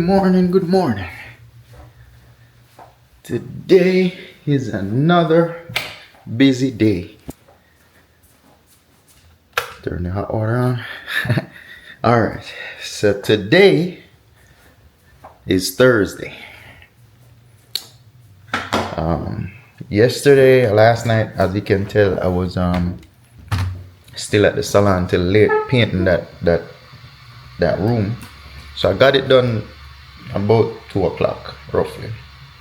morning, good morning. Today is another busy day. Turn the hot water on. Alright, so today is Thursday. Last night, as you can tell, I was still at the salon till late painting that room. So I got it done about 2 o'clock roughly,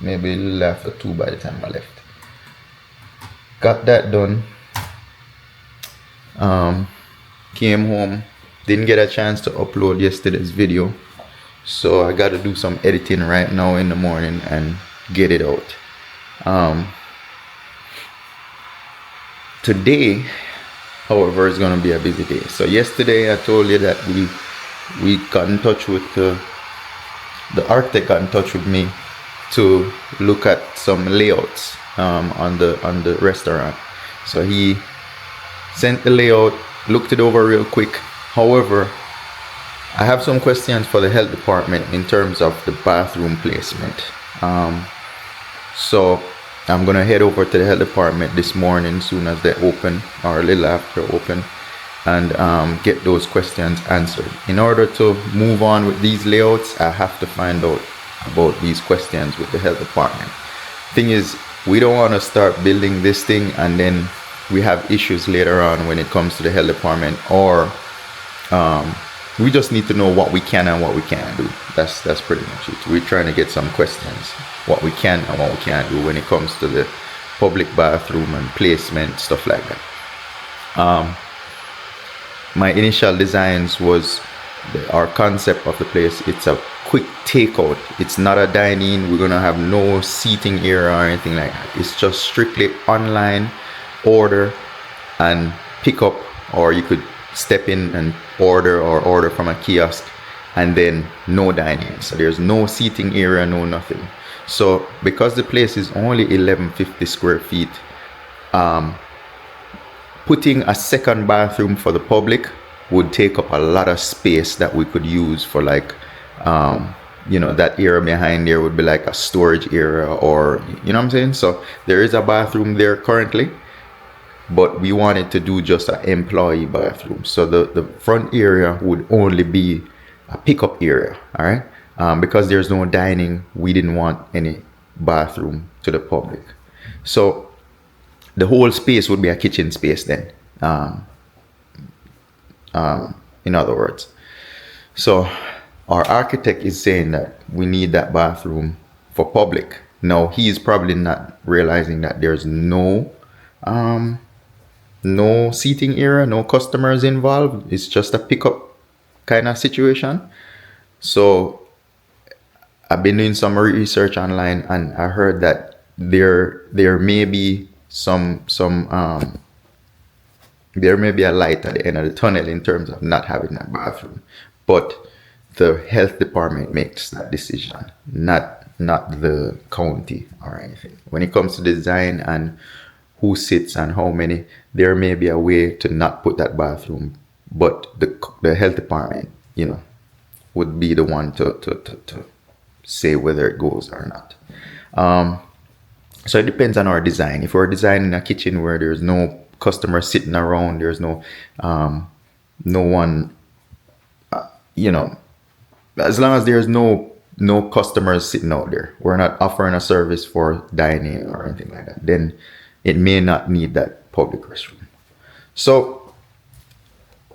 maybe a little after 2 by the time I left. Got that done. Came home, didn't get a chance to upload yesterday's video, so I got to do some editing right now in the morning and get it out. Today, however, is going to be a busy day. So yesterday I told you that we got in touch with the architect got in touch with me to look at some layouts on the restaurant. So he sent the layout, looked it over real quick. However, I have some questions for the health department in terms of the bathroom placement. So I'm gonna head over to the health department this morning soon as they open, or a little after open, and get those questions answered. In order to move on with these layouts, I have to find out about these questions with the health department. Thing is, we don't want to start building this thing and then we have issues later on when it comes to the health department, or we just need to know what we can and what we can't do. That's pretty much it. We're trying to get some questions, what we can and what we can't do when it comes to the public bathroom and placement, stuff like that. My initial designs was our concept of the place. It's a quick takeout. It's not a dine-in. We're gonna have no seating area or anything like that. It's just strictly online order and pick up, or you could step in and order from a kiosk, and then no dining. So there's no seating area, no nothing. So because the place is only 1150 square feet, putting a second bathroom for the public would take up a lot of space that we could use for, like, that area behind there would be like a storage area, or, you know what I'm saying? So there is a bathroom there currently, but we wanted to do just an employee bathroom. So the front area would only be a pickup area, all right? Because there's no dining, we didn't want any bathroom to the public. So the whole space would be a kitchen space then, in other words. So our architect is saying that we need that bathroom for public. Now, he's probably not realizing that there's no seating area, no customers involved. It's just a pickup kind of situation. So I've been doing some research online, and I heard that there may be there may be a light at the end of the tunnel in terms of not having that bathroom, but the health department makes that decision, not the county or anything. When it comes to design and who sits and how many, there may be a way to not put that bathroom, but the health department, would be the one to say whether it goes or not. So it depends on our design. If we're designing a kitchen where there's no customer sitting around, there's no one, as long as there's no customers sitting out there, we're not offering a service for dining or anything like that, then it may not need that public restroom. So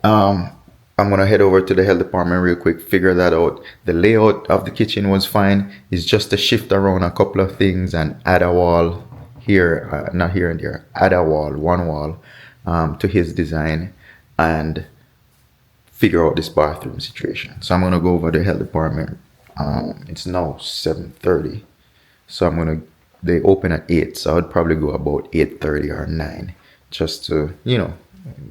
I'm gonna head over to the health department real quick, figure that out. The layout of the kitchen was fine. It's just to shift around a couple of things and add a wall here, not here and there, add a wall, one wall, to his design, and figure out this bathroom situation. So I'm gonna go over to the health department. It's now 7:30, so they open at 8, so I'd probably go about 8:30 or 9, just to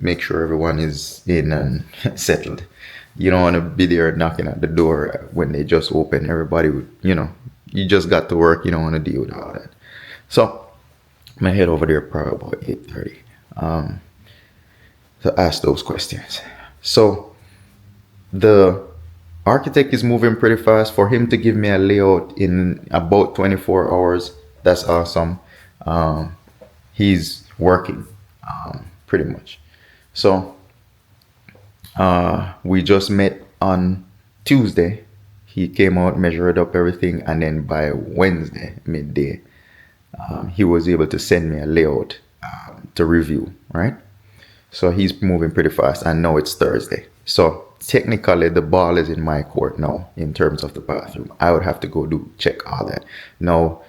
make sure everyone is in and settled. You don't want to be there knocking at the door when they just open. Everybody would, you just got to work. You don't want to deal with all that. So I'm gonna head over there probably about 8:30 to ask those questions. So the Architect is moving pretty fast. For him to give me a layout in about 24 hours, that's awesome. Um, he's working pretty much. So we just met on Tuesday. He came out, measured up everything, and then by Wednesday midday, he was able to send me a layout to review. Right. So he's moving pretty fast, and now it's Thursday. So technically, the ball is in my court now in terms of the bathroom. I would have to go do check all that. Now,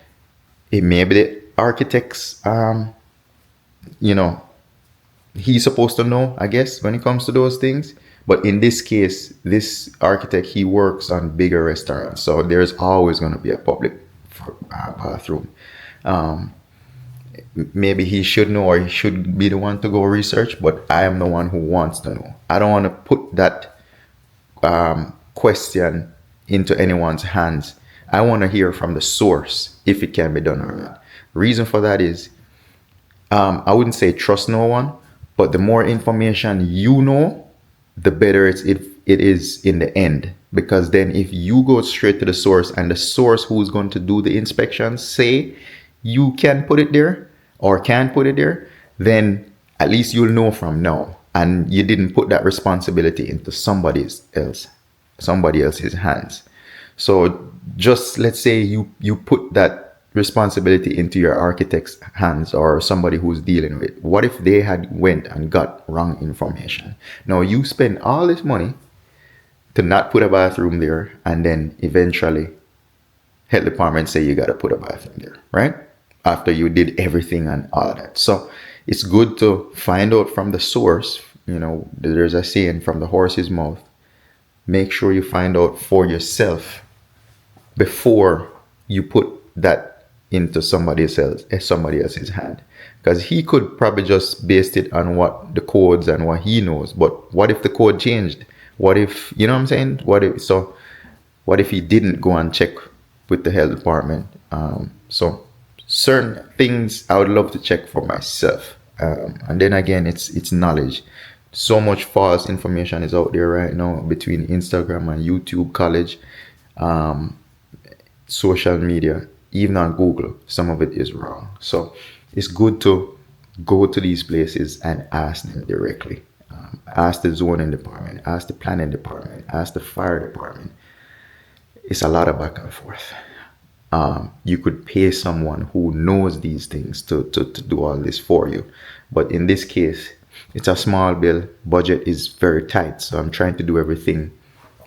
it may be the architects, you know, he's supposed to know, I guess, when it comes to those things. But in this case, this architect, he works on bigger restaurants, so there's always going to be a public bathroom. Um, Maybe he should know, or he should be the one to go research, but I am the one who wants to know. I don't want to put that question into anyone's hands. I want to hear from the source if it can be done or not. Reason for that is, I wouldn't say trust no one, but the more information you know, the better it is in the end. Because then if you go straight to the source, and the source who's going to do the inspection say you can put it there or can put it there, then at least you'll know from now. And you didn't put that responsibility into somebody else's hands. So just let's say you put that responsibility into your architect's hands or somebody who's dealing with it. What if they had went and got wrong information? Now you spend all this money to not put a bathroom there, and then eventually health department say you got to put a bathroom there, right? After you did everything and all that. So it's good to find out from the source. You know, there's a saying, from the horse's mouth. Make sure you find out for yourself before you put that into somebody else's hand. Because he could probably just base it on what the codes and what he knows. But what if the code changed? What if, you know what I'm saying? What if he didn't go and check with the health department? So certain things I would love to check for myself. And then again, it's knowledge. So much false information is out there right now between Instagram and YouTube, college, social media, even on Google. Some of it is wrong. So it's good to go to these places and ask them directly. Ask the zoning department, ask the planning department, ask the fire department. It's a lot of back and forth. You could pay someone who knows these things to do all this for you. But in this case, it's a small bill. Budget is very tight. So I'm trying to do everything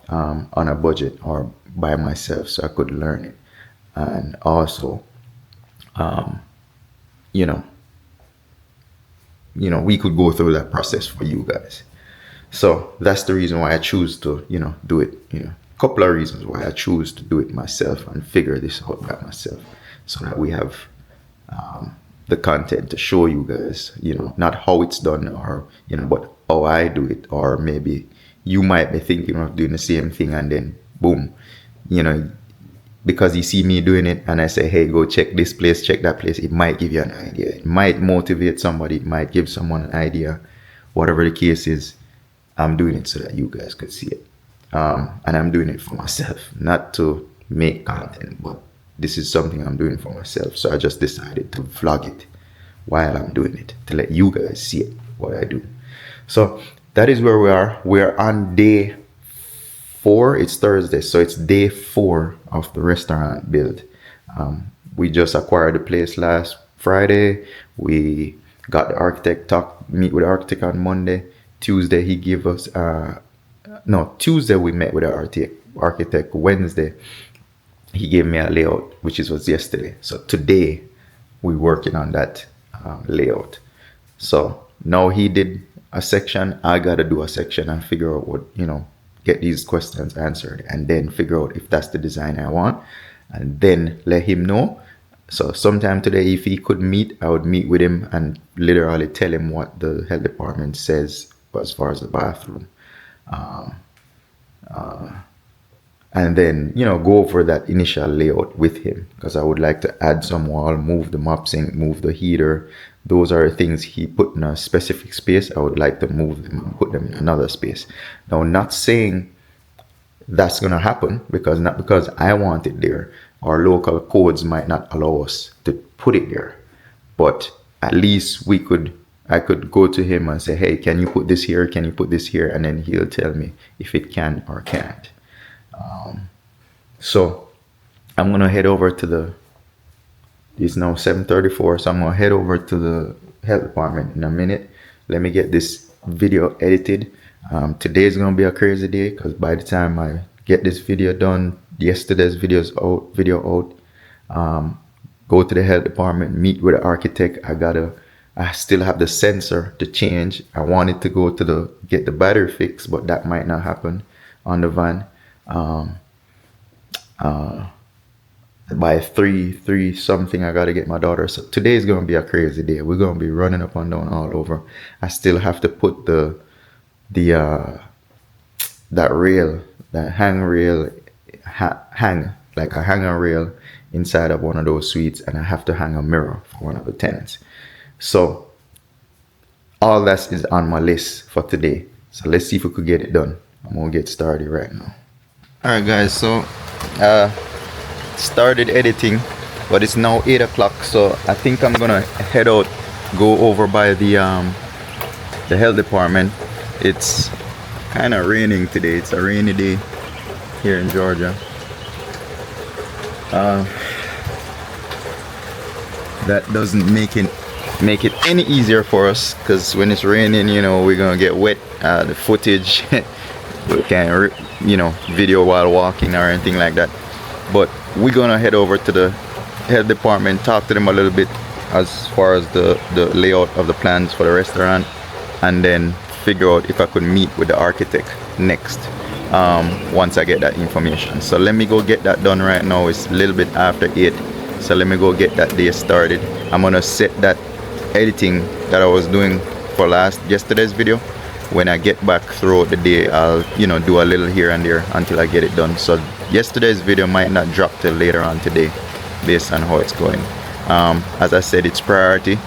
on a budget or by myself so I could learn it. And also, you know, we could go through that process for you guys. So that's the reason why I choose to, do it, couple of reasons why I choose to do it myself and figure this out by myself, so that we have the content to show you guys, not how it's done or, but how I do it. Or maybe you might be thinking of doing the same thing, and then boom, because you see me doing it and I say, hey, go check this place, check that place, it might give you an idea. It might motivate somebody. It might give someone an idea. Whatever the case is, I'm doing it so that you guys could see it. And I'm doing it for myself, not to make content, but this is something I'm doing for myself. So I just decided to vlog it while I'm doing it, to let you guys see it, what I do. So that is where we are. We're on day 4. It's Thursday, so it's day 4 of the restaurant build. We just acquired the place last Friday. We got the architect, meet with the architect on Monday. Tuesday he gave us Tuesday we met with the architect. Wednesday he gave me a layout, which was yesterday. So today we're working on that layout. So now he did a section, I gotta do a section and figure out what, get these questions answered, and then figure out if that's the design I want, and then let him know. So sometime today, if he could meet, I would meet with him and literally tell him what the health department says as far as the bathroom. And then, go over that initial layout with him, because I would like to add some wall, move the mop sink, move the heater. Those are things he put in a specific space. I would like to move them and put them in another space. Now, not saying that's going to happen, because not because I want it there. Our local codes might not allow us to put it there, but at least I could go to him and say, hey, can you put this here? Can you put this here? And then he'll tell me if it can or can't. So I'm going to head over to it's now 7:34. So I'm going to head over to the health department in a minute. Let me get this video edited. Today is going to be a crazy day, because by the time I get this video done, yesterday's video out, go to the health department, meet with the architect. I still have the sensor to change. I wanted to go to get the battery fixed, but that might not happen on the van. By 3 something, I got to get my daughter. So today is going to be a crazy day. We're going to be running up and down all over. I still have to put that rail, that hanger rail inside of one of those suites, and I have to hang a mirror for one of the tenants. So all that is on my list for today. So let's see if we could get it done. I'm gonna get started right now. All right, guys. So started editing, but it's now 8 o'clock. So I think I'm gonna head out, go over by the health department. It's kind of raining today. It's a rainy day here in Georgia. That doesn't make it any easier for us, because when it's raining, you know, we're gonna get wet. The footage we can't video while walking or anything like that. But we're gonna head over to the health department, talk to them a little bit as far as the layout of the plans for the restaurant, and then figure out if I could meet with the architect next, once I get that information. So let me go get that done right now. It's a little bit after 8, so let me go get that day started. I'm gonna set that editing that I was doing for yesterday's video. When I get back throughout the day, I'll do a little here and there until I get it done. So yesterday's video might not drop till later on today, based on how it's going. As I said, it's priority.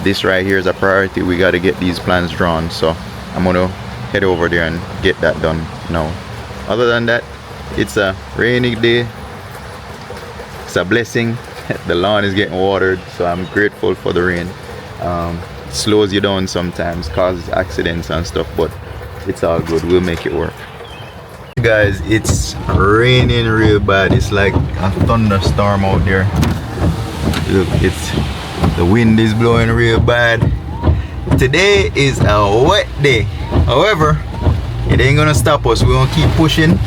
This right here is a priority. We got to get these plans drawn, so I'm gonna head over there and get that done now. Other than that, it's a rainy day. It's a blessing. The lawn is getting watered, so I'm grateful for the rain. Slows you down sometimes, causes accidents and stuff, but it's all good. We'll make it work. Guys, it's raining real bad. It's like a thunderstorm out there. Look, the wind is blowing real bad. Today is a wet day. However, it ain't gonna stop us. We're gonna keep pushing.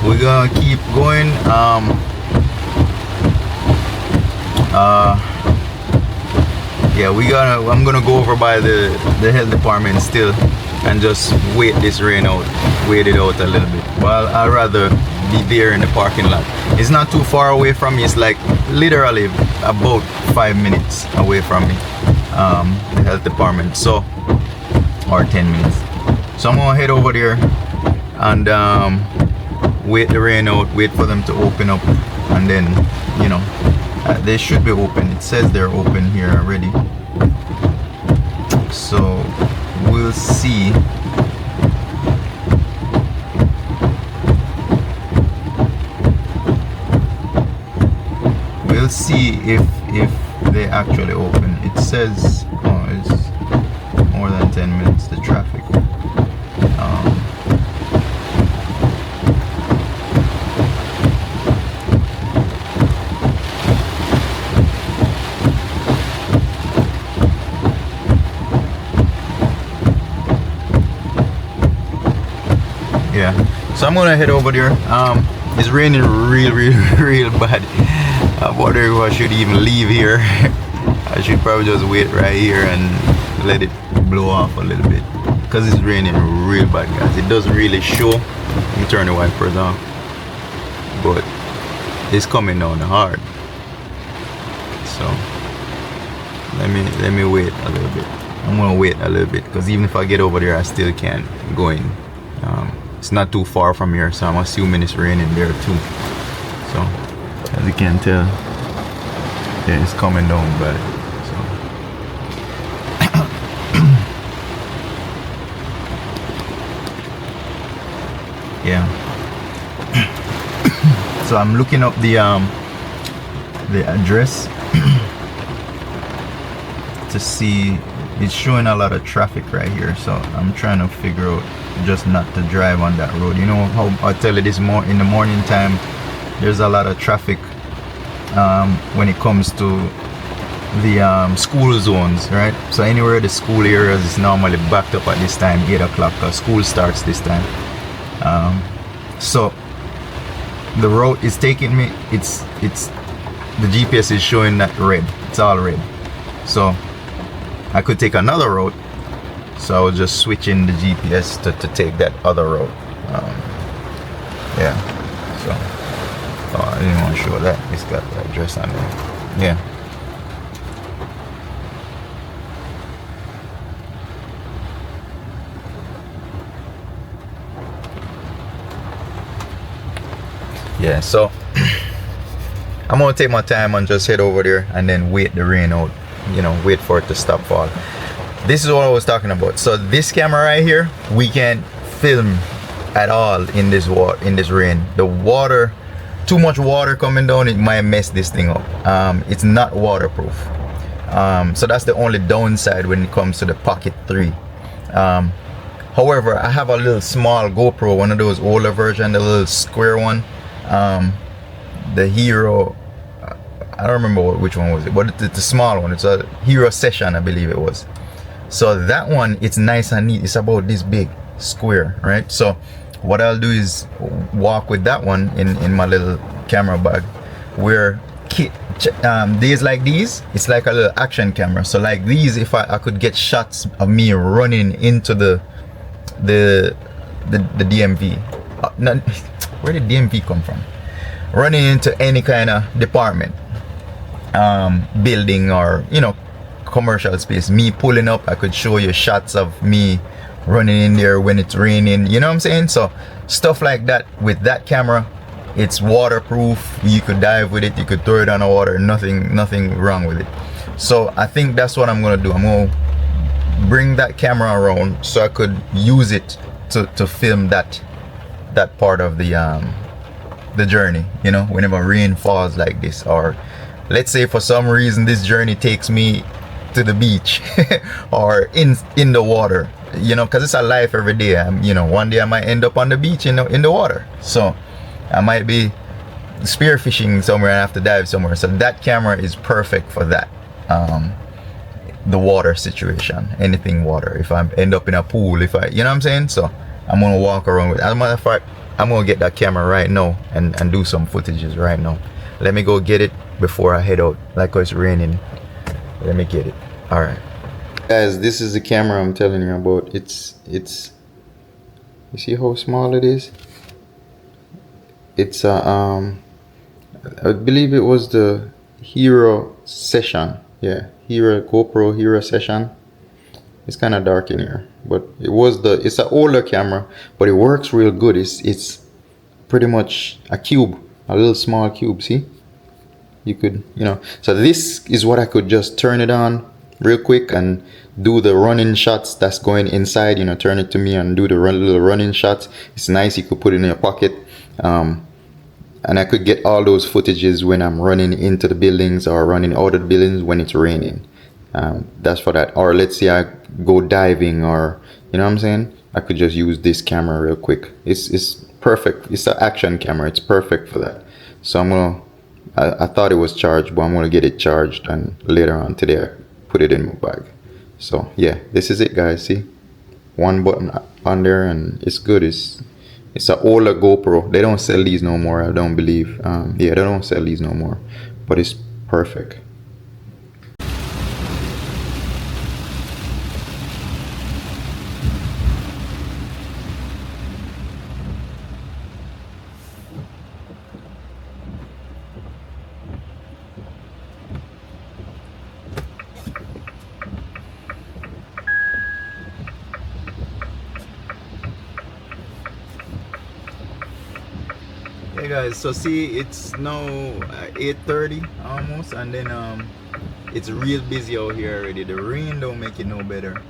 We're gonna keep going. Yeah, I'm gonna go over by the health department still and just wait this rain out, wait it out a little bit. Well, I'd rather be there in the parking lot. It's not too far away from me. It's like literally about 5 minutes away from me, the health department. So, or 10 minutes. So I'm gonna head over there and wait the rain out, wait for them to open up, and then they should be open. It says they're open here already, so we'll see. We'll see if they actually open. It says it's more than 10 minutes, the traffic. Yeah, so I'm gonna head over there. It's raining real bad. I wonder if I should even leave here. I should probably just wait right here and let it blow off a little bit, because it's raining real bad, guys. It doesn't really show. Let me turn the wipers on, but it's coming down hard. So let me wait a little bit. I'm gonna wait a little bit, because even if I get over there, I still can't go in. It's not too far from here, so I'm assuming it's raining there too. So as you can tell, yeah, it's coming down bad. So yeah, So I'm looking up the address to see. It's showing a lot of traffic right here, so I'm trying to figure out just not to drive on that road. You know how I tell you this more in the morning time, there's a lot of traffic when it comes to the school zones, right? So anywhere the school areas is normally backed up at this time, 8 o'clock, because school starts this time. So the road is taking me, it's the GPS is showing that red, it's all red. So I could take another road, so I was just switching the GPS to take that other road. Yeah, so I didn't want to show that. It's got the address on there. Yeah. Yeah, so I'm gonna take my time and just head over there and then wait the rain out, you know, wait for it to stop falling. This is what I was talking about. So this camera right here, we can't film at all in this rain. The water, too much water coming down, it might mess this thing up. It's not waterproof. So that's the only downside when it comes to the Pocket 3. However, I have a little small GoPro, one of those older version, the little square one. The Hero, I don't remember which one was it, but it's the small one. It's a Hero Session, I believe it was. So that one, it's nice and neat. It's about this big, square, right? So what I'll do is walk with that one in my little camera bag, where days like these, it's like a little action camera. So like these, if I could get shots of me running into the DMV. Where did DMV come from? Running into any kind of department, building, or, you know, commercial space. Me pulling up, I could show you shots of me running in there when it's raining, you know what I'm saying? So stuff like that. With that camera, it's waterproof. You could dive with it, you could throw it on the water, nothing wrong with it. So I think that's what I'm gonna do. I'm gonna bring that camera around so I could use it to film that part of the journey, you know, whenever rain falls like this. Or let's say for some reason this journey takes me to the beach or in the water, you know, because it's a life every day. You know, one day I might end up on the beach in the water, so I might be spearfishing somewhere and have to dive somewhere. So that camera is perfect for that, the water situation, anything water. If I end up in a pool, you know what I'm saying? So I'm gonna walk around with it. As a matter of fact, I'm gonna get that camera right now and do some footages right now. Let me go get it before I head out. Like, it's raining. Let me get it. All right, guys, this is the camera I'm telling you about. It's you see how small it is? It's I believe it was the Hero Session. Yeah, GoPro Hero Session. It's kind of dark in here, but it's an older camera, but it works real good. It's pretty much a cube, a little small cube. See, you could, you know, so this is what I could just turn it on real quick and do the running shots that's going inside, you know, turn it to me and do the little running shots. It's nice. You could put it in your pocket, and I could get all those footages when I'm running into the buildings or running out of the buildings when it's raining. That's for that. Or let's say I go diving, or, you know what I'm saying, I could just use this camera real quick. It's perfect. It's an action camera. It's perfect for that. So I thought it was charged, but I'm gonna get it charged, and later on today I put it in my bag. So yeah, this is it, guys. See, one button on there and it's good. It's an older GoPro. They don't sell these no more, I don't believe. Yeah, they don't sell these no more, but it's perfect. Hey guys, so see, it's now 8:30 almost, and then it's real busy out here already. The rain don't make it no better.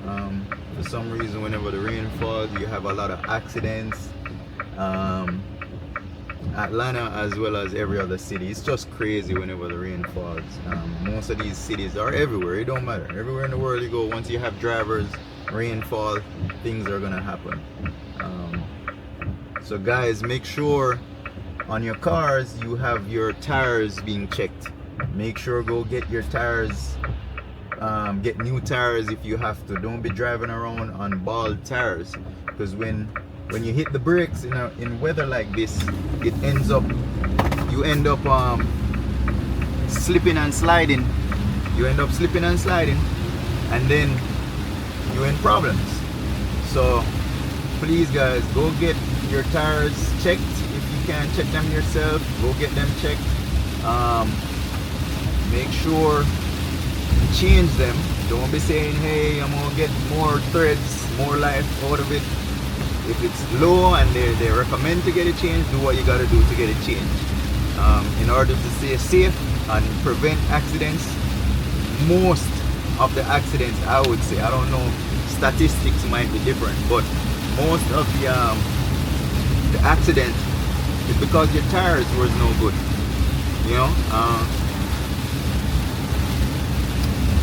For some reason, whenever the rain falls, you have a lot of accidents. Atlanta as well as every other city. It's just crazy whenever the rain falls. Most of these cities are everywhere. It don't matter. Everywhere in the world you go, once you have drivers, rainfall, things are gonna happen. So guys, make sure on your cars you have your tires being checked. Make sure go get your tires. Get new tires if you have to. Don't be driving around on bald tires, because when you hit the brakes in weather like this, it ends up you end up slipping and sliding. You end up slipping and sliding, and then you're in problems. So please guys, go get your tires checked. If you can check them yourself, go get them checked. Make sure change them. Don't be saying, hey, I'm gonna get more threads, more life out of it. If it's low and they recommend to get it changed, do what you gotta do to get it changed. In order to stay safe and prevent accidents. Most of the accidents, I would say, I don't know, statistics might be different, but most of the accident is because your tires was no good. You know,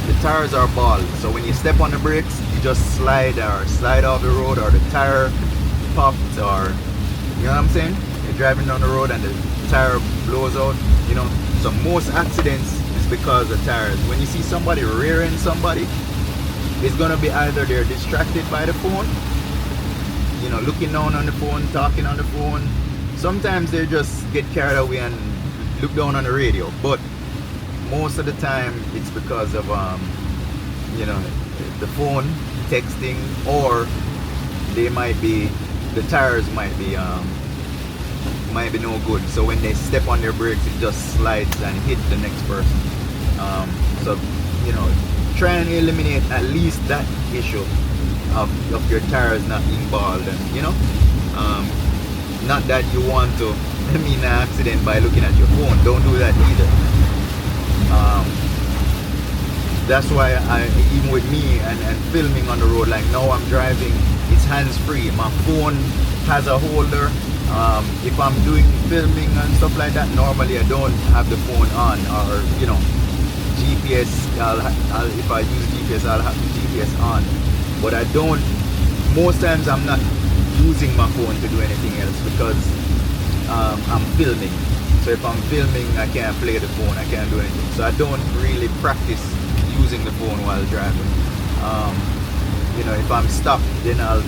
the tires are bald, so when you step on the brakes, you just slide off the road, or the tire popped, or you know what I'm saying? You're driving down the road and the tire blows out. You know, so most accidents is because of tires. When you see somebody rearing somebody, it's gonna be either they're distracted by the phone, you know, looking down on the phone, talking on the phone. Sometimes they just get carried away and look down on the radio, but most of the time it's because of you know, the phone, texting, or they might be, the tires might be no good, so when they step on their brakes it just slides and hit the next person. So you know, try and eliminate at least that issue of your tires not being bald. And you know, not that you want to mean an accident by looking at your phone. Don't do that either. That's why even with me and filming on the road, like now I'm driving, it's hands-free. My phone has a holder. If I'm doing filming and stuff like that, normally I don't have the phone on, or you know, GPS. If I use GPS, I'll have the GPS on. But I don't. Most times I'm not using my phone to do anything else, because I'm filming. So if I'm filming, I can't play the phone, I can't do anything. So I don't really practice using the phone while driving. You know, if I'm stopped, then I'll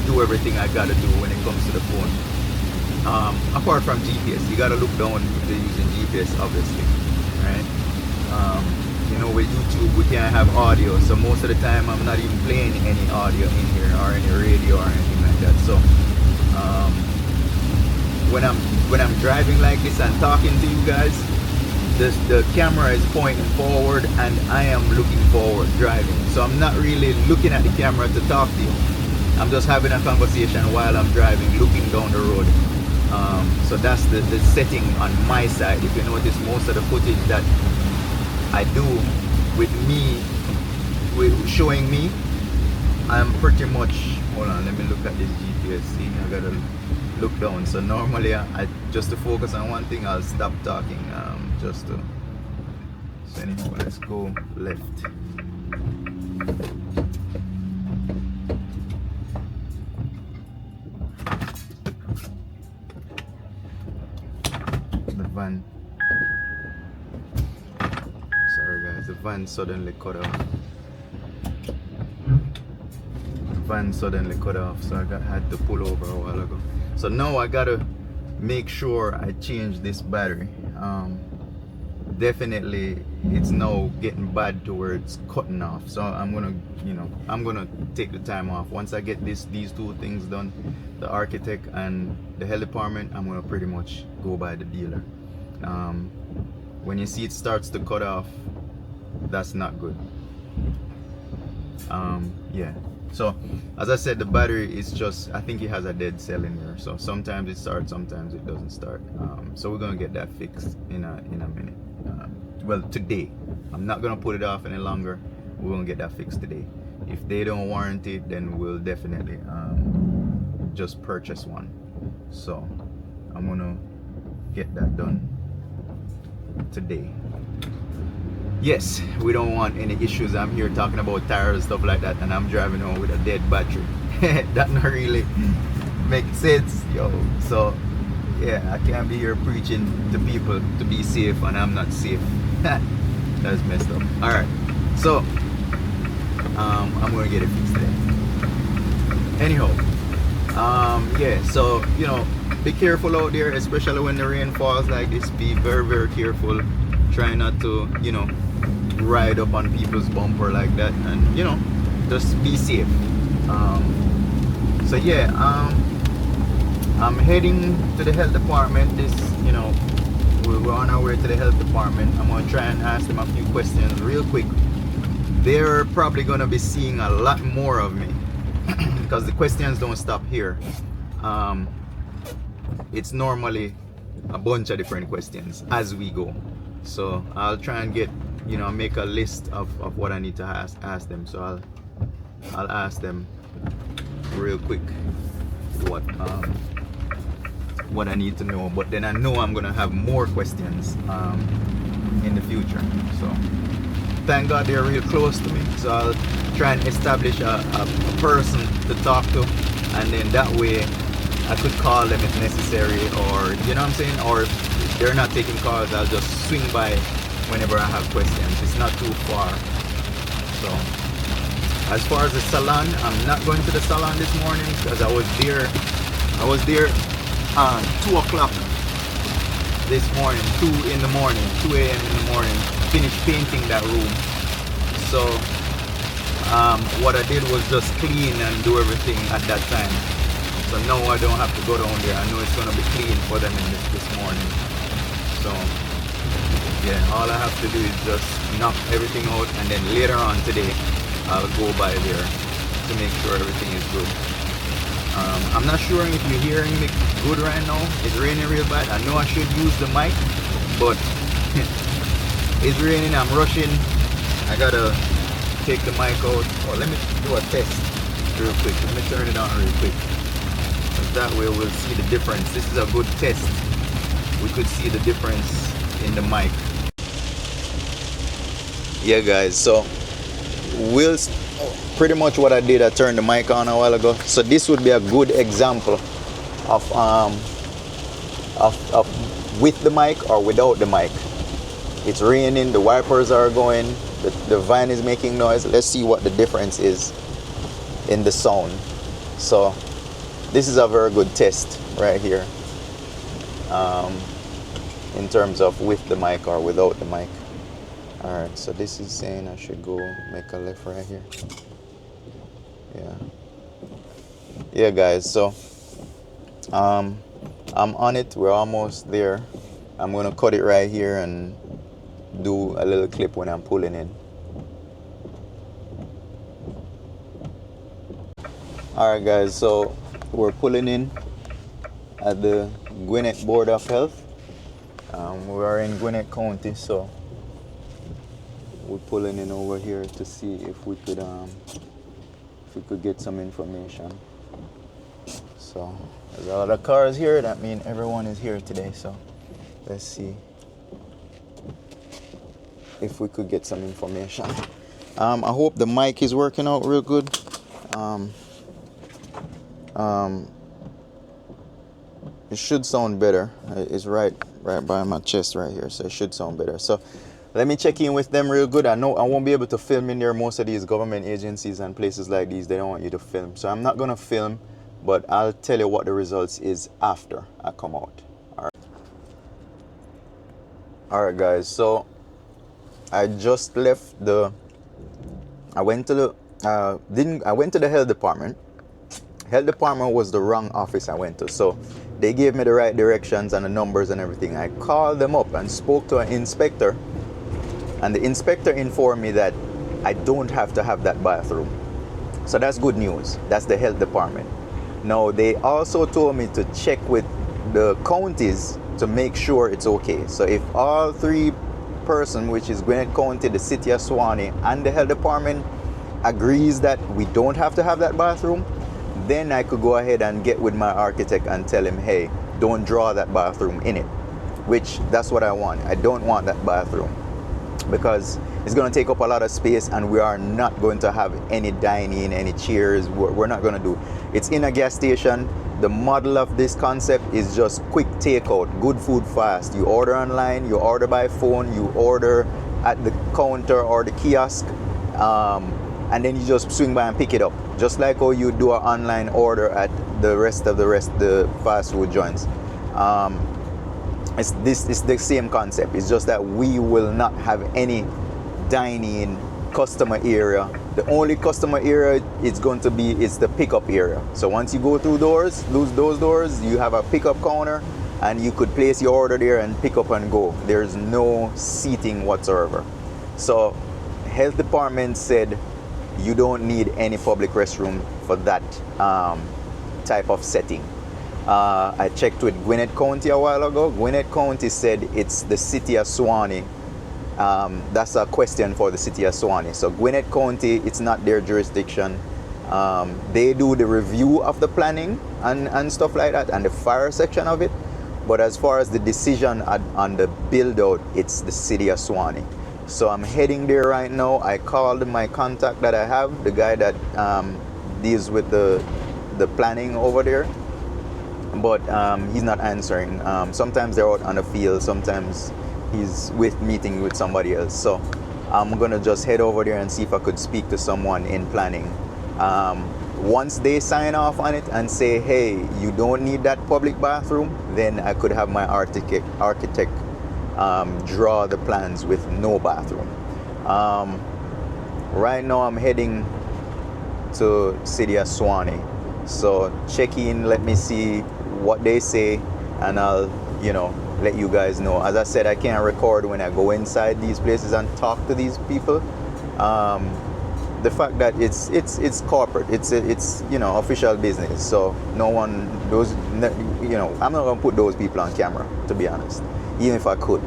do everything I gotta do when it comes to the phone. Apart from GPS, you gotta look down if they're using GPS, obviously, right? You know, with YouTube, we can't have audio, so most of the time I'm not even playing any audio in here, or any radio or anything like that. So when I'm driving like this and talking to you guys, the camera is pointing forward and I am looking forward driving, so I'm not really looking at the camera to talk to you. I'm just having a conversation while I'm driving, looking down the road. So that's the setting on my side. If you notice, most of the footage that I do with me, showing me, I'm pretty much, hold on, let me look at this GPS. See, I gotta look down. So normally I just to focus on one thing, I'll stop talking, just to, so anyhow, let's go left. The van, sorry guys, the van suddenly cut off. So I had to pull over a while ago. So now I gotta make sure I change this battery. Definitely it's now getting bad to where it's cutting off, so I'm gonna, you know, I'm gonna take the time off. Once I get these two things done, the architect and the health department, I'm gonna pretty much go by the dealer. When you see it starts to cut off, that's not good. Yeah, so as I said, the battery is just, I think it has a dead cell in there, so sometimes it starts, sometimes it doesn't start. So we're gonna get that fixed in a minute. Well, today. I'm not gonna put it off any longer. We're gonna get that fixed today. If they don't warranty it, then we'll definitely just purchase one. So I'm gonna get that done today. Yes, we don't want any issues. I'm here talking about tires and stuff like that, and I'm driving home with a dead battery. That not really make sense, yo. So yeah, I can't be here preaching to people to be safe and I'm not safe. That's messed up. All right, so I'm gonna get it fixed today. Anyhow, yeah, so you know, be careful out there, especially when the rain falls like this. Be very, very careful. Try not to, you know, ride up on people's bumper like that, and you know, just be safe. So yeah, I'm heading to the health department. This, you know, we're on our way to the health department. I'm gonna try and ask them a few questions real quick. They're probably gonna be seeing a lot more of me because the questions don't stop here. It's normally a bunch of different questions as we go. So I'll try and get, you know, make a list of what I need to ask them. So I'll ask them real quick what I need to know, but then I know I'm gonna have more questions in the future. So thank God they're real close to me, so I'll try and establish a person to talk to, and then that way I could call them if necessary, or you know what I'm saying, or if they're not taking calls, I'll just swing by whenever I have questions. It's not too far. So as far as the salon, I'm not going to the salon this morning because I was there 2 o'clock this morning, 2 a.m. in the morning, finished painting that room. So what I did was just clean and do everything at that time. So now I don't have to go down there. I know it's going to be clean for them in this morning. So yeah, all I have to do is just knock everything out, and then later on today I'll go by there to make sure everything is good. I'm not sure if you're hearing me good right now. It's raining real bad. I know I should use the mic, but it's raining. I'm rushing. I gotta take the mic out. Oh, let me do a test real quick. Let me turn it on real quick. That way we'll see the difference. This is a good test. We could see the difference in the mic. Yeah guys, so we'll pretty much what I did, I turned the mic on a while ago. So this would be a good example of with the mic or without the mic. It's raining, the wipers are going, the van is making noise. Let's see what the difference is in the sound. So this is a very good test right here, in terms of with the mic or without the mic. Alright, so this is saying I should go make a left right here. Yeah guys, so I'm on it. We're almost there. I'm gonna cut it right here and do a little clip when I'm pulling in. Alright guys, so we're pulling in at the Gwinnett Board of Health. We are in Gwinnett County, so we're pulling in over here to see if we could get some information. So there's a lot of cars here. That means everyone is here today. So let's see if we could get some information. I hope the mic is working out real good. It should sound better. It's right by my chest right here, so it should sound better. So let me check in with them real good. I know I won't be able to film in there. Most of these government agencies and places like these, they don't want you to film. So I'm not gonna film, but I'll tell you what the results is after I come out. All right guys, so I just left I went to the health department. Health department was the wrong office I went to. So they gave me the right directions and the numbers and everything. I called them up and spoke to an inspector, and the inspector informed me that I don't have to have that bathroom. So that's good news. That's the health department. Now they also told me to check with the counties to make sure it's okay. So if all three person, which is Gwinnett County, the city of Suwannee, and the health department agrees that we don't have to have that bathroom, then I could go ahead and get with my architect and tell him, hey, don't draw that bathroom in it. which that's what I want. I don't want that bathroom because it's going to take up a lot of space, and we are not going to have any dining, any chairs. We're not going to do. It's in a gas station. The model of this concept is just quick takeout, good food fast. You order online, you order by phone, you order at the counter or the kiosk, and then you just swing by and pick it up, just like how you do an online order at the fast food joints. It's the same concept. It's just that we will not have any dining customer area. The only customer area it's going to be is the pickup area. So once you go through those doors, you have a pickup counter, and you could place your order there and pick up and go. There's no seating whatsoever. So health department said you don't need any public restroom for that type of setting. I checked with Gwinnett County a while ago. Gwinnett County said it's the city of Suwannee. That's a question for the city of Suwannee. So Gwinnett County, it's not their jurisdiction. They do the review of the planning and stuff like that, and the fire section of it. But as far as the decision on the build out, it's the city of Suwannee. So I'm heading there right now. I called my contact that I have, the guy that deals with the planning over there, but he's not answering. Sometimes they're out on the field, sometimes he's meeting with somebody else. So I'm gonna just head over there and see if I could speak to someone in planning. Once they sign off on it and say, hey, you don't need that public bathroom, then I could have my architect draw the plans with no bathroom. Right now I'm heading to city of Suwannee. So check in, let me see what they say, and I'll let you guys know. As I said, I can't record when I go inside these places and talk to these people. The fact that it's corporate, it's official business, so no one I'm not gonna put those people on camera, to be honest, even if I could.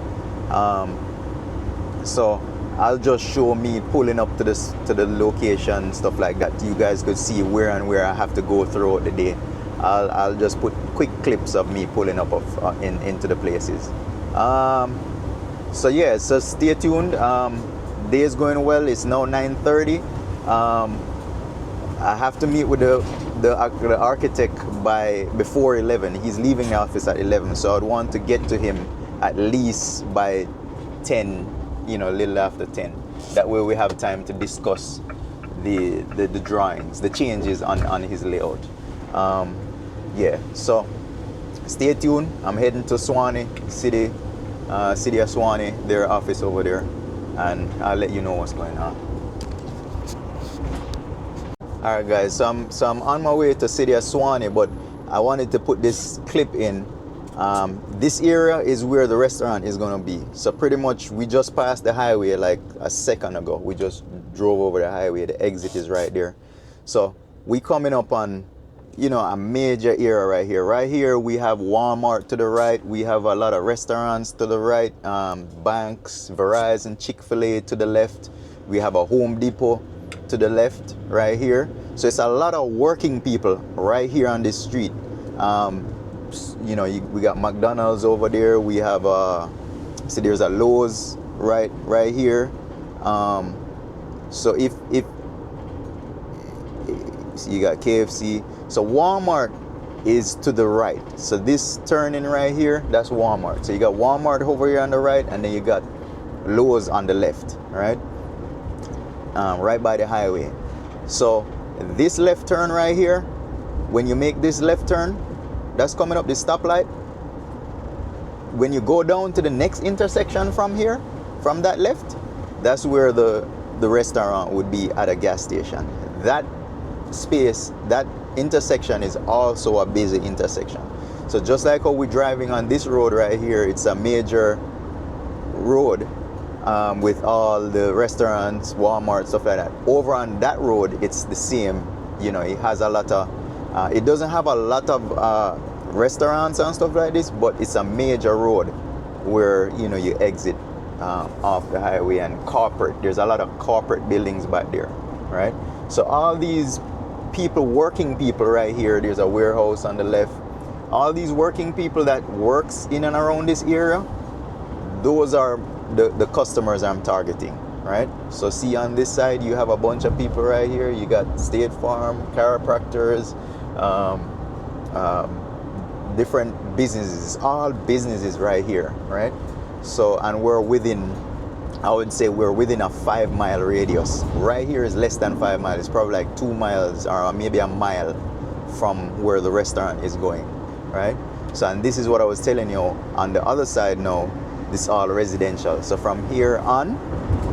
So I'll just show me pulling up to the location, stuff like that. You guys could see where I have to go throughout the day. I'll just put quick clips of me pulling up into the places. So yeah, so stay tuned. Day is going well. It's now 9:30. I have to meet with the architect before 11. He's leaving the office at 11, so I'd want to get to him at least by 10, a little after 10. That way we have time to discuss the drawings, the changes on his layout. Yeah, so stay tuned. I'm heading to Suwannee, city of Suwannee, their office over there, and I'll let you know what's going on. Alright guys, so I'm on my way to city of Suwannee, but I wanted to put this clip in. This area is where the restaurant is going to be. So pretty much we just passed the highway like a second ago. We just drove over the highway. The exit is right there. So we coming up on a major area right here. Right here we have Walmart to the right. We have a lot of restaurants to the right. Banks, Verizon, Chick-fil-A to the left. We have a Home Depot to the left right here. So it's a lot of working people right here on this street. We got McDonald's over there. We have see there's a Lowe's right here. So if you got KFC. So Walmart is to the right. So this turning right here, that's Walmart. So you got Walmart over here on the right, and then you got Lowe's on the left, right? Right by the highway. So this left turn right here, when you make this left turn, that's coming up the stoplight. When you go down to the next intersection from here, from that left, that's where the restaurant would be at a gas station. That space, that intersection is also a busy intersection. So just like how we're driving on this road right here, it's a major road with all the restaurants, Walmart, stuff like that. Over on that road, it's the same. It has a lot of it doesn't have a lot of restaurants and stuff like this, but it's a major road where you exit off the highway, and there's a lot of corporate buildings back there, right? So all these working people right here, there's a warehouse on the left. All these working people that works in and around this area, those are the customers I'm targeting, right? So see on this side, you have a bunch of people right here. You got State Farm, chiropractors, um, different businesses, all businesses right here, right? So, and we're within, I would say we're within a 5 mile radius. Right here is less than 5 miles. It's probably like 2 miles or maybe a mile from where the restaurant is going, right? So, and this is what I was telling you. On the other side now, this is all residential. So from here on,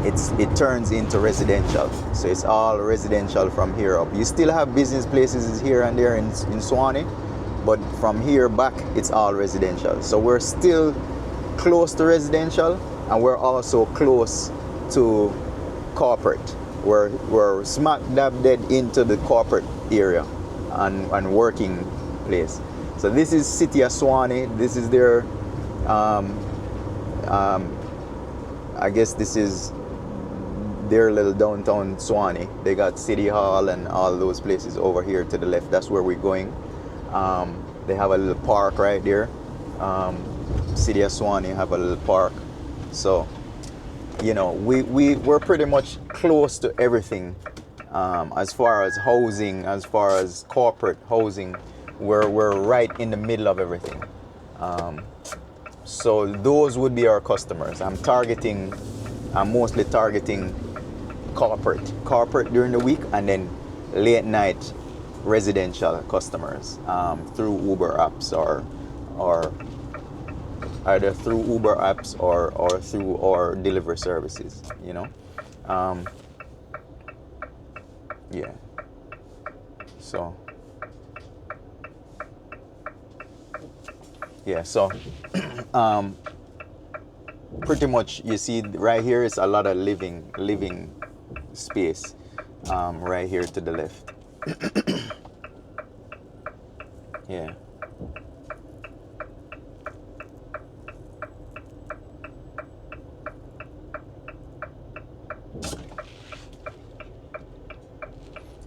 it turns into residential. So it's all residential from here up. You still have business places here and there in Suwannee, but from here back, it's all residential. So we're still close to residential, and we're also close to corporate. We're smack dab dead into the corporate area and working place. So this is City of Suwannee. This is their, I guess this is their little downtown Suwannee. They got City Hall and all those places over here to the left. That's where we're going. They have a little park right there. City of Suwannee have a little park. So, you know, we're pretty much close to everything. As far as housing, as far as corporate housing, we're right in the middle of everything. So those would be our customers. I'm mostly targeting corporate during the week, and then late night residential customers through Uber apps or either through Uber apps or through our delivery services, you know. Yeah. So yeah, so pretty much you see right here is a lot of living space right here to the left. Yeah.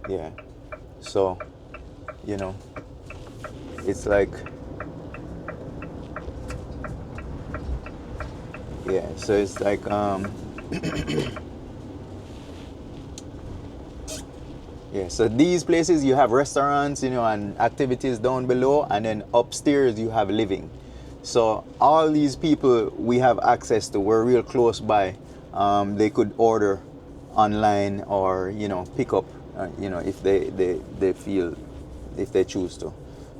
Yeah. So, you know, it's like, yeah, so it's like yeah, so these places you have restaurants, you know, and activities down below, and then upstairs you have living. So all these people we have access to, we're real close by. They could order online or, you know, pick up, you know, if they feel, if they choose to.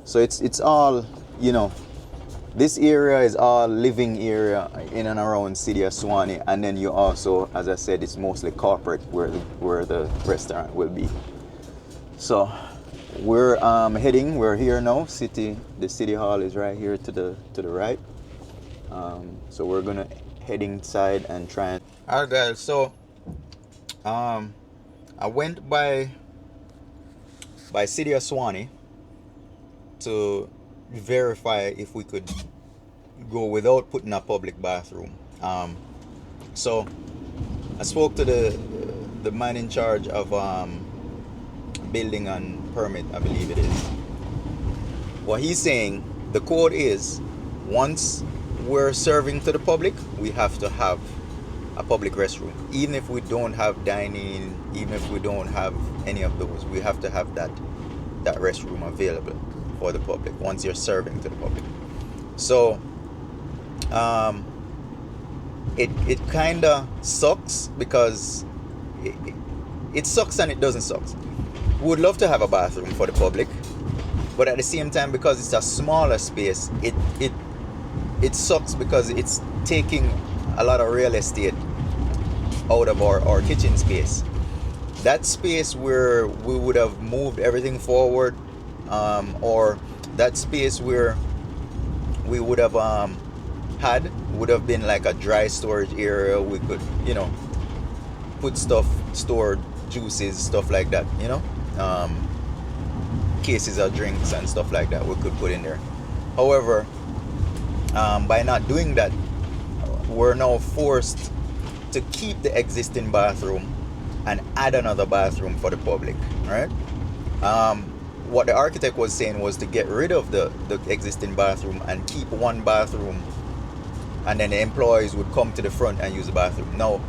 So it's all, you know, this area is all living area in and around City of Suwannee, and then you also, as I said, it's mostly corporate where the restaurant will be. So we're we're here now. The city hall is right here to the right. So we're gonna head inside and try and. Alright guys, so I went by City of Suwannee to verify if we could go without putting a public bathroom. So I spoke to the man in charge of building and permit, I believe it is. What he's saying, the code is, once we're serving to the public, we have to have a public restroom. Even if we don't have dining, even if we don't have any of those, we have to have that restroom available for the public once you're serving to the public. So it kind of sucks, because it sucks and it doesn't suck. We would love to have a bathroom for the public, but at the same time, because it's a smaller space, it sucks because it's taking a lot of real estate out of our kitchen space. That space where we would have moved everything forward, or that space where we would have would have been like a dry storage area. We could, you know, put stuff, stored juices, stuff like that, you know, cases of drinks and stuff like that we could put in there. However, by not doing that, we're now forced to keep the existing bathroom and add another bathroom for the public, right? What the architect was saying was to get rid of the existing bathroom and keep one bathroom and then the employees would come to the front and use the bathroom. No,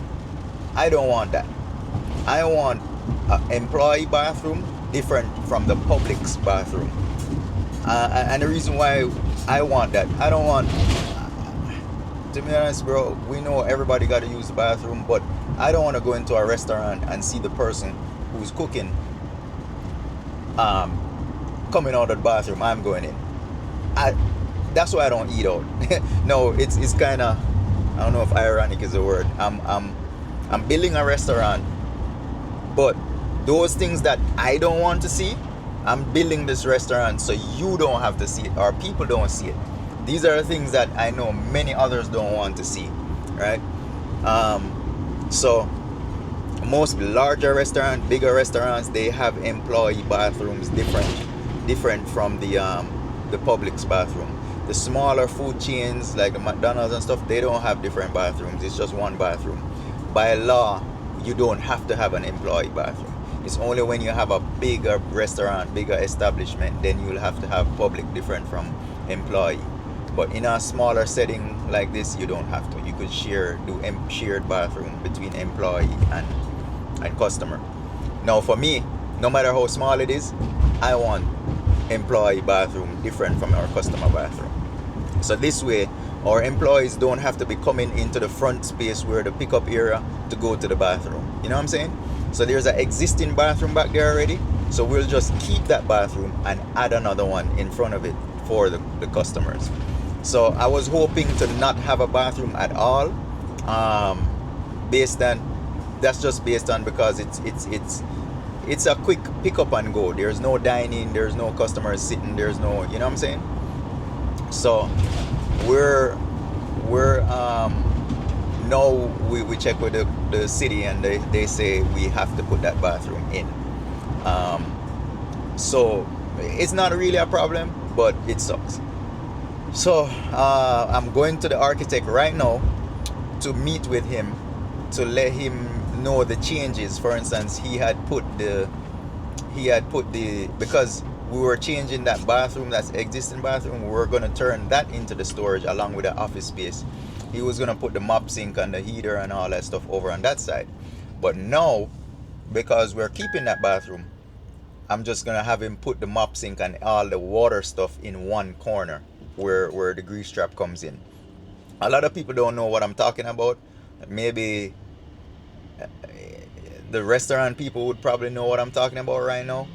I don't want that. I want an employee bathroom different from the public's bathroom. And the reason why I want that, I don't want, to be honest, bro, we know everybody got to use the bathroom, but I don't want to go into a restaurant and see the person who's cooking coming out of the bathroom. I'm going in. That's why I don't eat out. No, it's kind of, I don't know if ironic is the word. I'm building a restaurant, but those things that I don't want to see, I'm building this restaurant so you don't have to see it, or people don't see it. These are the things that I know many others don't want to see, right? So most larger restaurants, bigger restaurants, they have employee bathrooms different from the public's bathroom. The smaller food chains like the McDonald's and stuff, they don't have different bathrooms. It's just one bathroom. By law, you don't have to have an employee bathroom. It's only when you have a bigger restaurant, bigger establishment, then you'll have to have public different from employee. But in a smaller setting like this, you don't have to. You could do shared bathroom between employee and customer. Now for me, no matter how small it is, I want employee bathroom different from our customer bathroom. So this way, our employees don't have to be coming into the front space where the pickup area to go to the bathroom. You know what I'm saying? So there's an existing bathroom back there already. So we'll just keep that bathroom and add another one in front of it for the customers. So I was hoping to not have a bathroom at all. That's just based on because it's a quick pick up and go. There's no dining, there's no customers sitting, there's no, you know what I'm saying? So we're now we check with the city and they say we have to put that bathroom in. So it's not really a problem, but it sucks. So I'm going to the architect right now to meet with him to let him know the changes. For instance, he had put the because we were changing that bathroom, that's existing bathroom, we were going to turn that into the storage along with the office space. He was going to put the mop sink and the heater and all that stuff over on that side. But now, because we're keeping that bathroom, I'm just going to have him put the mop sink and all the water stuff in one corner where the grease trap comes in. A lot of people don't know what I'm talking about. Maybe the restaurant people would probably know what I'm talking about right now.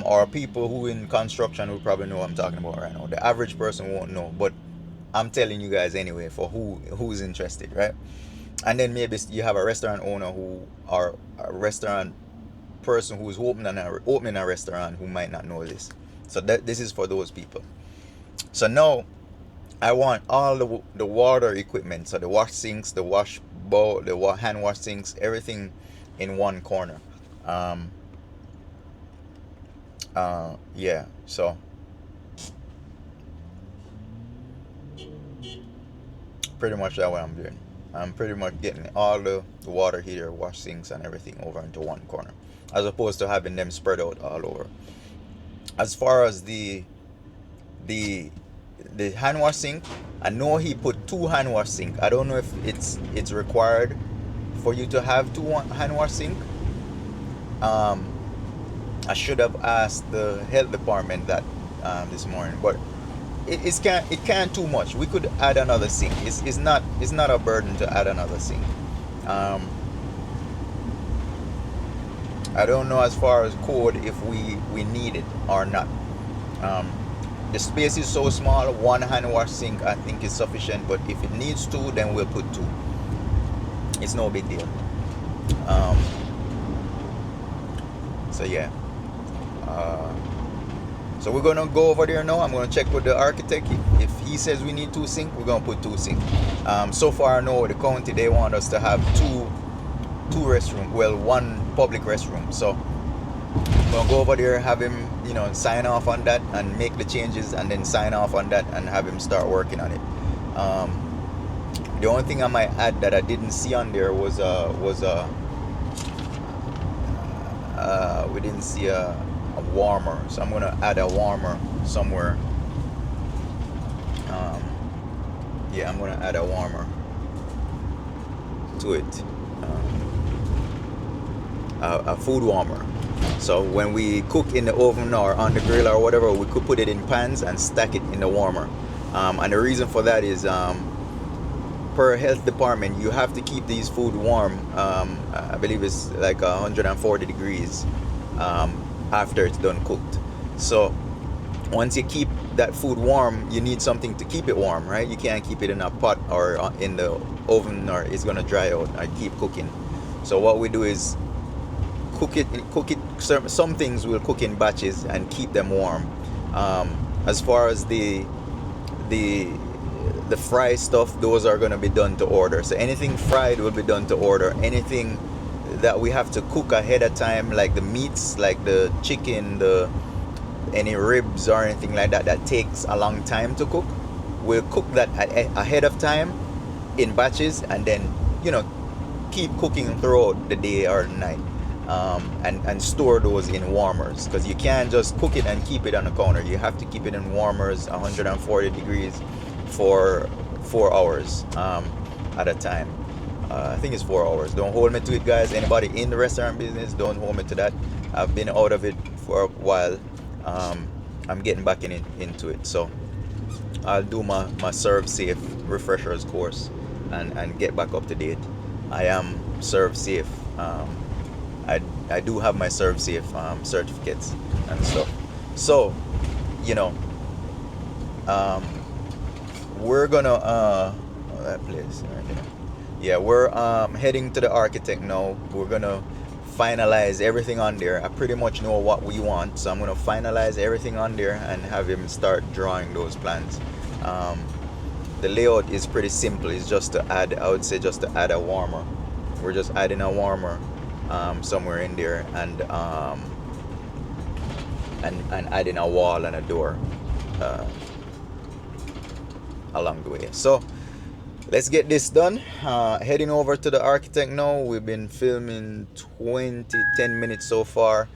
Or people who in construction would probably know what I'm talking about right now. The average person won't know, but I'm telling you guys anyway for who's interested, right? And then maybe you have a restaurant owner or a restaurant person who's opening a restaurant who might not know this. So this is for those people. So now I want all the water equipment, so the wash sinks, the wash bowl, the hand wash sinks, everything in one corner. Yeah, so pretty much that's what I'm doing. I'm pretty much getting all the water heater, wash sinks and everything over into one corner, as opposed to having them spread out all over. As far as the hand wash sink, I know he put 2 hand wash sink. I don't know if it's required for you to have 2 hand wash sink. I should have asked the health department that this morning, but it can't too much. We could add another sink. It's not a burden to add another sink. I don't know as far as code if we need it or not. The space is so small, 1 hand wash sink I think is sufficient, but if it needs 2, then we'll put 2. It's no big deal. So yeah. So we're gonna go over there now. I'm gonna check with the architect. If he says we need 2 sinks, we're gonna put 2 sinks. So far I know the county, they want us to have two restrooms. Well, 1 public restroom. So I'm gonna go over there, have him, sign off on that and make the changes, and then sign off on that and have him start working on it. The only thing I might add that I didn't see on there was we didn't see a warmer, so I'm gonna add a warmer somewhere. Yeah, I'm gonna add a warmer to it, a food warmer. So when we cook in the oven or on the grill or whatever, we could put it in pans and stack it in the warmer. And the reason for that is, per health department, you have to keep these food warm. I believe it's like 140 degrees after it's done cooked. So once you keep that food warm, you need something to keep it warm, right? You can't keep it in a pot or in the oven, or it's gonna dry out and keep cooking. So what we do is cook it. Some things we'll cook in batches and keep them warm. As far as the fry stuff, those are going to be done to order. So anything fried will be done to order. Anything that we have to cook ahead of time, like the meats, like the chicken, any ribs or anything like that, that takes a long time to cook, we'll cook that ahead of time in batches, and then keep cooking throughout the day or night, and store those in warmers, because you can't just cook it and keep it on the counter. You have to keep it in warmers, 140 degrees for 4 hours at a time. I think it's 4 hours. Don't hold me to it, guys. Anybody in the restaurant business, don't hold me to that. I've been out of it for a while. I'm getting back into it, so I'll do my serve safe refreshers course and get back up to date. I am serve safe. I do have my serve safe certificates and stuff. So we're gonna that place right there. Yeah, we're heading to the architect now. We're gonna finalize everything on there. I pretty much know what we want, so I'm gonna finalize everything on there and have him start drawing those plans. The layout is pretty simple. It's just to add, I would say, just to add a warmer. We're just adding a warmer somewhere in there, and adding a wall and a door along the way. So let's get this done. Heading over to the architect now. We've been filming 10 minutes so far.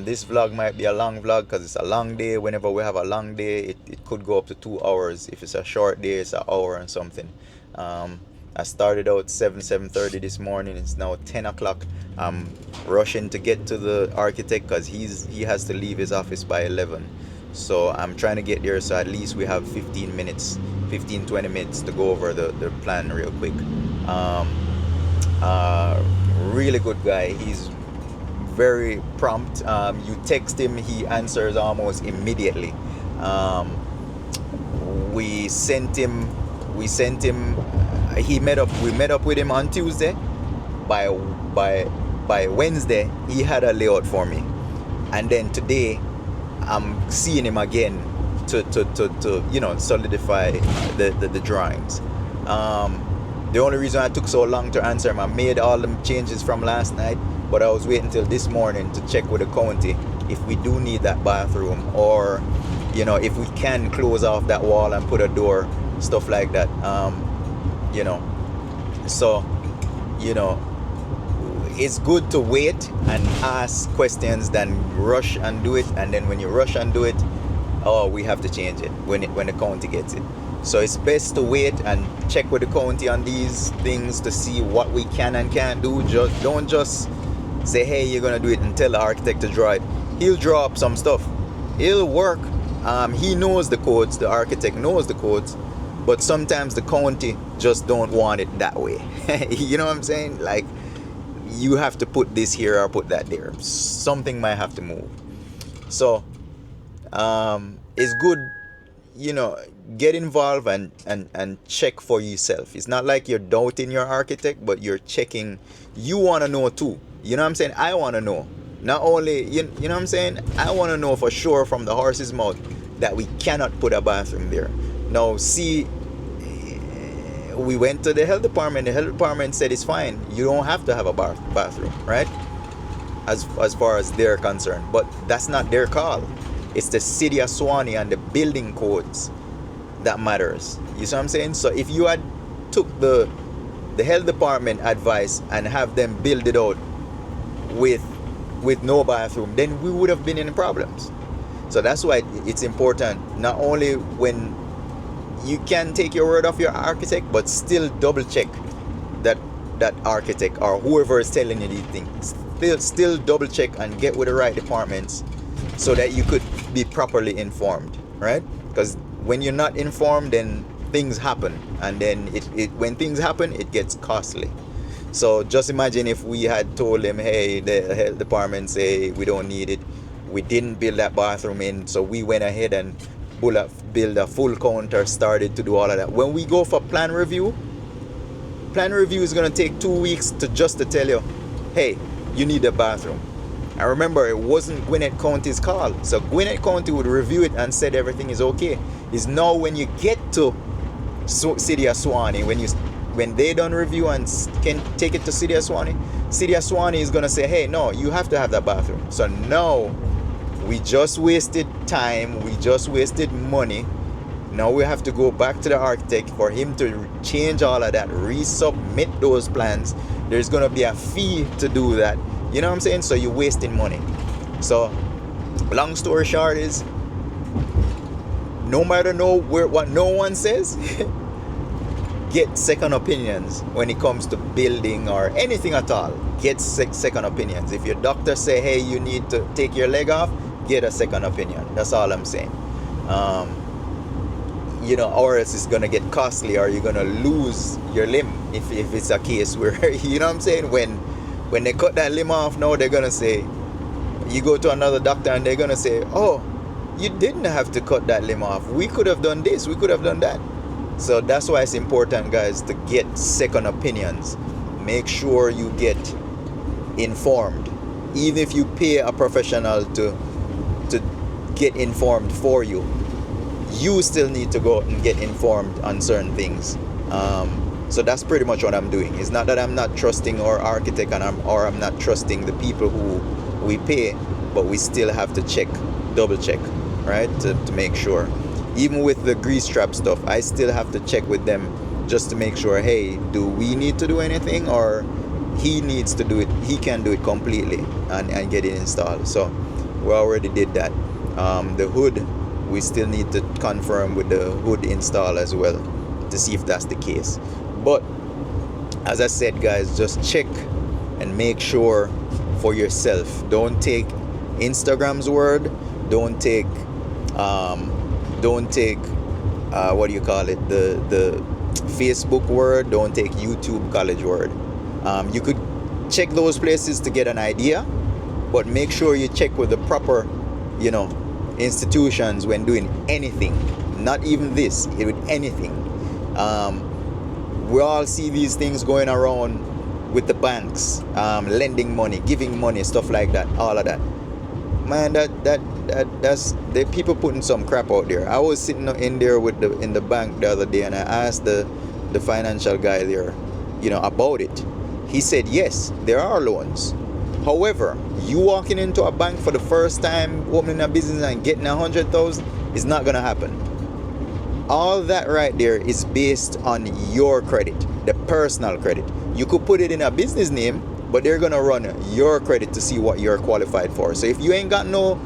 This vlog might be a long vlog because it's a long day. Whenever we have a long day, it could go up to 2 hours. If it's a short day, it's an hour and something. I started out 7:30 this morning. It's now 10 o'clock. I'm rushing to get to the architect because he has to leave his office by 11. So I'm trying to get there, so at least we have 15 20 minutes to go over the plan real quick. Really good guy. He's very prompt. You text him, he answers almost immediately. We sent him we met up with him on Tuesday. By Wednesday he had a layout for me, and then today I'm seeing him again to solidify the drawings. The only reason I took so long to answer him, I made all the changes from last night, but I was waiting till this morning to check with the county if we do need that bathroom, or if we can close off that wall and put a door, stuff like that. So it's good to wait and ask questions than rush and do it, and then when you rush and do it, we have to change it when the county gets it. So it's best to wait and check with the county on these things to see what we can and can't do. Don't just say, hey, you're gonna do it, and tell the architect to draw it. He'll draw up some stuff, it'll work. He knows the codes, the architect knows the codes, but sometimes the county just don't want it that way. You know what I'm saying? Like, you have to put this here or put that there. Something might have to move. So it's good, get involved and check for yourself. It's not like you're doubting your architect, but you're checking. You want to know too. You know what I'm saying? I want to know. Not only, you know what I'm saying? I want to know for sure from the horse's mouth that we cannot put a bathroom there. Now, see, we went to the health department. The health department said it's fine. You don't have to have a bathroom, right? As far as they're concerned. But that's not their call. It's the city of Suwannee and the building codes that matters. You see what I'm saying? So if you had took the health department advice and have them build it out with no bathroom, then we would have been in problems. So that's why it's important, not only when you can take your word off your architect, but still double check that that architect or whoever is telling you these things. Still double check and get with the right departments so that you could be properly informed, right? Because when you're not informed, then things happen, and then when things happen, it gets costly. So just imagine if we had told them, hey, the health department say we don't need it. We didn't build that bathroom in, so we went ahead and build a full counter, started to do all of that. When we go for plan review is going to take 2 weeks to tell you, hey, you need a bathroom. And remember, it wasn't Gwinnett County's call. So Gwinnett County would review it and said everything is okay. It's now when you get to City of Suwannee, when they don't review and can take it to City of Suwannee is going to say, hey, no, you have to have that bathroom. So now we just wasted time. We just wasted money. Now we have to go back to the architect for him to change all of that, resubmit those plans. There's going to be a fee to do that. You know what I'm saying? So you're wasting money. So long story short is, no matter what no one says, get second opinions when it comes to building or anything at all. Get second opinions. If your doctor say, hey, you need to take your leg off, get a second opinion. That's all I'm saying. Or else it's gonna get costly, or you're gonna lose your limb if it's a case where you know what I'm saying, when they cut that limb off. Now they're gonna say, you go to another doctor and they're gonna say, oh, you didn't have to cut that limb off, we could have done this, we could have done that. So that's why it's important, guys, to get second opinions. Make sure you get informed, even if you pay a professional to get informed for you. You still need to go and get informed on certain things. So that's pretty much what I'm doing. It's not that I'm not trusting our architect or I'm not trusting the people who we pay, but we still have to double check, right? To make sure. Even with the grease trap stuff, I still have to check with them just to make sure, hey, do we need to do anything, or he needs to do it, he can do it completely and get it installed. So we already did that. The hood, we still need to confirm with the hood install as well to see if that's the case. But as I said, guys, just check and make sure for yourself. Don't take Instagram's word. Don't take the Facebook word. Don't take YouTube college word. You could check those places to get an idea, but make sure you check with the proper, institutions when doing anything. Not even this, with anything. We all see these things going around with the banks, lending money, giving money, stuff like that, all of that. Man, that's the people putting some crap out there. I was sitting in there in the bank the other day, and I asked the financial guy there, about it. He said, yes, there are loans. However, you walking into a bank for the first time, opening a business and getting 100,000 is not gonna happen. All that right there is based on your credit, the personal credit. You could put it in a business name, but they're gonna run your credit to see what you're qualified for. So if you ain't got no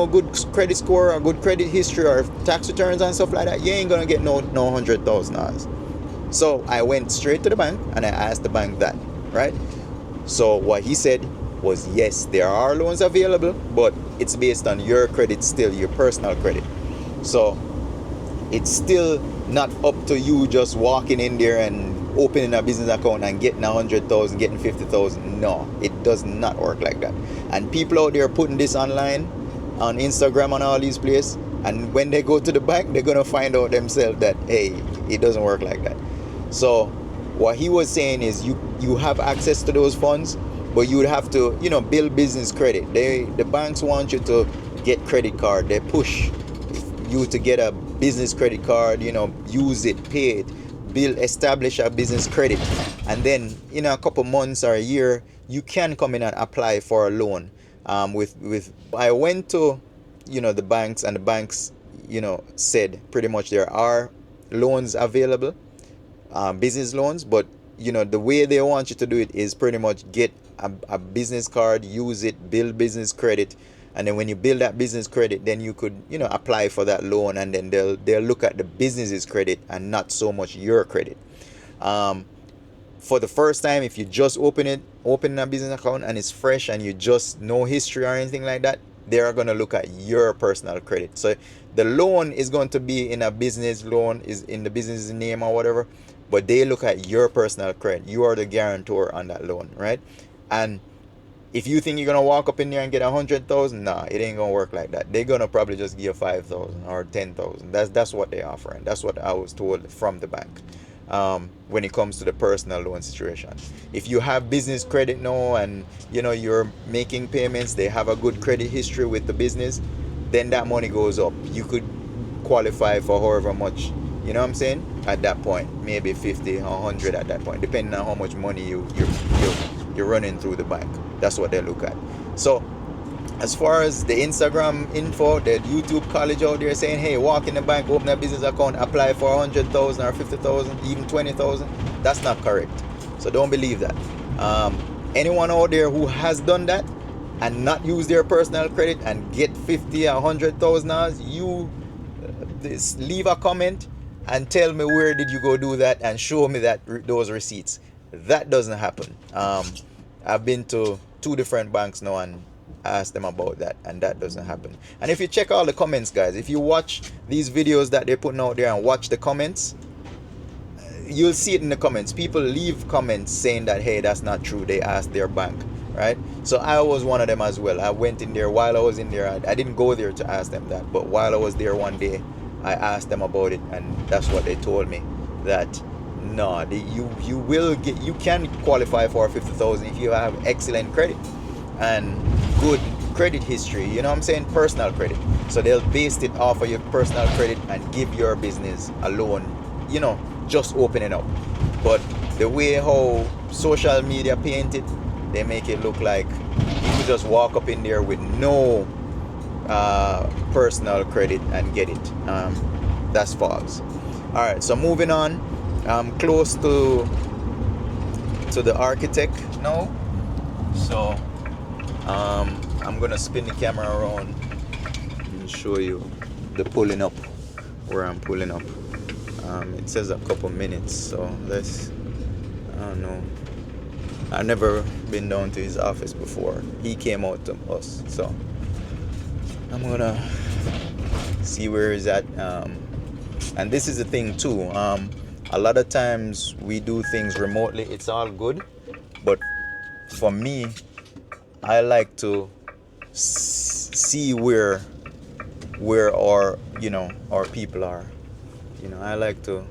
good credit score or good credit history or tax returns and stuff like that, you ain't gonna get no 100,000 dollars. So I went straight to the bank and I asked the bank that, right? So what he said was, yes, there are loans available, but it's based on your credit still, your personal credit. So it's still not up to you just walking in there and opening a business account and getting 100,000, getting 50,000. No, it does not work like that. And people out there putting this online, on Instagram and all these places, and when they go to the bank, they're gonna find out themselves that, hey, it doesn't work like that. So what he was saying is you have access to those funds, but you would have to, build business credit. The banks want you to get credit card. They push you to get a business credit card, use it, pay it, establish a business credit. And then in a couple months or a year, you can come in and apply for a loan. I went to, the banks, and the banks, said pretty much there are loans available, business loans, but the way they want you to do it is pretty much get a business card, use it, build business credit, And then when you build that business credit, then you could, apply for that loan, and then they'll look at the business's credit and not so much your credit. For the first time, if you just open a business account and it's fresh and you just no history or anything like that, they are going to look at your personal credit. So the loan is going to be in a business loan, is in the business's name or whatever, but they look at your personal credit. You are the guarantor on that loan, right? And if you think you're gonna walk up in there and get 100,000, nah, it ain't gonna work like that. They're gonna probably just give you 5,000 or 10,000. That's what they're offering. That's what I was told from the bank. When it comes to the personal loan situation, if you have business credit now and you're making payments, they have a good credit history with the business, then that money goes up. You could qualify for however much. You know what I'm saying? At that point, maybe 50 or 100 at that point, depending on how much money you're running through the bank. That's what they look at. So as far as the Instagram info, the YouTube college out there saying, hey, walk in the bank, open a business account, apply for 100,000 or 50,000, even 20,000, that's not correct. So don't believe that. Anyone out there who has done that and not use their personal credit and get 50 or 100,000 dollars, you leave a comment and tell me where did you go do that and show me those receipts. That doesn't happen. I've been to 2 different banks now and asked them about that, and that doesn't happen. And if you check all the comments, guys, if you watch these videos that they're putting out there and watch the comments, you'll see it in the comments. People leave comments saying that, hey, that's not true, they asked their bank, right? So I was one of them as well. I went in there while I was in there. I didn't go there to ask them that, but while I was there one day, I asked them about it, and that's what they told me, that no, you can qualify for 50,000 if you have excellent credit and good credit history. You know what I'm saying? Personal credit. So they'll base it off of your personal credit and give your business a loan. Just open it up. But the way how social media paint it, they make it look like you could just walk up in there with no personal credit and get it. That's false. All right, so moving on. I'm close to the architect now, so I'm gonna spin the camera around and show you the pulling up, where I'm pulling up. It says a couple minutes, so I don't know, I've never been down to his office before. He came out to us, so I'm gonna see where he's at. And this is the thing too, a lot of times we do things remotely. It's all good, but for me, I like to see where our people are. I like to.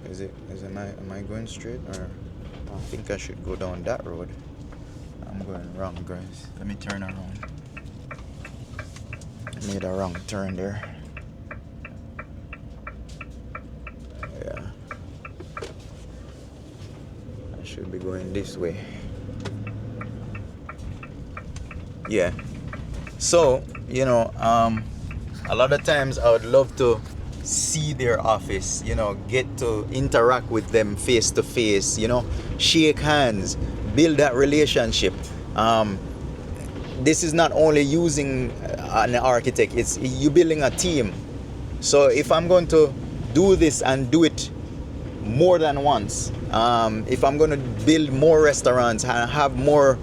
Am I going straight, or I think I should go down that road? I'm going wrong, guys. Let me turn around. I made a wrong turn there. Yeah, I should be going this way. Yeah. So a lot of times I would love to see their office, get to interact with them face to face, shake hands, build that relationship. This is not only using an architect, it's you building a team. So if I'm going to do this and do it more than once, if I'm going to build more restaurants and have more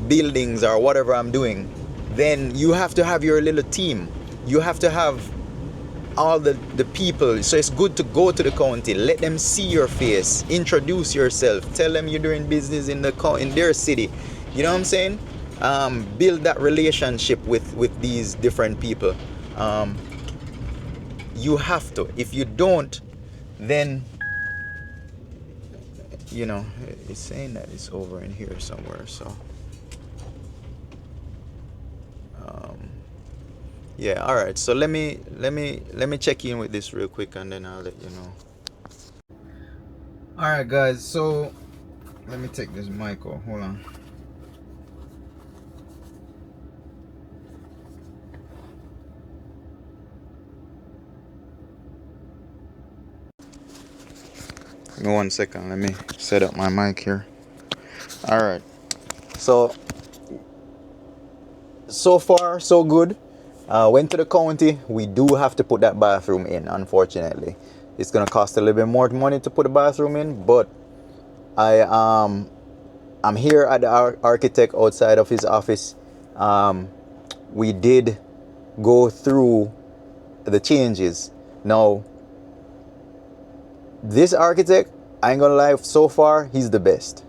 buildings or whatever I'm doing, then you have to have your little team. You have to have all the people. So it's good to go to the county, let them see your face, introduce yourself, tell them you're doing business in their city. You know what I'm saying? Build that relationship with these different people. You have to. If you don't, then it's saying that it's over in here somewhere. So yeah, all right, so let me check in with this real quick, and then I'll let you know. All right, guys, so let me take this mic off. Hold on. Give me 1 second. Let me set up my mic here. All right, so so far so good. Went to the county. We do have to put that bathroom in, unfortunately. It's gonna cost a little bit more money to put a bathroom in, but I I'm here at the architect outside of his office. We did go through the changes. Now, this architect, I ain't gonna lie, so far he's the best.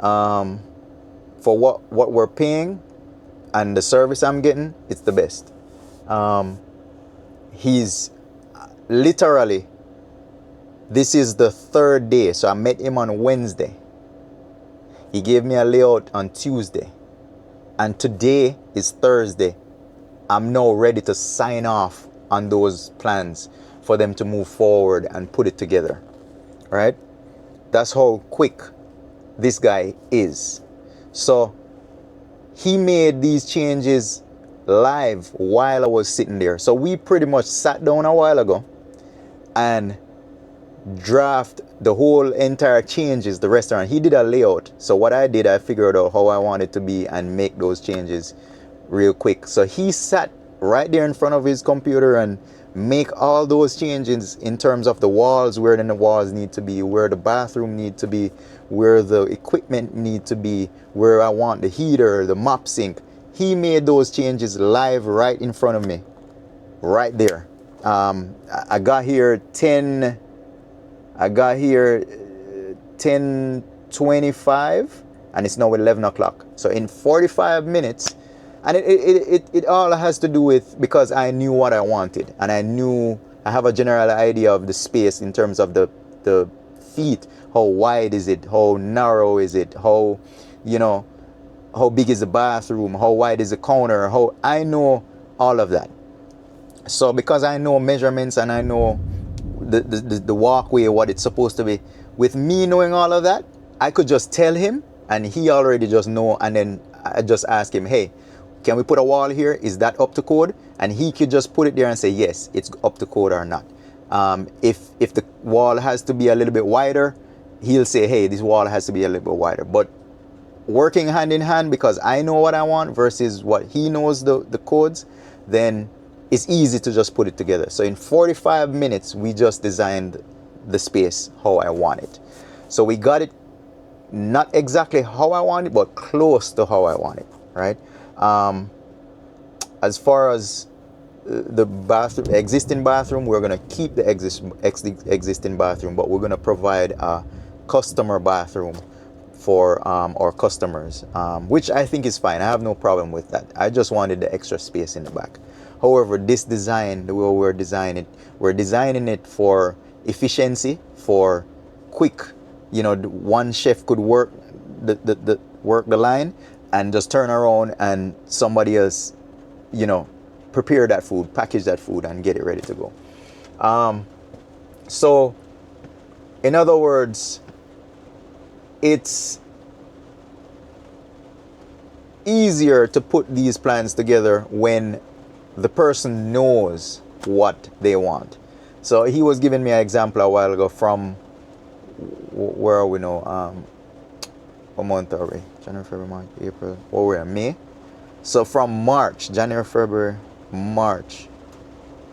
For what we're paying and the service I'm getting, it's the best. He's literally, this is the third day, so I met him on Wednesday. He gave me a layout on Tuesday, and today is Thursday. I'm now ready to sign off on those plans for them to move forward and put it together. Right? That's how quick this guy is. So he made these changes live while I was sitting there. So we pretty much sat down a while ago and draft the whole entire changes, the restaurant. He did a layout. So what I did, I figured out how I want it to be and make those changes real quick. So he sat right there in front of his computer and make all those changes in terms of the walls, where then the walls need to be, where the bathroom need to be, where the equipment need to be, where I want the heater, the mop sink. He made those changes live right in front of me, right there. I got here 10:25 and it's now 11 o'clock. So in 45 minutes, and it all has to do with, because I knew what I wanted, and I have a general idea of the space in terms of the feet. How wide is it? How narrow is it? How big is the bathroom? How wide is the counter? How I know all of that. So because I know measurements and I know the walkway, what it's supposed to be, with me knowing all of that, I could just tell him and he already just know, and then I just ask him, hey, can we put a wall here? Is that up to code? And he could just put it there and say, yes, it's up to code or not. If the wall has to be a little bit wider, he'll say, hey, this wall has to be a little bit wider. But working hand in hand, because I know what I want versus what he knows the codes, then it's easy to just put it together. So in 45 minutes, we just designed the space how I want it. So we got it not exactly how I want it, but close to how I want it, right? As far as the bathroom, existing bathroom, we're going to keep the existing bathroom, but we're going to provide a customer bathroom for our customers, which I think is fine. I have no problem with that. I just wanted the extra space in the back. However, this design, the way we're designing it for efficiency, for quick, one chef could work the line and just turn around and somebody else, prepare that food, package that food and get it ready to go. So in other words, it's easier to put these plans together when the person knows what they want. So he was giving me an example a while ago from, where are we now? What month are we? January, February, March, April. Oh, we're in May. So from March, January, February, March,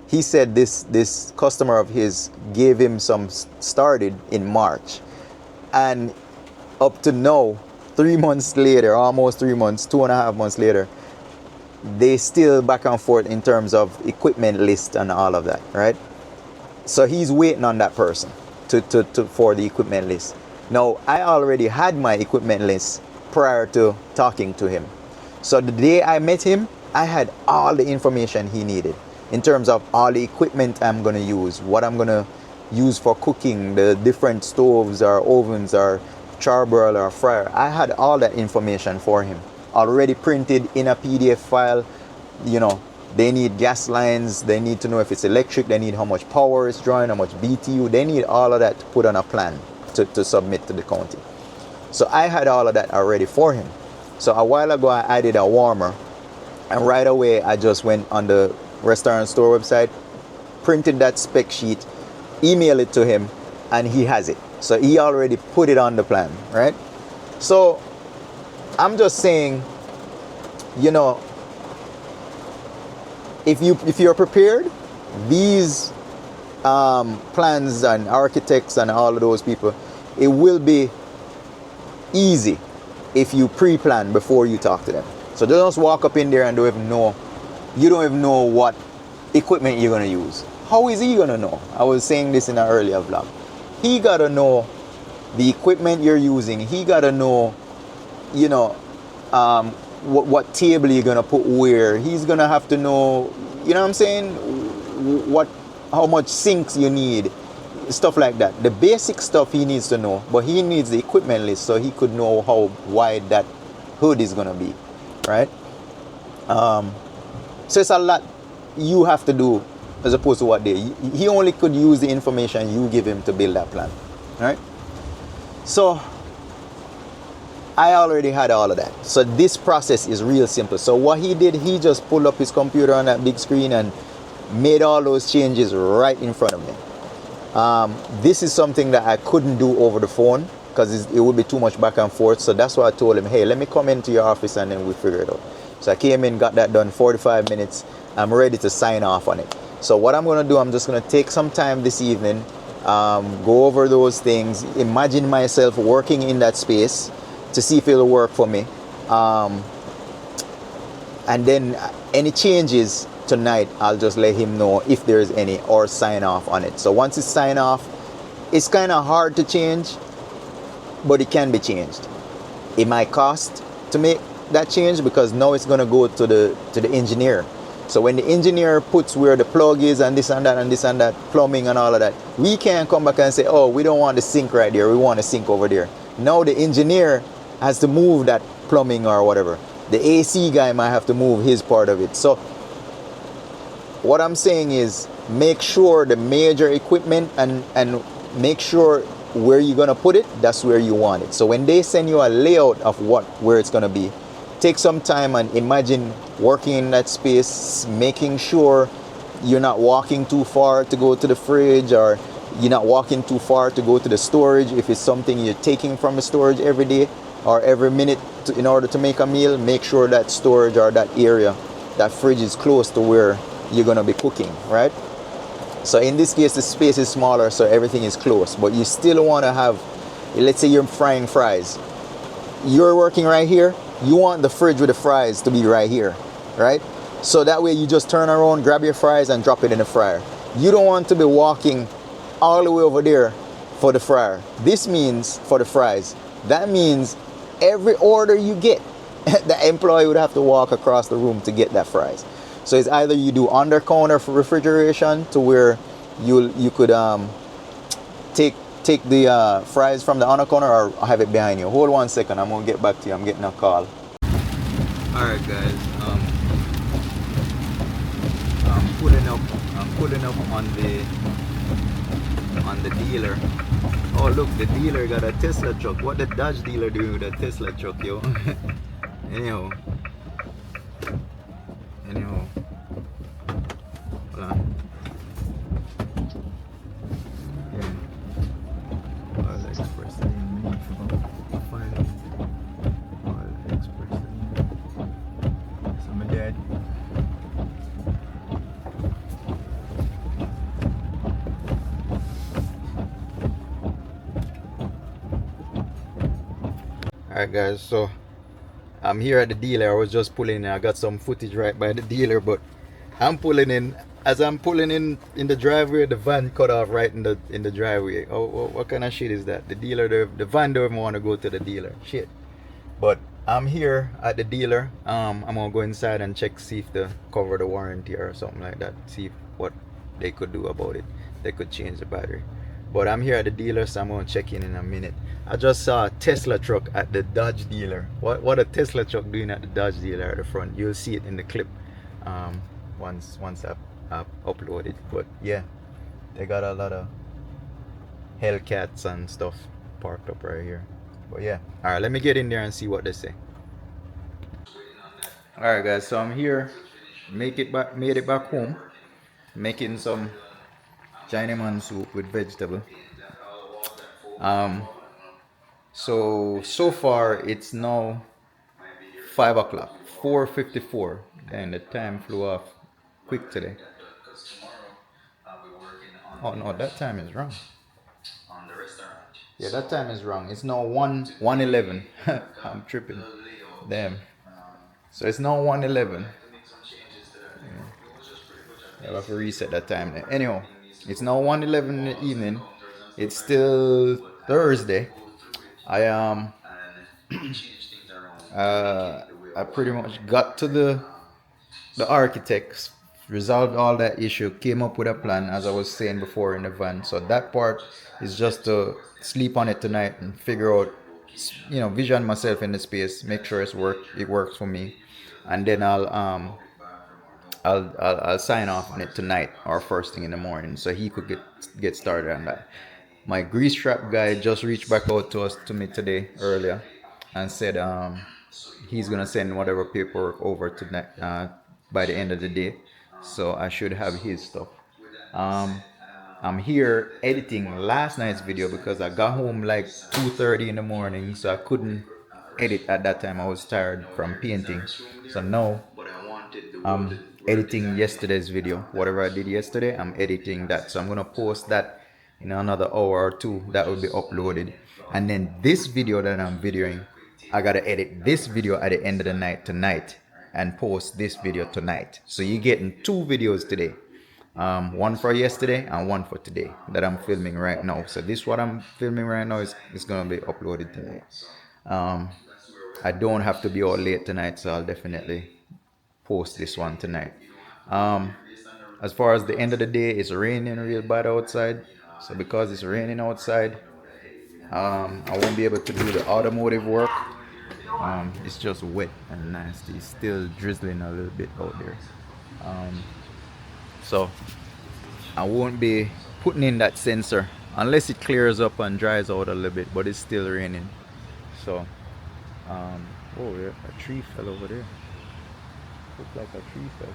he said this customer of his gave him some, started in March, and up to now, 3 months later, almost 3 months, 2.5 months later, they still back and forth in terms of equipment list and all of that, right? So he's waiting on that person for the equipment list. Now, I already had my equipment list prior to talking to him. So the day I met him, I had all the information he needed in terms of all the equipment I'm going to use, what I'm going to use for cooking, the different stoves or ovens or charbroiler or fryer. I had all that information for him already printed in a PDF file. They need gas lines, they need to know if it's electric, they need how much power it's drawing, how much BTU, they need all of that to put on a plan to submit to the county. So I had all of that already for him. So a while ago I added a warmer, and right away I just went on the restaurant store website, printed that spec sheet, emailed it to him, and he has it. So he already put it on the plan, right? So I'm just saying, if you're prepared, these plans and architects and all of those people, it will be easy if you pre-plan before you talk to them. So don't just walk up in there and you don't even know what equipment you're gonna use. How is he gonna know? I was saying this in an earlier vlog. He gotta know the equipment you're using. He gotta know, you know, what table you're gonna put where. He's gonna have to know, you know what I'm saying, how much sinks you need, stuff like that. The basic stuff he needs to know, but he needs the equipment list so he could know how wide that hood is gonna be, right? So it's a lot you have to do as opposed to what he only could use the information you give him to build that plan, right? So I already had all of that. So this process is real simple. So what he did, he just pulled up his computer on that big screen and made all those changes right in front of me. This is something that I couldn't do over the phone because it would be too much back and forth. So that's why I told him, hey, let me come into your office and then we figure it out. So I came in, got that done, 45 minutes. I'm ready to sign off on it. So what I'm going to do, I'm just going to take some time this evening, go over those things, imagine myself working in that space to see if it'll work for me. And then any changes tonight, I'll just let him know if there's any or sign off on it. So once it's signed off, it's kind of hard to change, but it can be changed. It might cost to make that change because now it's going to go to the engineer. So when the engineer puts where the plug is and this and that and this and that, plumbing and all of that, we can't come back and say, oh, we don't want the sink right there, we want a sink over there. Now the engineer has to move that plumbing or whatever. The AC guy might have to move his part of it. So what I'm saying is make sure the major equipment and make sure where you're going to put it, that's where you want it. So when they send you a layout of where it's going to be, take some time and imagine working in that space, making sure you're not walking too far to go to the fridge or you're not walking too far to go to the storage. If it's something you're taking from the storage every day or every minute in order to make a meal, make sure that storage or that area, that fridge is close to where you're going to be cooking, right? So in this case, the space is smaller, so everything is close. But you still want to have, let's say you're frying fries. You're working right here. You want the fridge with the fries to be right here, right? So that way you just turn around, grab your fries and drop it in the fryer. You don't want to be walking all the way over there for the fryer. This means for the fries. That means every order you get, the employee would have to walk across the room to get that fries. So it's either you do under counter for refrigeration to where you could take the fries from the under counter or have it behind you. Hold 1 second, I'm gonna get back to you. I'm getting a call. Alright guys, I'm pulling up on the dealer. Oh look, the dealer got a Tesla truck. What the Dodge dealer doing with a Tesla truck, yo? Anyhow. Hold on. Yeah. All express lane. Fine. All express lane. So my dad. Alright guys, so I'm here at the dealer. I was just pulling in. I got some footage right by the dealer, but I'm pulling in. As I'm pulling in the driveway, the van cut off right in the driveway. Oh, what kind of shit is that? The dealer, the van don't even want to go to the dealer. Shit. But I'm here at the dealer. I'm gonna go inside and check, see if they cover the warranty or something like that. See what they could do about it. They could change the battery. But I'm here at the dealer, so I'm gonna check in a minute. I just saw a Tesla truck at the Dodge dealer. What a Tesla truck doing at the Dodge dealer at the front? You'll see it in the clip once I've uploaded. But yeah, they got a lot of Hellcats and stuff parked up right here. But yeah, all right, let me get in there and see what they say. All right guys, so I'm here, made it back home, making some Chinaman soup with vegetable. So far it's now 5 o'clock, 4:54, and the time flew off quick today. Oh no, that time is wrong. Yeah, that time is wrong. It's now 1:11. I'm tripping. Damn. So it's now 1:11. Yeah, I have to reset that time there. Anyhow, it's now 1:11 in the evening. It's still Thursday. I I pretty much got to the architects, resolved all that issue, came up with a plan as I was saying before in the van. So that part is just to sleep on it tonight and figure out, vision myself in the space, make sure it works for me, and then I'll sign off on it tonight or first thing in the morning, so he could get started on that. My grease trap guy just reached back out to me today earlier, and said he's gonna send whatever paperwork over tonight by the end of the day, so I should have his stuff. Um, I'm here editing last night's video because I got home like 2:30 in the morning, so I couldn't edit at that time. I was tired from painting, so now I'm editing yesterday's video. Whatever I did yesterday, I'm editing that. So I'm gonna post that in another hour or two. That will be uploaded. And then this video that I'm videoing, I gotta edit this video at the end of the night tonight and post this video tonight. So you're getting two videos today. One for yesterday and one for today that I'm filming right now. So this what I'm filming right now is gonna be uploaded tonight. I don't have to be all late tonight, so I'll definitely post this one tonight. As far as the end of the day, it's raining real bad outside. So because it's raining outside, I won't be able to do the automotive work. It's just wet and nasty. It's still drizzling a little bit out there. So I won't be putting in that sensor unless it clears up and dries out a little bit, but it's still raining. So, oh, yeah, a tree fell over there. Looks like a tree fell.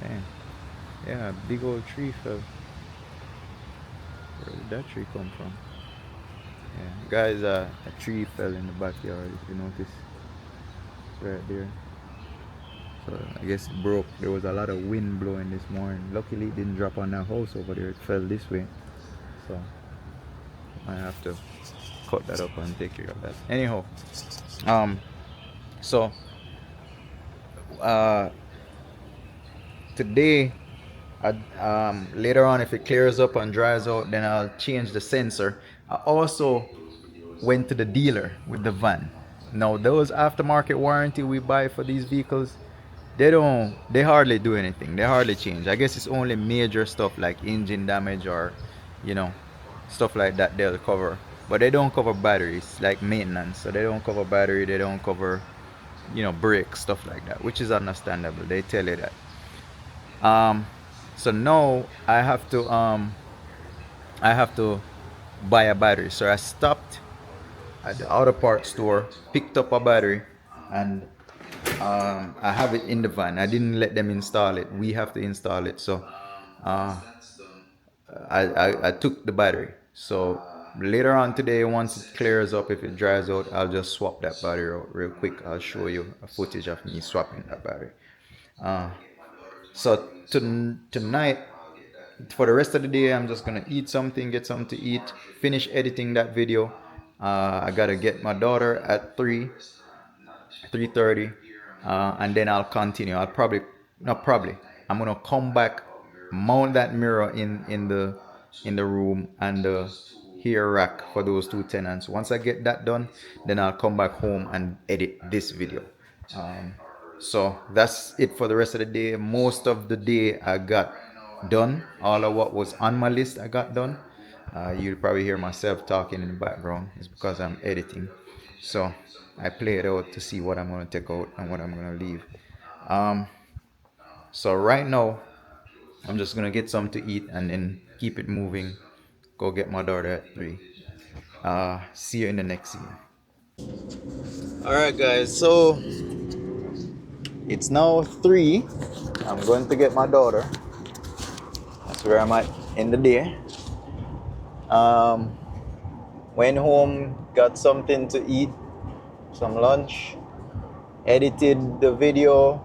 Damn. Yeah, a big old tree fell. Where did that tree come from? Yeah, guys, a tree fell in the backyard, if you notice. It's right there. So I guess it broke. There was a lot of wind blowing this morning. Luckily it didn't drop on that house over there. It fell this way. So I have to cut that up and take care of that. Anyhow, so today, later on, if it clears up and dries out, then I'll change the sensor. I also went to the dealer with the van. Now those aftermarket warranty we buy for these vehicles, they hardly do anything. They hardly change. I guess it's only major stuff like engine damage or, stuff like that they'll cover. But they don't cover batteries, like maintenance. So they don't cover battery, they don't cover, brakes, stuff like that, which is understandable. They tell you that. So now I have to buy a battery. So I stopped at the auto parts store, picked up a battery, and I have it in the van. I didn't let them install it. We have to install it. So I took the battery. So later on today, once it clears up, if it dries out, I'll just swap that battery out real quick. I'll show you a footage of me swapping that battery. So tonight, for the rest of the day, I'm just gonna eat something, get something to eat, finish editing that video. I gotta get my daughter at 3:30, and then I'll continue. I'm gonna come back, mount that mirror in the room and the hair rack for those two tenants. Once I get that done, then I'll come back home and edit this video. So that's it for the rest of the day. Most of the day I got done. All of what was on my list I got done. You'll probably hear myself talking in the background. It's because I'm editing. So I play it out to see what I'm going to take out and what I'm going to leave. So right now, I'm just going to get something to eat and then keep it moving. Go get my daughter at 3. See you in the next scene. Alright guys, so it's now 3. I'm going to get my daughter. That's where I'm at in the day. Went home, got something to eat, some lunch, edited the video,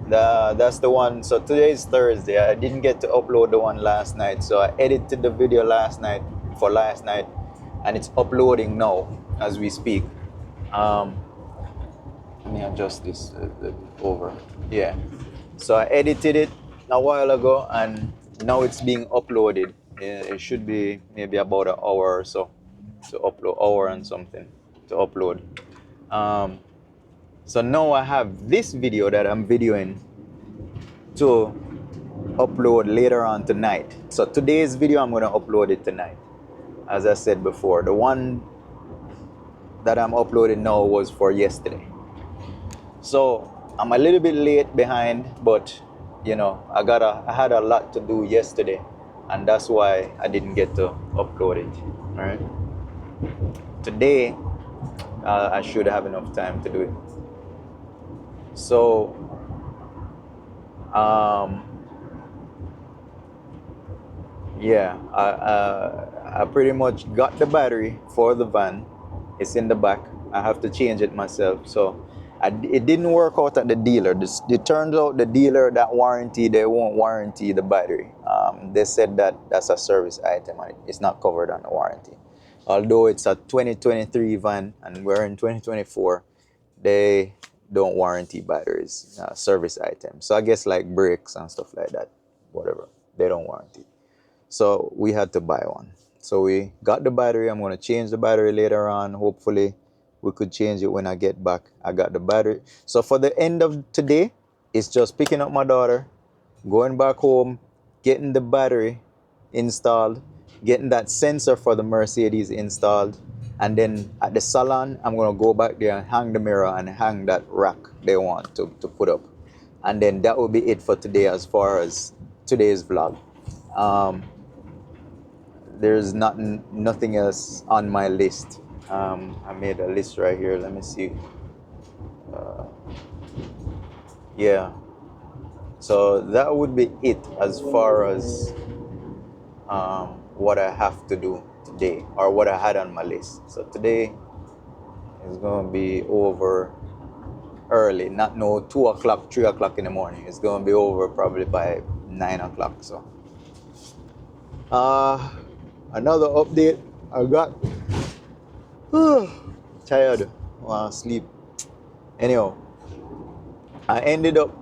That's the one. So today is Thursday. I didn't get to upload the one last night, so I edited the video last night, and it's uploading now as we speak. Let me adjust this over. Yeah. So I edited it a while ago, and now it's being uploaded. It should be maybe about an hour or so to upload, hour and something to upload. So now I have this video that I'm videoing to upload later on tonight. So today's video, I'm going to upload it tonight. As I said before, the one that I'm uploading now was for yesterday. So I'm a little bit late behind, but you know, I had a lot to do yesterday, and that's why I didn't get to upload it. All right. Today, I should have enough time to do it. So, yeah, I pretty much got the battery for the van. It's in the back. I have to change it myself. So it didn't work out at the dealer. It turns out the dealer that warranty, they won't warranty the battery. They said that that's a service item and it's not covered on the warranty. Although it's a 2023 van and we're in 2024, they don't warranty batteries, service items. So I guess like brakes and stuff like that, whatever, they don't warranty. So we had to buy one. So we got the battery. I'm going to change the battery later on. Hopefully we could change it when I get back. I got the battery. So for the end of today, it's just picking up my daughter, going back home, getting the battery installed, getting that sensor for the Mercedes installed. And then at the salon, I'm going to go back there and hang the mirror and hang that rack they want to put up. And then that will be it for today as far as today's vlog. There's nothing else on my list. I made a list right here. Let me see. Yeah. So that would be it as far as what I have to do today, or what I had on my list. So today is going to be over early, not no 2 o'clock, 3 o'clock in the morning. It's going to be over probably by 9 o'clock. So another update I got. Tired, want to sleep. Anyhow, I ended up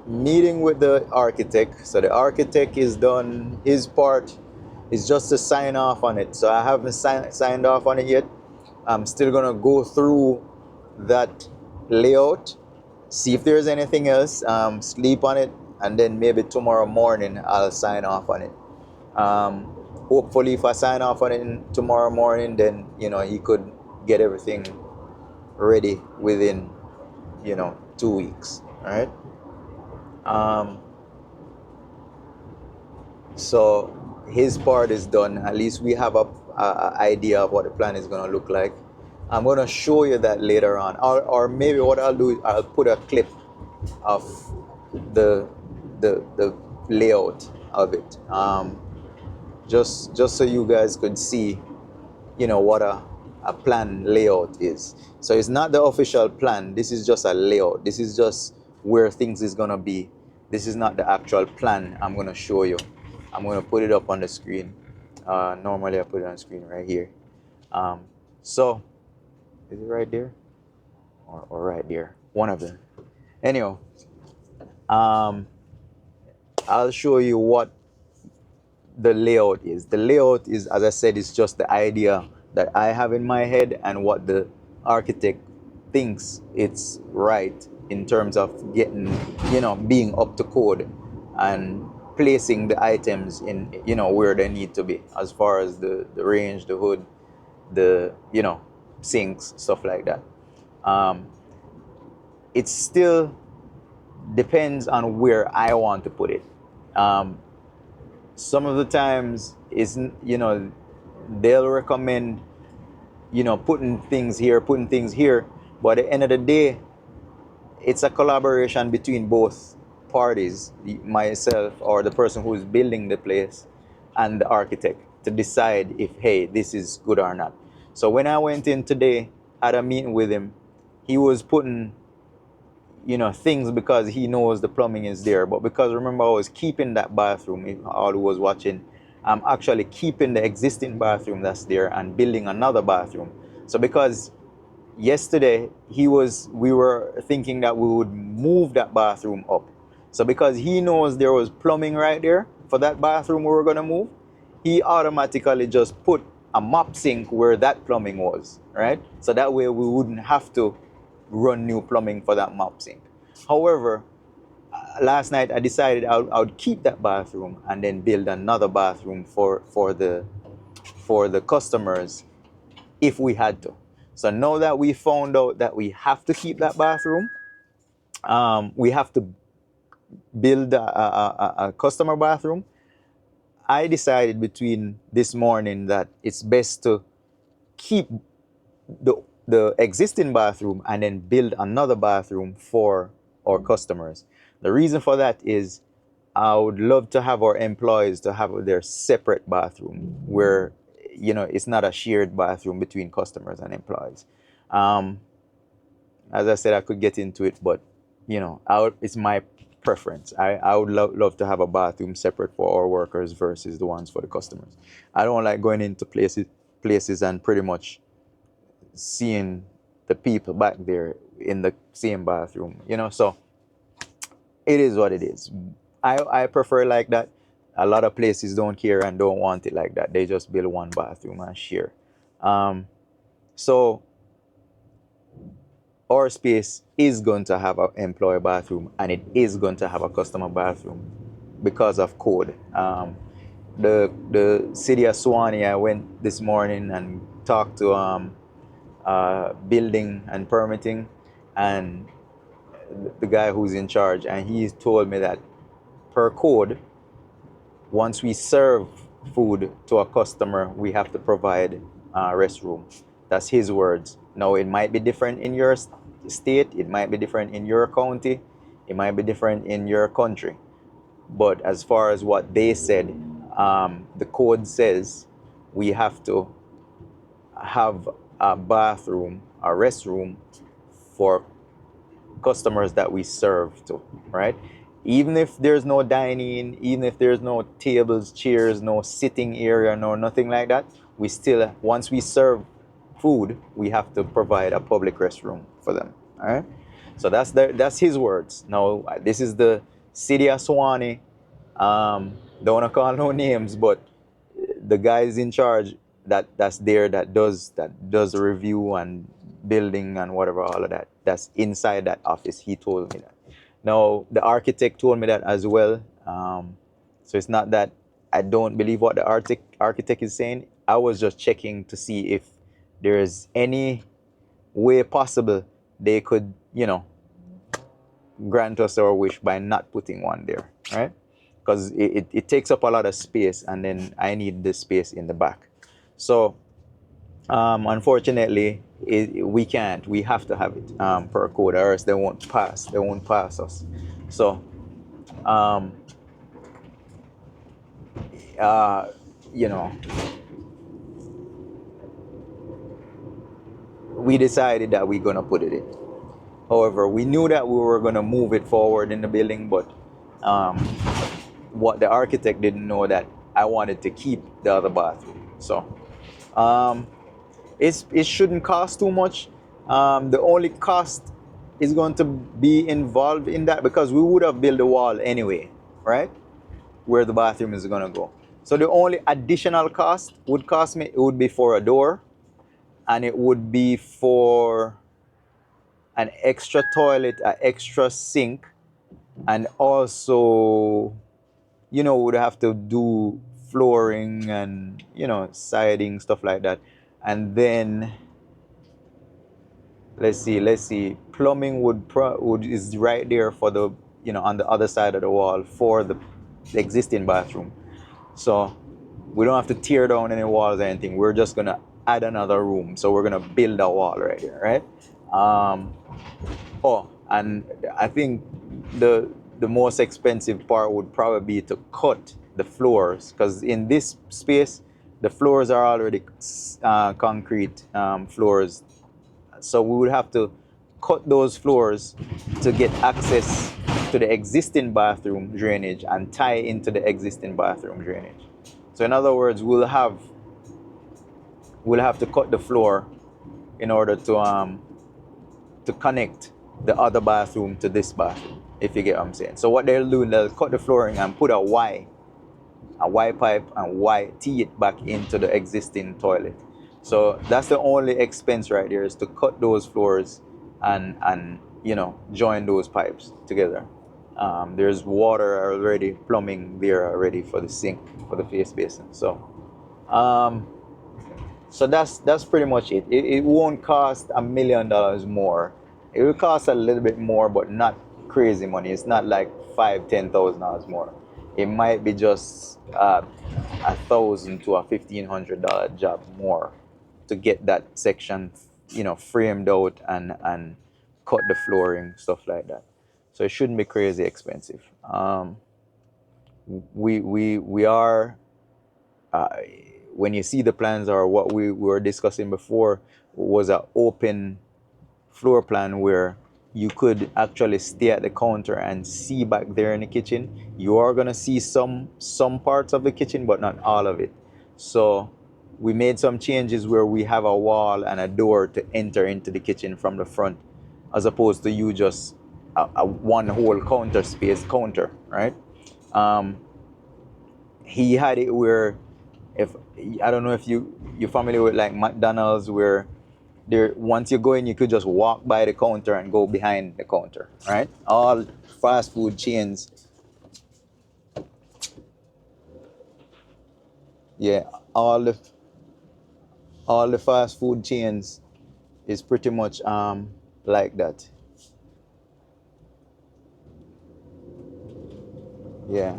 meeting with the architect. So the architect is done his part. It's just to sign off on it. So I haven't signed off on it yet. I'm still gonna go through that layout, see if there's anything else, sleep on it, and then maybe tomorrow morning I'll sign off on it. Hopefully if I sign off on it tomorrow morning, then you know he could get everything ready within 2 weeks. All right. So his part is done. At least we have a idea of what the plan is going to look like. I'm going to show you that later on, or maybe what I'll do is I'll put a clip of the layout of it, just so you guys could see what a plan layout is. So it's not the official plan. This is just a layout. This is just where things is going to be. This is not the actual plan I'm going to show you. I'm going to put it up on the screen. Normally I put it on the screen right here. So is it right there or right there? One of them. Anyhow, I'll show you what the layout is. The layout is, as I said, it's just the idea that I have in my head and what the architect thinks it's right in terms of getting, being up to code and placing the items in, where they need to be, as far as the range, the hood, the, sinks, stuff like that. It still depends on where I want to put it. Some of the times is, they'll recommend, putting things here, but at the end of the day, it's a collaboration between both parties, myself or the person who is building the place and the architect, to decide if, hey, this is good or not. So when I went in today, had a meeting with him, he was putting, things because he knows the plumbing is there. But because remember, I was keeping that bathroom, if all who was watching, I'm actually keeping the existing bathroom that's there and building another bathroom. So because yesterday we were thinking that we would move that bathroom up. So because he knows there was plumbing right there for that bathroom we were going to move, he automatically just put a mop sink where that plumbing was, right? So that way we wouldn't have to run new plumbing for that mop sink. However, last night I decided I would keep that bathroom and then build another bathroom for the customers if we had to. So now that we found out that we have to keep that bathroom, we have to build a customer bathroom. I decided between this morning that it's best to keep the existing bathroom and then build another bathroom for our customers. The reason for that is I would love to have our employees to have their separate bathroom where it's not a shared bathroom between customers and employees. As I said, I could get into it, but it's my preference. I would love to have a bathroom separate for our workers versus the ones for the customers. I don't like going into places and pretty much seeing the people back there in the same bathroom, so it is what it is. I prefer like that. A lot of places don't care and don't want it like that. They just build one bathroom and share. So our space is going to have an employee bathroom and it is going to have a customer bathroom because of code. The city of Suwannee, I went this morning and talked to building and permitting and the guy who's in charge, and he told me that per code, once we serve food to a customer, we have to provide a restroom. That's his words. Now, it might be different in your state, it might be different in your county, it might be different in your country. But as far as what they said, the code says we have to have a bathroom, a restroom for customers that we serve to, right? Even if there's no dining, even if there's no tables, chairs, no sitting area, no nothing like that, we still, once we serve food, we have to provide a public restroom for them, all right? So that's his words. Now, this is the city of Suwannee. Don't want to call no names, but the guys in charge that's there that does the review and building and whatever, all of that, that's inside that office. He told me that. Now, the architect told me that as well. So it's not that I don't believe what the architect is saying. I was just checking to see if there is any way possible they could, grant us our wish by not putting one there, right? Because it takes up a lot of space, and then I need the space in the back. So unfortunately, we can't. We have to have it per code, or else they won't pass. They won't pass us. So, we decided that we're gonna put it in. However, we knew that we were gonna move it forward in the building, but what the architect didn't know that I wanted to keep the other bathroom. So it shouldn't cost too much. The only cost is going to be involved in that because we would have built a wall anyway, right? Where the bathroom is gonna go. So the only additional cost it would be for a door, and it would be for an extra toilet, an extra sink, and also, would have to do flooring and, siding, stuff like that. And then, let's see, plumbing would is right there for the, on the other side of the wall for the existing bathroom. So we don't have to tear down any walls or anything. We're just gonna add another room. So we're gonna build a wall right here, right? And I think the most expensive part would probably be to cut the floors, because in this space the floors are already concrete floors. So we would have to cut those floors to get access to the existing bathroom drainage and tie into the existing bathroom drainage. So in other words, we'll have to cut the floor in order to connect the other bathroom to this bathroom, if you get what I'm saying. So what they'll do, they'll cut the flooring and put a Y pipe and tee it back into the existing toilet. So that's the only expense right there, is to cut those floors and you know, join those pipes together. There's water already, plumbing there already for the sink, for the face basin. So that's pretty much it. It won't cost $1 million more. It will cost a little bit more, but not crazy money. It's not like $5,000-$10,000 more. It might be just $1,000 to $1,500 job more to get that section, you know, framed out and cut the flooring, stuff like that. So it shouldn't be crazy expensive. We are. When you see the plans, or what we were discussing before was an open floor plan where you could actually stay at the counter and see back there in the kitchen. You are gonna see some parts of the kitchen, but not all of it. So we made some changes where we have a wall and a door to enter into the kitchen from the front, as opposed to you just a one whole counter, right? He had it where, if I don't know if you're familiar with like McDonald's, where there, once you go in, you could just walk by the counter and go behind the counter, right? All fast food chains, yeah, all the fast food chains is pretty much like that. Yeah,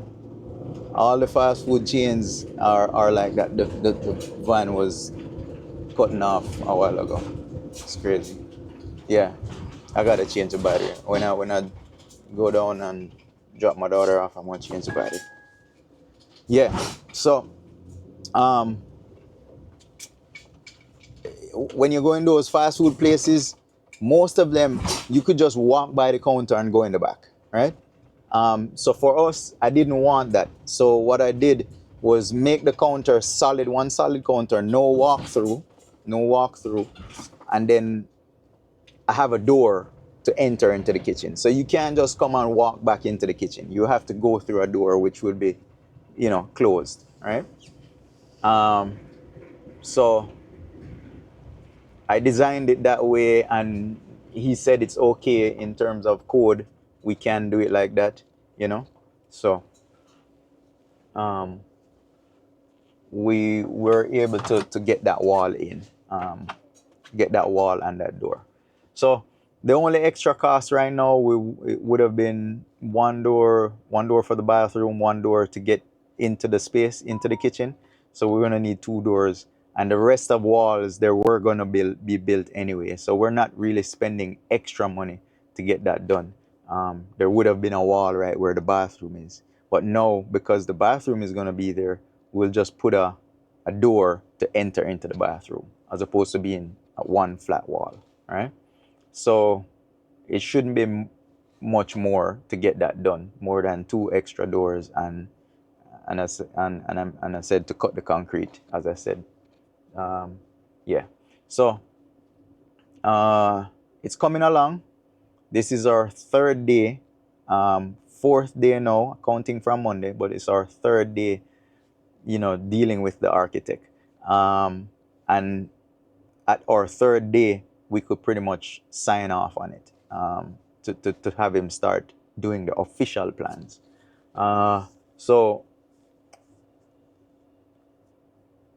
all the fast food chains are like that. The van was cutting off a while ago. It's crazy. Yeah, I gotta change the battery. When I go down and drop my daughter off, I'm gonna change the battery. Yeah. So when you go in those fast food places, most of them you could just walk by the counter and go in the back, right? So for us, I didn't want that. So what I did was make the counter solid, one solid counter, no walk through, and then I have a door to enter into the kitchen. So you can't just come and walk back into the kitchen. You have to go through a door which will be, you know, closed, right? So I designed it that way, and he said it's okay in terms of code. We can do it like that, you know. So we were able to get that wall in, get that wall and that door. So the only extra cost right now it would have been one door for the bathroom, one door to get into the space, into the kitchen. So we're gonna need 2 doors, and the rest of walls there were gonna be built anyway. So we're not really spending extra money to get that done. There would have been a wall right where the bathroom is, but no, because the bathroom is gonna be there, we'll just put a door to enter into the bathroom, as opposed to being one flat wall, right? So it shouldn't be much more to get that done, more than 2 extra doors, and I said to cut the concrete, as I said. Yeah. So it's coming along. This is our 3rd day, 4th day now, counting from Monday, but it's our 3rd day, you know, dealing with the architect. And at our 3rd day, we could pretty much sign off on it, to have him start doing the official plans. So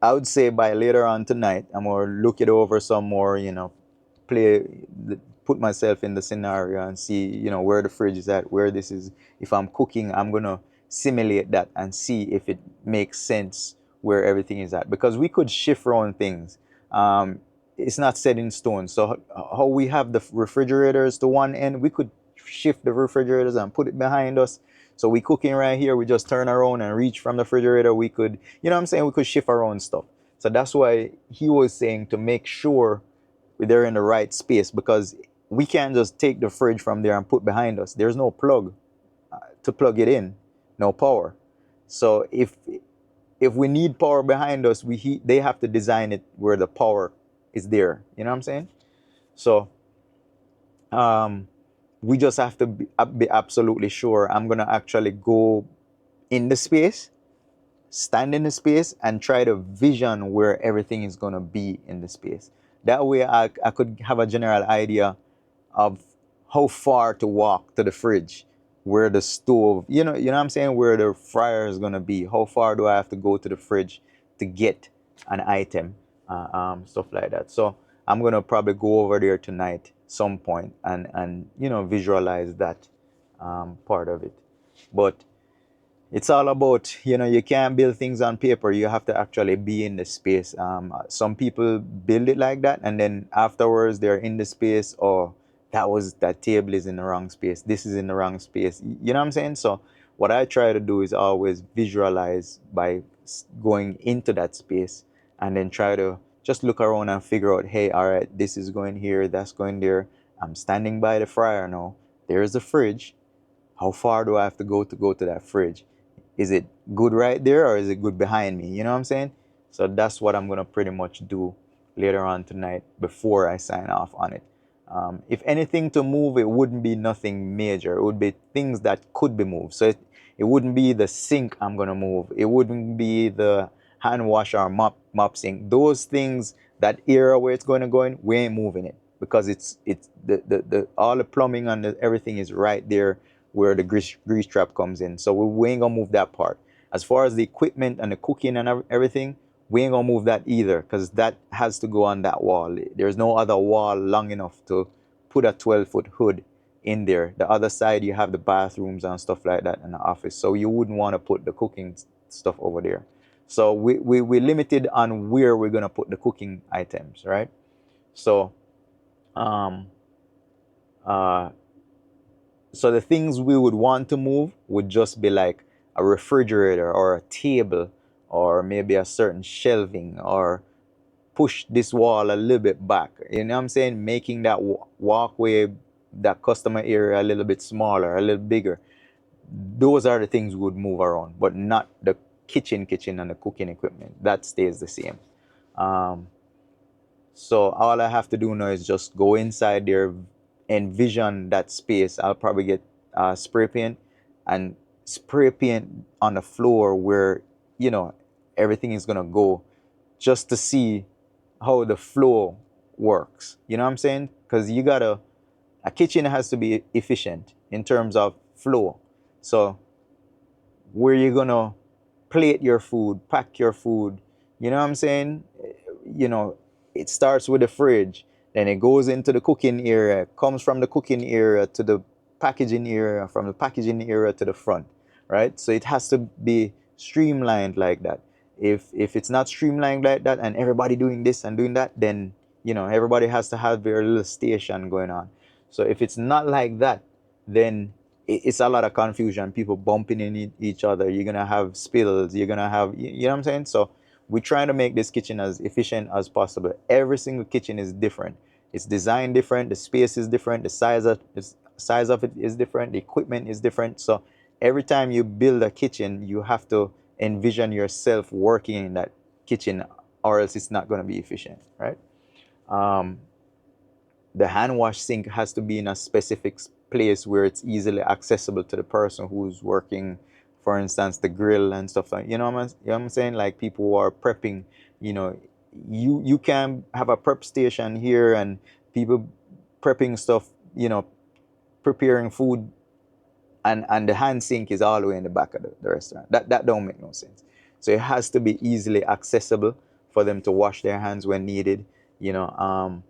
I would say by later on tonight, I'm going to look it over some more, you know, put myself in the scenario and see, you know, where the fridge is at, where this is. If I'm cooking, I'm going to simulate that and see if it makes sense where everything is at. Because we could shift around things. It's not set in stone. So how we have the refrigerators to one end, we could shift the refrigerators and put it behind us. So we cooking right here, we just turn around and reach from the refrigerator. We could, you know what I'm saying? We could shift around stuff. So that's why he was saying to make sure they're in the right space, because we can't just take the fridge from there and put behind us. There's no plug to plug it in, no power. So if we need power behind us, they have to design it where the power is there. You know what I'm saying? So um, we just have to be absolutely sure. I'm gonna actually go in the space, stand in the space, and try to vision where everything is gonna be in the space. That way, I could have a general idea of how far to walk to the fridge, where the stove, you know what I'm saying, where the fryer is gonna be. How far do I have to go to the fridge to get an item, stuff like that. So I'm gonna probably go over there tonight, some point, and visualize that part of it. But it's all about, you can't build things on paper. You have to actually be in the space. Some people build it like that, and then afterwards they're in the space. Or that table is in the wrong space, this is in the wrong space. You know what I'm saying? So what I try to do is always visualize by going into that space, and then try to just look around and figure out, hey, all right, this is going here, that's going there. I'm standing by the fryer now. There's the fridge. How far do I have to go to that fridge? Is it good right there, or is it good behind me? You know what I'm saying? So that's what I'm gonna pretty much do later on tonight before I sign off on it. If anything to move, it wouldn't be nothing major. It would be things that could be moved. So it wouldn't be the sink I'm gonna move. It wouldn't be the hand wash or mop sink. Those things, that area where it's going to go in, we ain't moving it, because it's the all the plumbing and everything is right there where the grease trap comes in. So we ain't gonna move that part. As far as the equipment and the cooking and everything, we ain't gonna move that either, because that has to go on that wall. There's no other wall long enough to put a 12-foot hood in there. The other side, you have the bathrooms and stuff like that in the office, so you wouldn't want to put the cooking stuff over there. So we limited on where we're gonna put the cooking items, right? So um uh so the things we would want to move would just be like a refrigerator or a table, or maybe a certain shelving, or push this wall a little bit back. You know what I'm saying? Making that walkway, that customer area, a little bit smaller, a little bigger. Those are the things we would move around, but not the kitchen and the cooking equipment. That stays the same. Um, so all I have to do now is just go inside there, envision that space. I'll probably get spray paint and spray paint on the floor where, you know, everything is gonna go, just to see how the flow works. You know what I'm saying? Because a kitchen has to be efficient in terms of flow. So where you're gonna plate your food, pack your food. You know what I'm saying? You know, it starts with the fridge, then it goes into the cooking area, comes from the cooking area to the packaging area, from the packaging area to the front, right? So it has to be streamlined like that. If it's not streamlined like that, and everybody doing this and doing that, then everybody has to have their little station going on. So if it's not like that, then it's a lot of confusion, people bumping in each other. You're gonna have spills, you're gonna have, you know what I'm saying? So we're trying to make this kitchen as efficient as possible. Every single kitchen is different. It's designed different, the space is different, the size of it is different, the equipment is different. So every time you build a kitchen, you have to envision yourself working in that kitchen, or else it's not going to be efficient, right? um, the hand wash sink has to be in a specific place where it's easily accessible to the person who's working, for instance, the grill and stuff like, you know what I'm saying? Like people who are prepping, you know, you can have a prep station here, and people prepping stuff, preparing food, and the hand sink is all the way in the back of the restaurant. That don't make no sense. So it has to be easily accessible for them to wash their hands when needed. You know,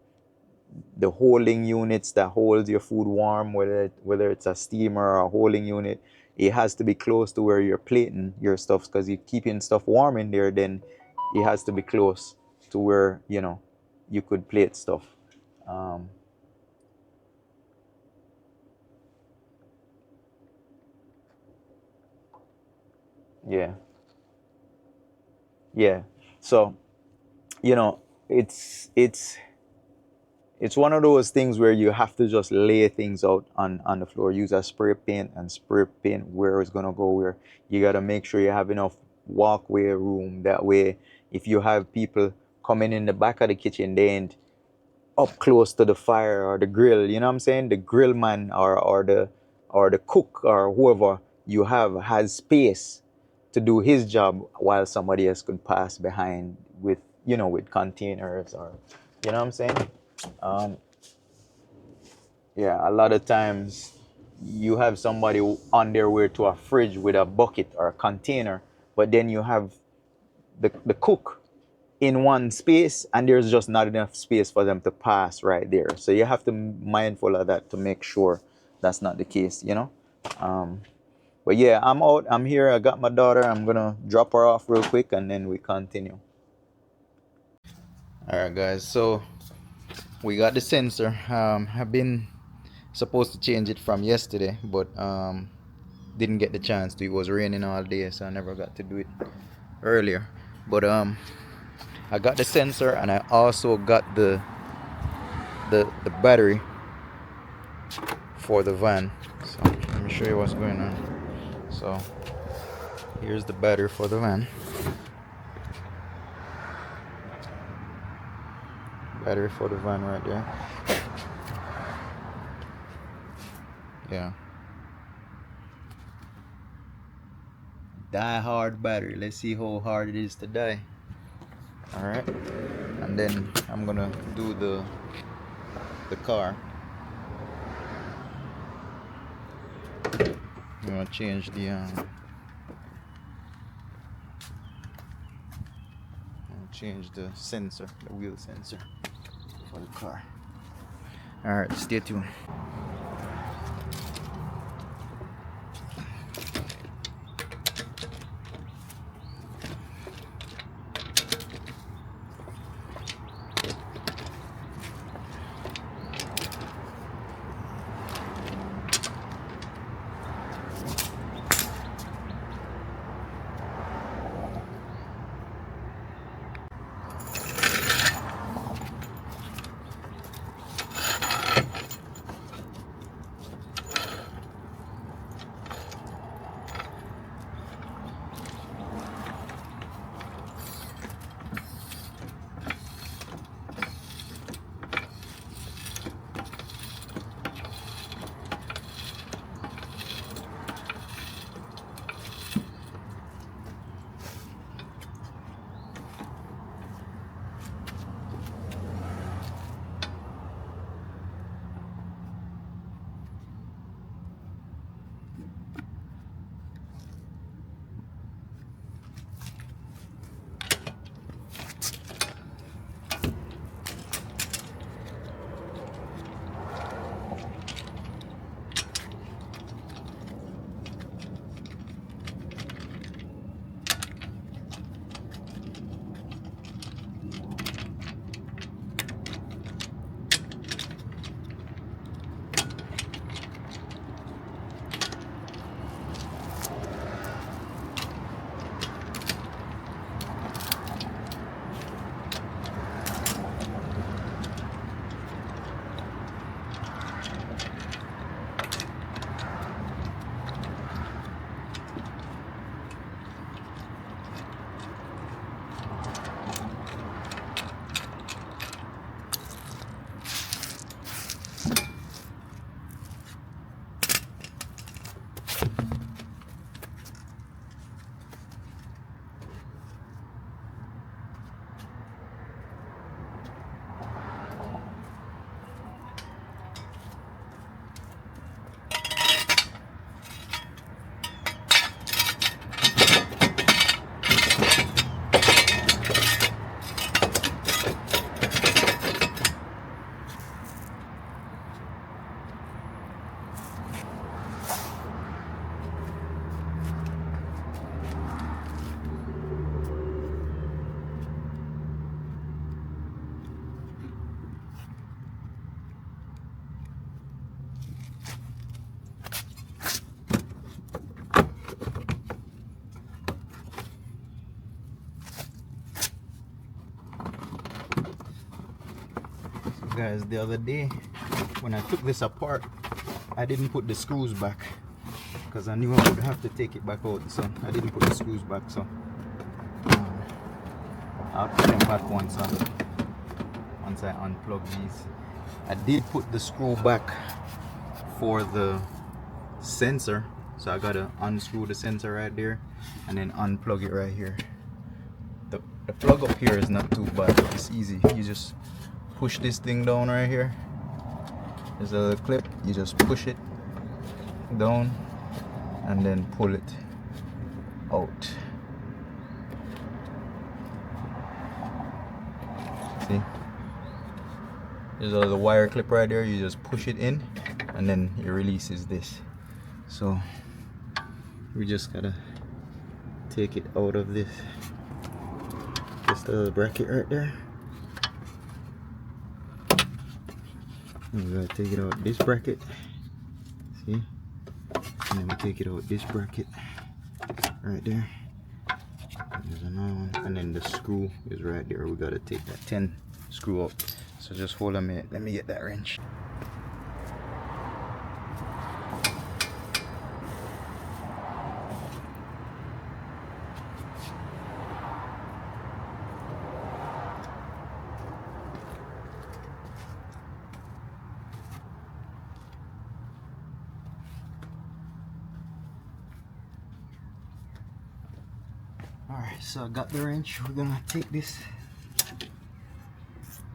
the holding units that hold your food warm, whether it's a steamer or a holding unit, it has to be close to where you're plating your stuff, because you're keeping stuff warm in there. Then it has to be close to where you could plate stuff. Um, yeah, yeah. So it's it's one of those things where you have to just lay things out on the floor. Use a spray paint and spray paint where it's gonna go where. You gotta make sure you have enough walkway room. That way, if you have people coming in the back of the kitchen, they ain't up close to the fire or the grill. You know what I'm saying? The grill man or the cook or whoever you have has space to do his job while somebody else could pass behind with, you know, with containers, or you know what I'm saying? Um, yeah, a lot of times you have somebody on their way to a fridge with a bucket or a container, but then you have the cook in one space and there's just not enough space for them to pass right there. So you have to be mindful of that to make sure that's not the case, you know? Um, but yeah, I'm out. I'm here. I got my daughter. I'm gonna drop her off real quick and then we continue. All right, guys. So we got the sensor. I've been supposed to change it from yesterday, but didn't get the chance to. It was raining all day, so I never got to do it earlier. But I got the sensor and I also got the battery for the van. So let me show you what's going on. So here's the battery for the van. Battery for the van right there. Yeah. Die hard battery. Let's see how hard it is to die. Alright. And then I'm gonna do the car. I'm gonna change the sensor, the wheel sensor for the car. Alright, stay tuned. guys, the other day when I took this apart, I didn't put the screws back because I knew I would have to take it back out, so I didn't put the screws back. So I'll put them back once I unplug these. I did put the screw back for the sensor, so I gotta unscrew the sensor right there and then unplug it right here. The plug up here is not too bad, it's easy. You just push this thing down right here. There's a little clip, you just push it down and then pull it out. See, there's a little wire clip right there, you just push it in and then it releases this. So we just gotta take it out of this little bracket right there. And we gotta take it out this bracket, see, and then we take it out this bracket right there. There's another one, and then the screw is right there. We gotta take that 10 screw out. So just hold a minute, let me get that wrench. Alright, so I got the wrench. We're gonna take this.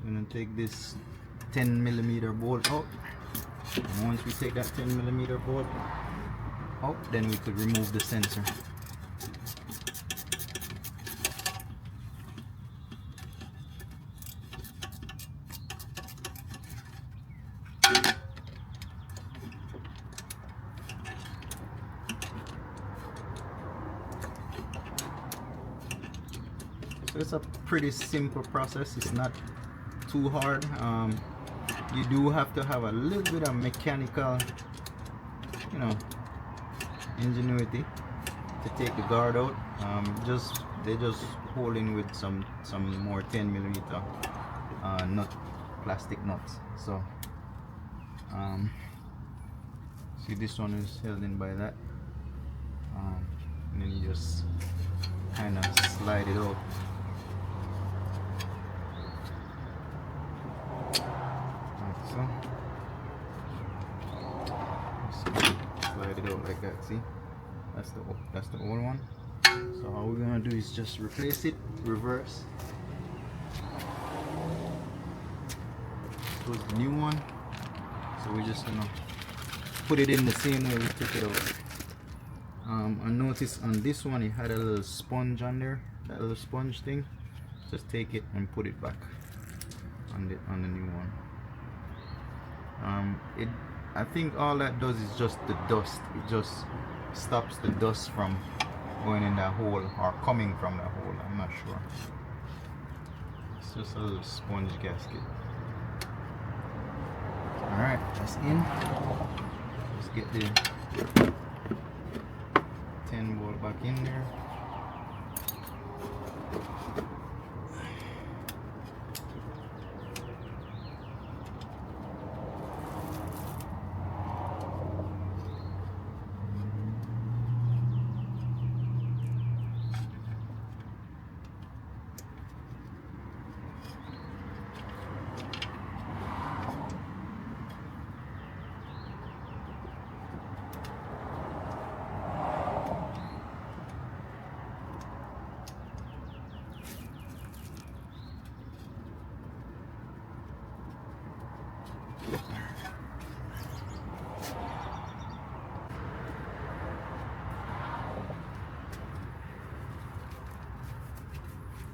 We're gonna take this 10mm bolt out. And once we take that 10mm bolt out, then we could remove the sensor. So it's a pretty simple process, it's not too hard. You do have to have a little bit of mechanical, you know, ingenuity to take the guard out. They just hold in with some more 10mm nut, plastic nuts. So see, this one is held in by that, and then you just kind of slide it out. So slide it out like that. See, that's the old one. So all we're gonna do is just replace it, reverse. This was the new one, so we're just gonna put it in the same way we took it out. I noticed on this one it had a little sponge on there, that little sponge thing. Just take it and put it back on the new one. I think all that does is just the dust. It just stops the dust from going in that hole or coming from that hole. I'm not sure. It's just a little sponge gasket. Alright, that's in. Let's get the 10 bolt back in there.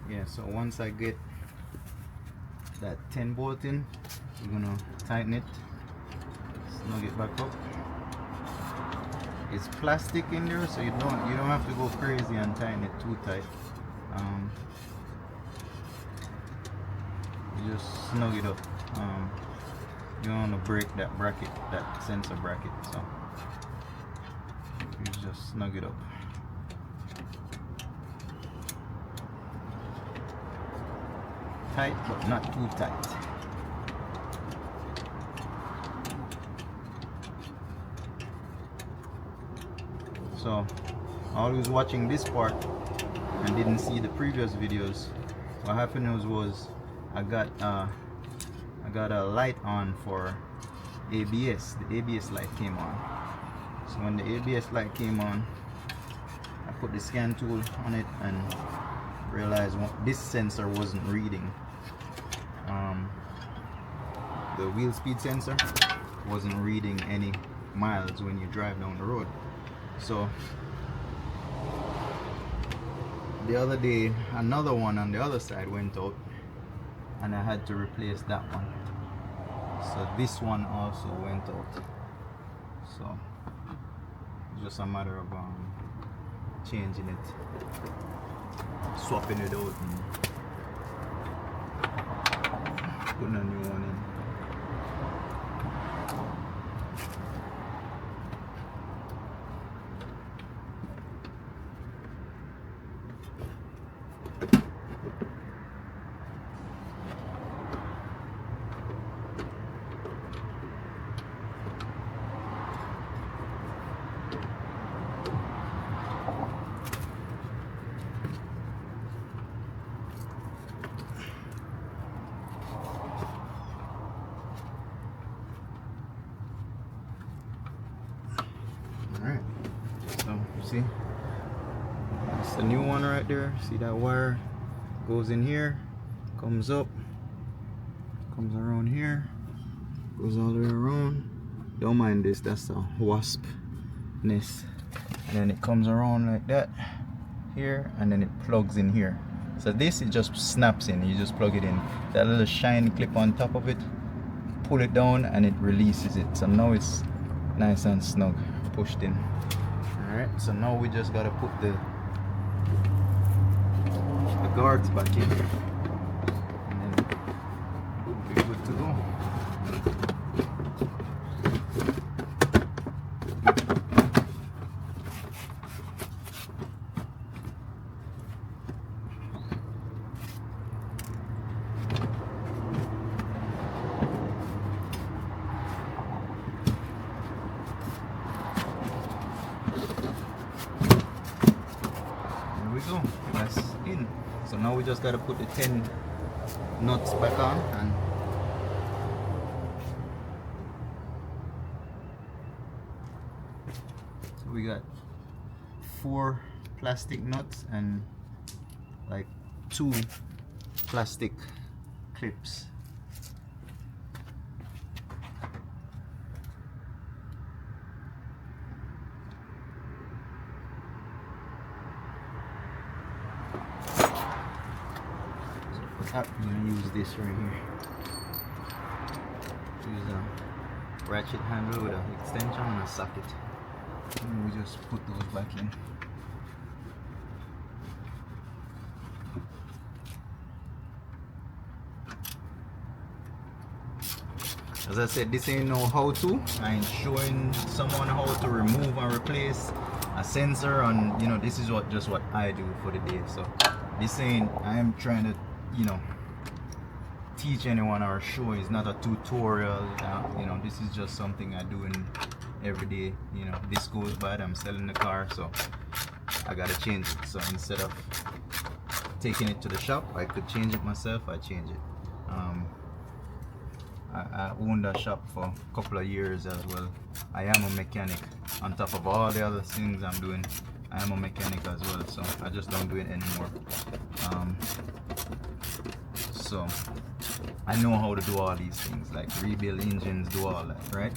Yeah, so once I get that 10 bolt in, we're gonna tighten it, snug it back up. It's plastic in there, so you don't have to go crazy and tighten it too tight. You just snug it up. You don't want to break that bracket, that sensor bracket, so you just snug it up. Tight, but not too tight. So I was watching this part and didn't see the previous videos. What happened was I got a light on for ABS. The ABS light came on. So when the ABS light came on, I put the scan tool on it and realized this sensor wasn't reading. The wheel speed sensor wasn't reading any miles when you drive down the road. So the other day, another one on the other side went out and I had to replace that one. So this one also went out. So it's just a matter of changing it, swapping it out and putting a new one in. Alright, so see, that's the new one right there. See that wire goes in here, comes up, comes around here, goes all the way around. Don't mind this, that's a wasp nest. And then it comes around like that here, and then it plugs in here. So this, it just snaps in, you just plug it in. That little shine clip on top of it, pull it down and it releases it. So now it's nice and snug, pushed in. Alright, so now we just gotta put the guards back in and then we'll be good to go. Go, that's in. So now we just got to put the 10 nuts back on, and so we got 4 plastic nuts and like 2 plastic clips. I'm gonna use this right here. Use a ratchet handle with an extension and a socket. And we just put those back in. As I said, this ain't no how-to. I ain't showing someone how to remove and replace a sensor, and you know, this is just what I do for the day. So this ain't, I am trying to, you know, teach anyone or show. It's not a tutorial. You know, this is just something I do in every day. You know, this goes bad, I'm selling the car, so I gotta change it. So instead of taking it to the shop, I could change it myself. I change it. I owned a shop for a couple of years as well. I am a mechanic. On top of all the other things I'm doing, I am a mechanic as well, so I just don't do it anymore. So I know how to do all these things, like rebuild engines, do all that, right?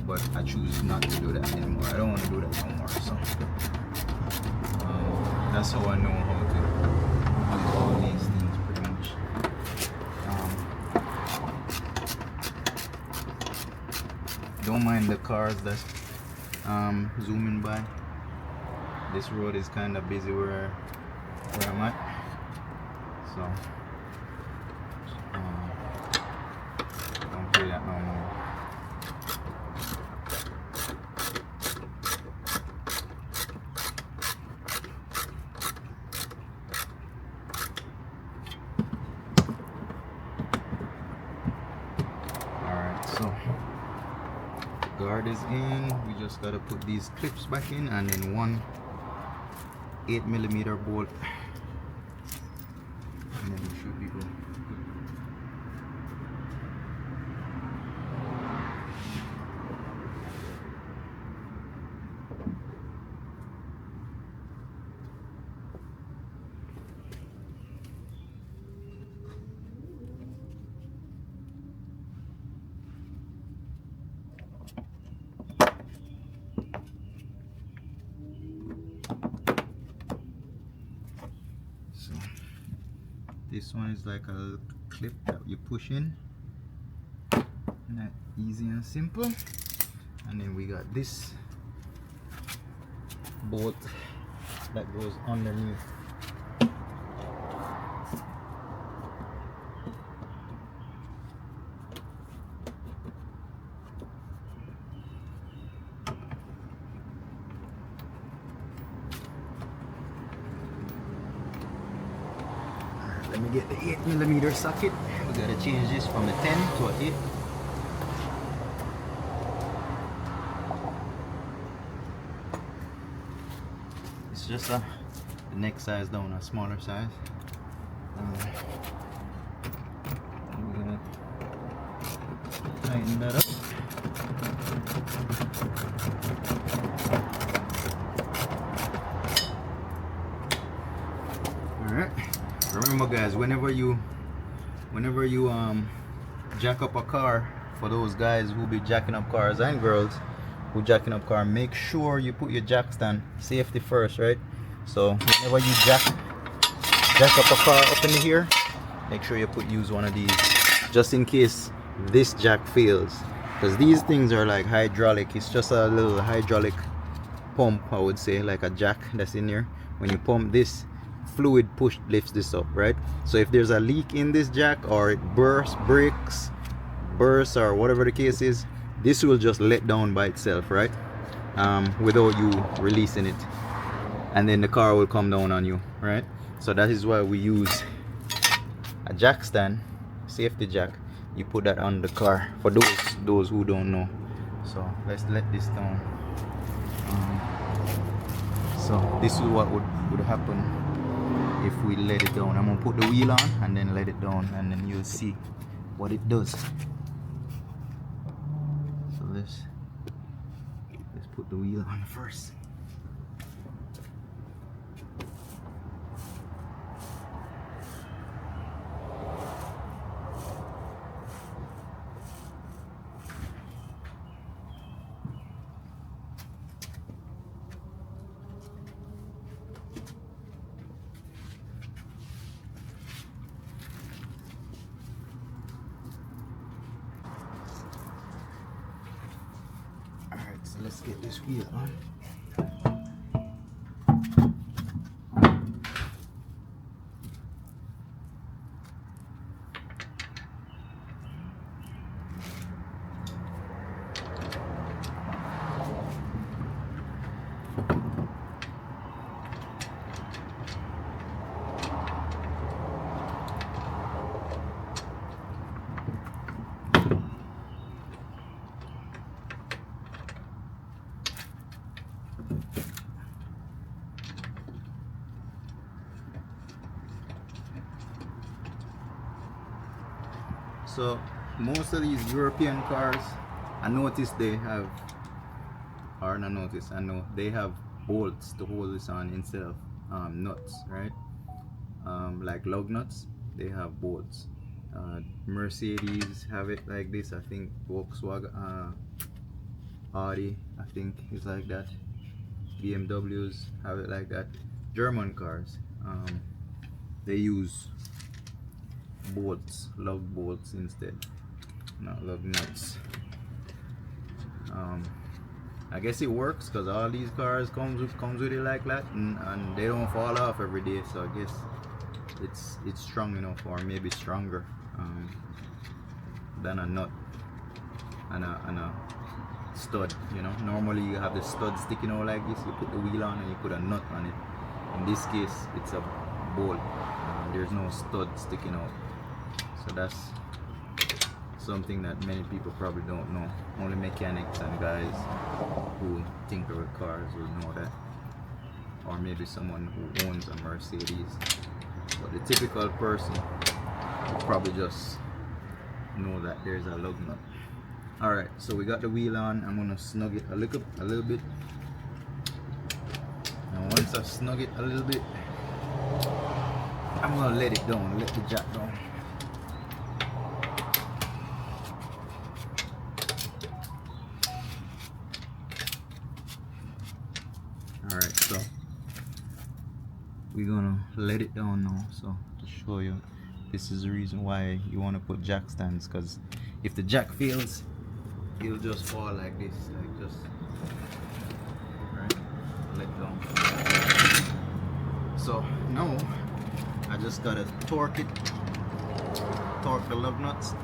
But I choose not to do that anymore. I don't want to do that no more. So that's how I know how to do all these things pretty much. Don't mind the cars that's zooming by. This road is kind of busy where I'm at, so don't do that no more. guard is in. We just gotta put these clips back in, and then one 8mm bolt, and then we should be good. So this one is like a little clip that you push in, that easy and simple. And then we got this bolt that goes underneath. Let me get the 8mm socket. We gotta change this from a 10 to an 8. It's just the next size down, a smaller size. We're gonna tighten that up. Alright. Remember guys, whenever you jack up a car, for those guys who be jacking up cars and girls who jacking up car, make sure you put your jack stand safety first, right? So whenever you jack up a car up in here, make sure you use one of these just in case this jack fails, because these things are like hydraulic. It's just a little hydraulic pump, I would say, like a jack that's in here. When you pump this, fluid lifts this up, right? So if there's a leak in this jack, or it breaks, or whatever the case is, this will just let down by itself, right? Without you releasing it, and then the car will come down on you, right? So that is why we use a jack stand, safety jack. You put that on the car, for those who don't know. So let's let this down. So this is what would happen if we let it down. I'm gonna put the wheel on and then let it down, and then you'll see what it does. So let's put the wheel on first. So let's get this wheel on. So most of these European cars, I noticed they have, or not notice, I know they have bolts to hold this on instead of nuts, right? Like lug nuts, they have bolts. Mercedes have it like this. I think Volkswagen, Audi, I think is like that. BMWs have it like that. German cars, they use bolts, lug bolts instead, not lug nuts. I guess it works because all these cars comes with it like that, and they don't fall off every day. So I guess it's strong enough, or maybe stronger than a nut and a stud. You know, normally you have the stud sticking out like this. You put the wheel on and you put a nut on it. In this case, it's a bolt. There's no stud sticking out. So that's something that many people probably don't know. Only mechanics and guys who tinker with cars will know that, or maybe someone who owns a Mercedes. But the typical person will probably just know that there's a lug nut. Alright, so we got the wheel on. I'm gonna snug it a little bit. And once I snug it a little bit, I'm gonna let it down, let the jack down. Alright, so we're gonna let it down now. So to show you, this is the reason why you want to put jack stands, because if the jack fails, it'll just fall like this, like just right, let down. So now I just gotta torque the lug nuts.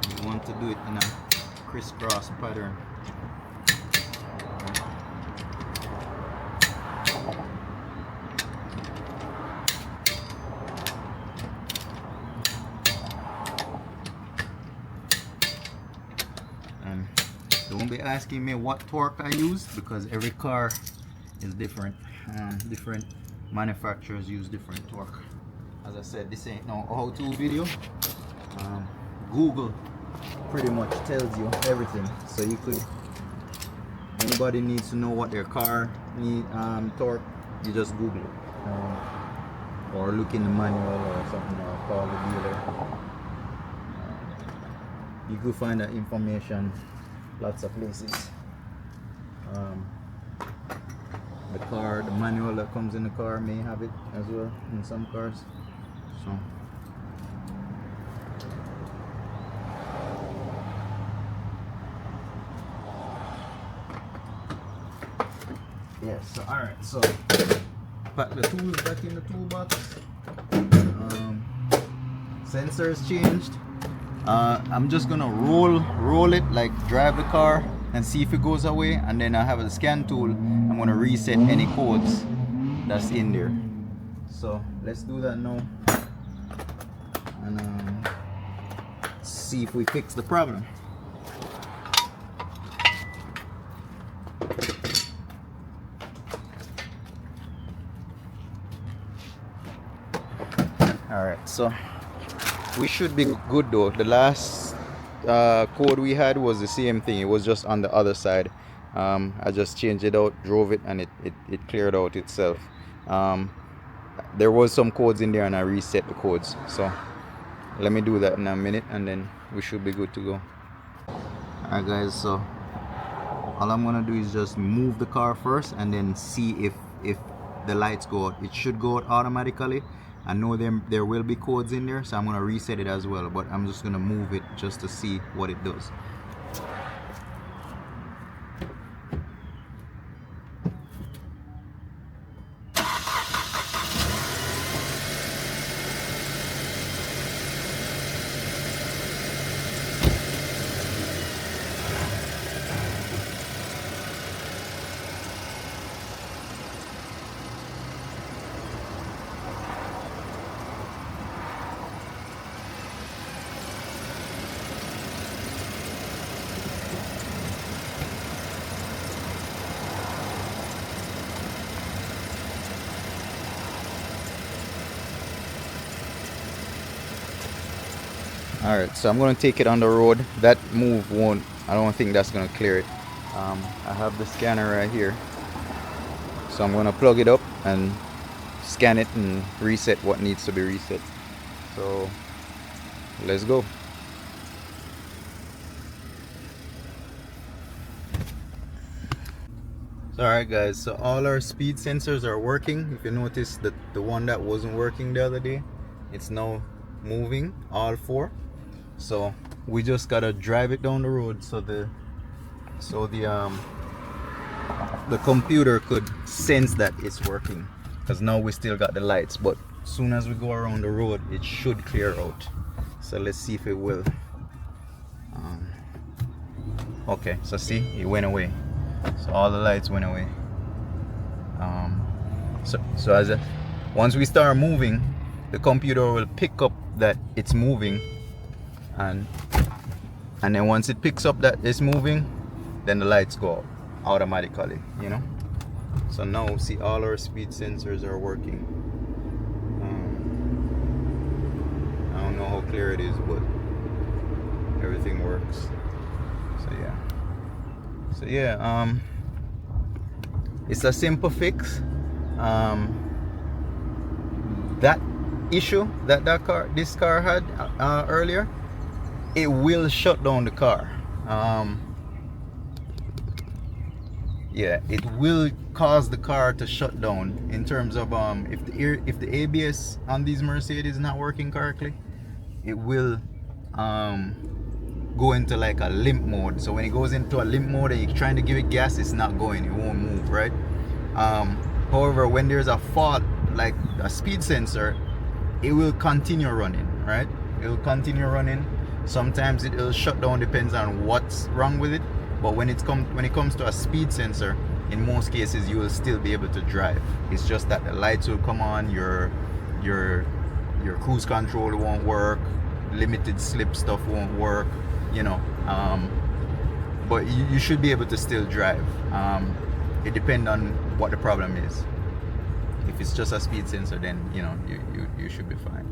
You want to do it in a crisscross pattern. And don't be asking me what torque I use, because every car is different. Different manufacturers use different torque. As I said, this ain't no how-to video. Google pretty much tells you everything, so you could, anybody needs to know what their car need torque, you just Google it, or look in the manual or something, or call the dealer. You could find that information lots of places. The manual that comes in the car may have it as well in some cars. So yes, so alright, so pack the tools back in the toolbox. Sensors changed. I'm just gonna roll it, like drive the car and see if it goes away, and then I have a scan tool. I'm gonna reset any codes that's in there. So let's do that now and see if we fix the problem. Alright, so we should be good though. The last code we had was the same thing. It was just on the other side. I just changed it out, drove it, and it cleared out itself. There was some codes in there and I reset the codes. So let me do that in a minute and then we should be good to go. Alright guys, so all I'm gonna do is just move the car first and then see if the lights go out. It should go out automatically. I know there will be codes in there, so I'm gonna reset it as well, but I'm just gonna move it just to see what it does. Alright, so I'm going to take it on the road. That move won't, I don't think that's going to clear it. I have the scanner right here. So I'm going to plug it up and scan it and reset what needs to be reset. So let's go. Alright guys, so all our speed sensors are working. If you notice that the one that wasn't working the other day, it's now moving, all four. So we just gotta drive it down the road so the computer could sense that it's working, because now we still got the lights, but as soon as we go around the road it should clear out. So let's see if it will. Okay, so see, it went away. So all the lights went away. So once we start moving, the computer will pick up that it's moving, and then once it picks up that it's moving, then the lights go out automatically, you know. So now see, all our speed sensors are working. I don't know how clear it is, but everything works. So yeah, it's a simple fix. That issue that this car had earlier, it will shut down the car. Yeah, it will cause the car to shut down in terms of if the ABS on these Mercedes is not working correctly, it will go into like a limp mode. So when it goes into a limp mode and you're trying to give it gas, it's not going, it won't move, right? However, when there's a fault like a speed sensor, it will continue running, right? It will continue running. Sometimes it will shut down, depends on what's wrong with it. But when it comes to a speed sensor, in most cases you will still be able to drive. It's just that the lights will come on, your cruise control won't work, limited slip stuff won't work, you know. But you should be able to still drive. It depends on what the problem is. If it's just a speed sensor, then you know you should be fine.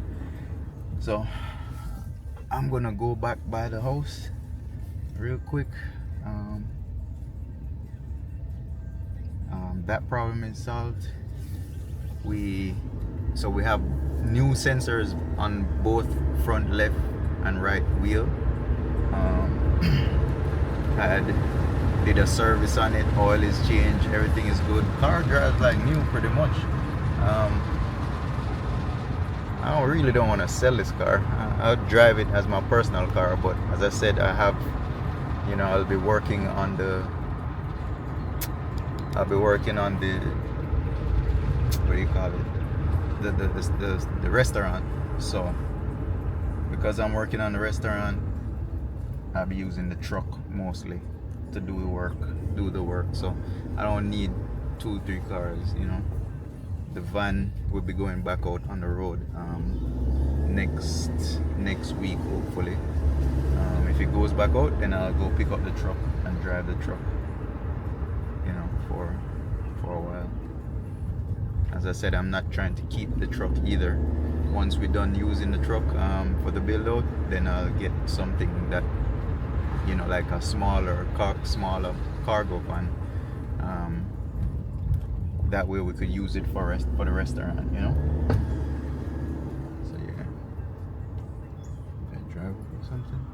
So I'm gonna go back by the house real quick. That problem is solved. So we have new sensors on both front left and right wheel. Did a service on it, oil is changed, everything is good. Car drives like new pretty much. I really don't want to sell this car. I'll drive it as my personal car, but as I said, I'll be working on the what do you call it, the restaurant. So because I'm working on the restaurant, I'll be using the truck mostly to do the work. So I don't need 2-3 cars, you know. The van will be going back out on the road next week, hopefully. If it goes back out, then I'll go pick up the truck and drive the truck, you know, for a while. As I said, I'm not trying to keep the truck either. Once we're done using the truck for the build out, then I'll get something that, you know, like a smaller cargo van. That way we could use it for the restaurant, you know. So yeah, did I drive or something?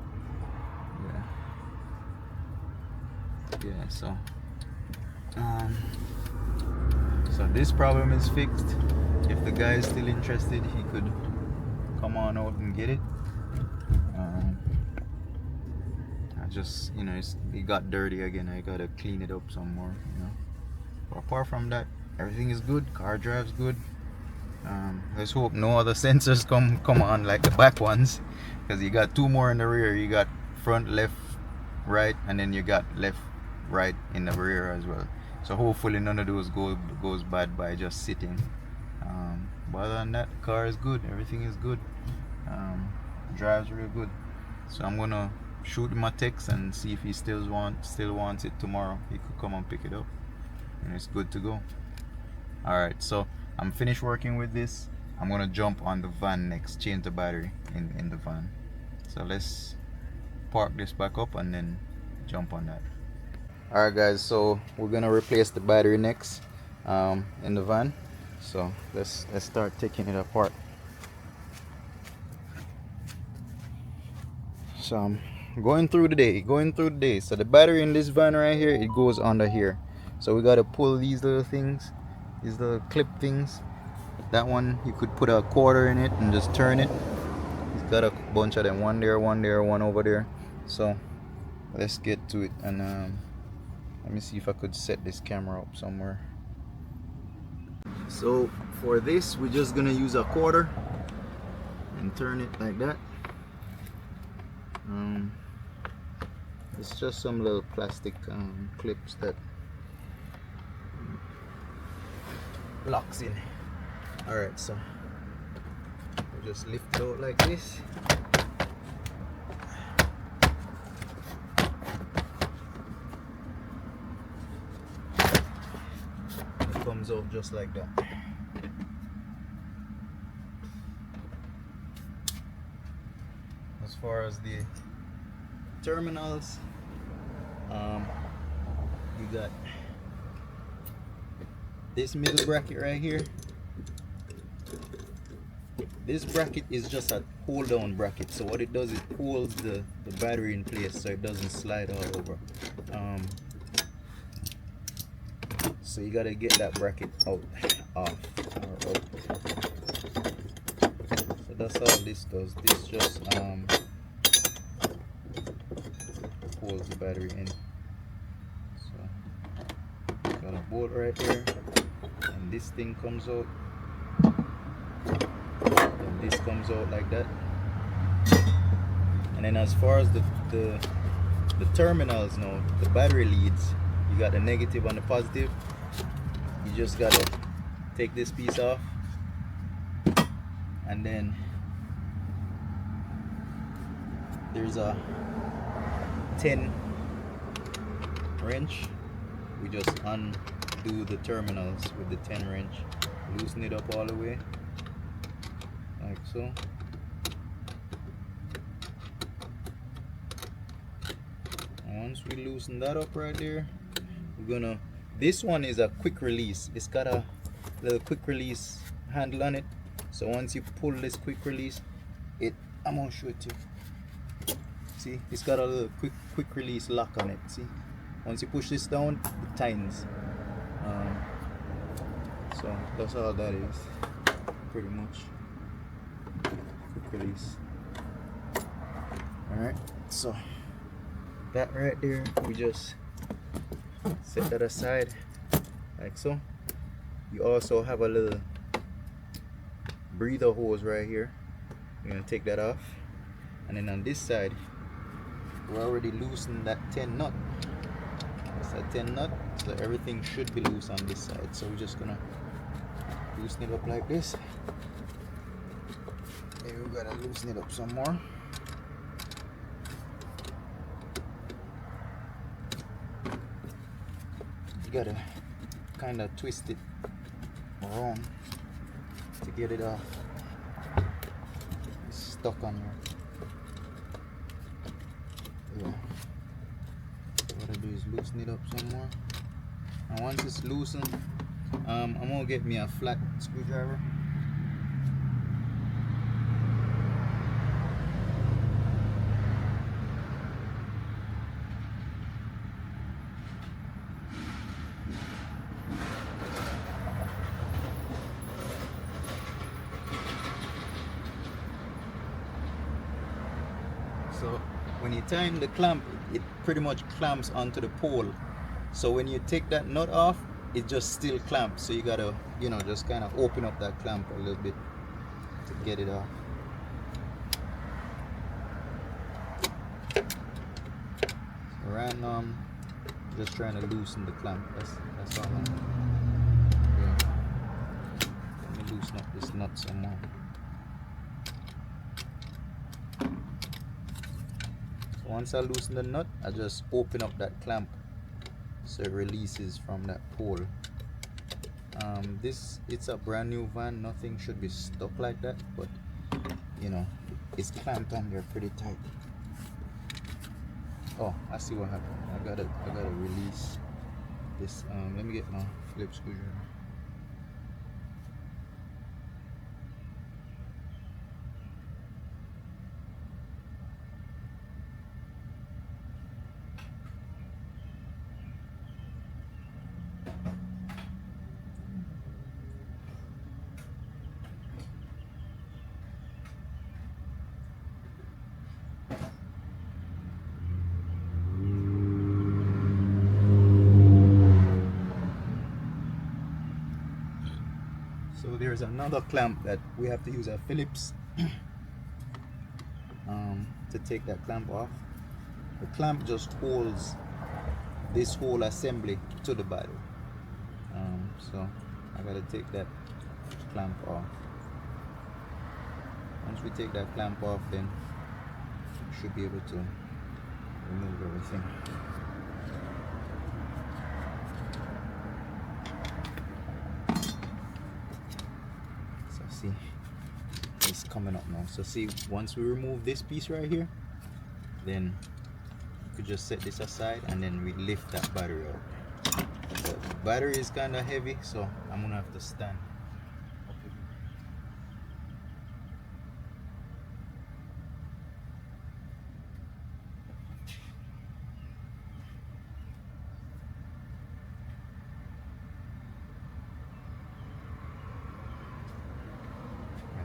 Yeah. So this problem is fixed. If the guy is still interested, he could come on out and get it. I just, you know, it got dirty again. I gotta clean it up some more, you know. But apart from that, everything is good. Car drives good. Let's hope no other sensors come on like the back ones, because you got 2 more in the rear. You got front, left, right, and then you got left, right in the rear as well. So hopefully none of those goes bad by just sitting. But other than that, car is good. Everything is good. Drives real good. So I'm gonna shoot him a text and see if he still wants it tomorrow. He could come and pick it up, and it's good to go. Alright, so I'm finished working with this. I'm gonna jump on the van next, change the battery in the van. So let's park this back up and then jump on that. Alright guys, so we're gonna replace the battery next in the van. So let's start taking it apart. So I'm going through the day. So the battery in this van right here, it goes under here. So we gotta pull these little things, these little clip things. That one, you could put a quarter in it and just turn it. It's got a bunch of them, one there, one over there. So let's get to it, and let me see if I could set this camera up somewhere. So for this, we're just gonna use a quarter and turn it like that. It's just some little plastic clips that locks in. Alright, so we'll just lift it out like this. It comes out just like that. As far as the terminals, you got this middle bracket right here. This bracket is just a hold down bracket, so what it does, it holds the battery in place so it doesn't slide all over. So you gotta get that bracket out, off, or out. So that's all this does. This just holds the battery in. So got a bolt right there, and this thing comes out, and this comes out like that. And then as far as the terminals now, the battery leads, you got the negative and the positive. You just gotta take this piece off, and then there's a 10 wrench. We just undo the terminals with the 10 wrench, loosen it up all the way like so. And once we loosen that up right there, we're gonna, this one is a quick release. It's got a little quick release handle on it. So once you pull this quick release, I'm gonna show it to you. See, it's got a little quick release lock on it. See, once you push this down, it tightens. So that's all that is, pretty much. Quick release. All right, so that right there, we just set that aside like so. You also have a little breather hose right here. You're gonna take that off, and then on this side, we already loosened that 10 nut. That's that 10 nut, so everything should be loose on this side. So we're just gonna loosen it up like this. Here we gotta loosen it up some more. You gotta kind of twist it around to get it off. It's stuck on here. Yeah. What I do is loosen it up some more. And once it's loosened, I'm gonna get me a flat screwdriver. So when you tighten the clamp, it pretty much clamps onto the pole. So when you take that nut off, it just still clamps. So you gotta, you know, just kind of open up that clamp a little bit to get it off. So right now I'm just trying to loosen the clamp. That's all I'm doing. Let me loosen up this nut some more. Once I loosen the nut, I just open up that clamp so it releases from that pole. It's a brand new van, nothing should be stuck like that, but you know, it's clamped on there pretty tight. Oh, I see what happened. I gotta release this. Let me get my Phillips screwdriver. So there's another clamp that we have to use a Phillips to take that clamp off. The clamp just holds this whole assembly to the battery. I gotta take that clamp off. Once we take that clamp off, then we should be able to remove everything. So see, it's coming up now. So see, once we remove this piece right here, then you could just set this aside and then we lift that battery out. So the battery is kind of heavy, so I'm gonna have to stand.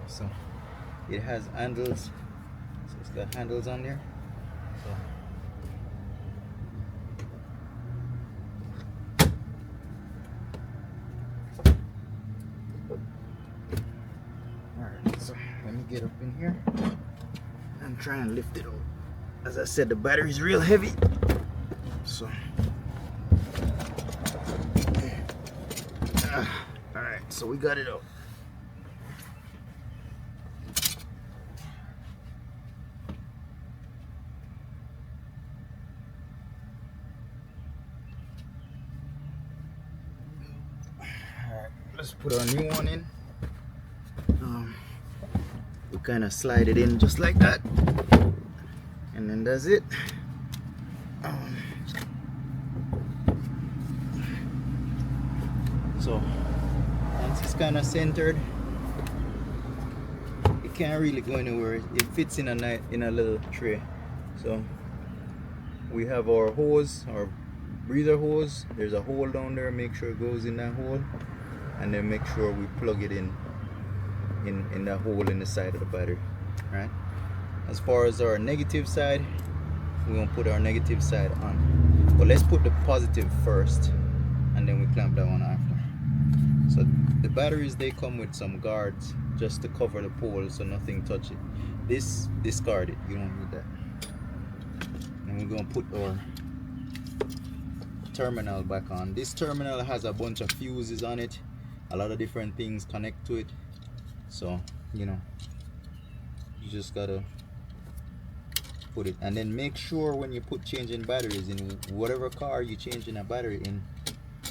So it has handles, so it's got handles on there. So alright, so let me get up in here and try and lift it out. As I said, the battery is real heavy, so alright, so we got it out. Let's put our new one in. We kind of slide it in just like that, and then that's it. So once it's kind of centered, it can't really go anywhere. It fits in a little tray. So we have our hose, our breather hose. There's a hole down there. Make sure it goes in that hole, and then make sure we plug it in that hole in the side of the battery. Right. As far as our negative side, we're gonna put our negative side on, but let's put the positive first and then we clamp that one after. So the batteries, they come with some guards just to cover the pole so nothing touch it. This, discard it, you don't need that. And we're gonna put our terminal back on. This terminal has a bunch of fuses on it, a lot of different things connect to it, so you know, you just gotta put it. And then make sure when you put changing batteries in whatever car you changing a battery in,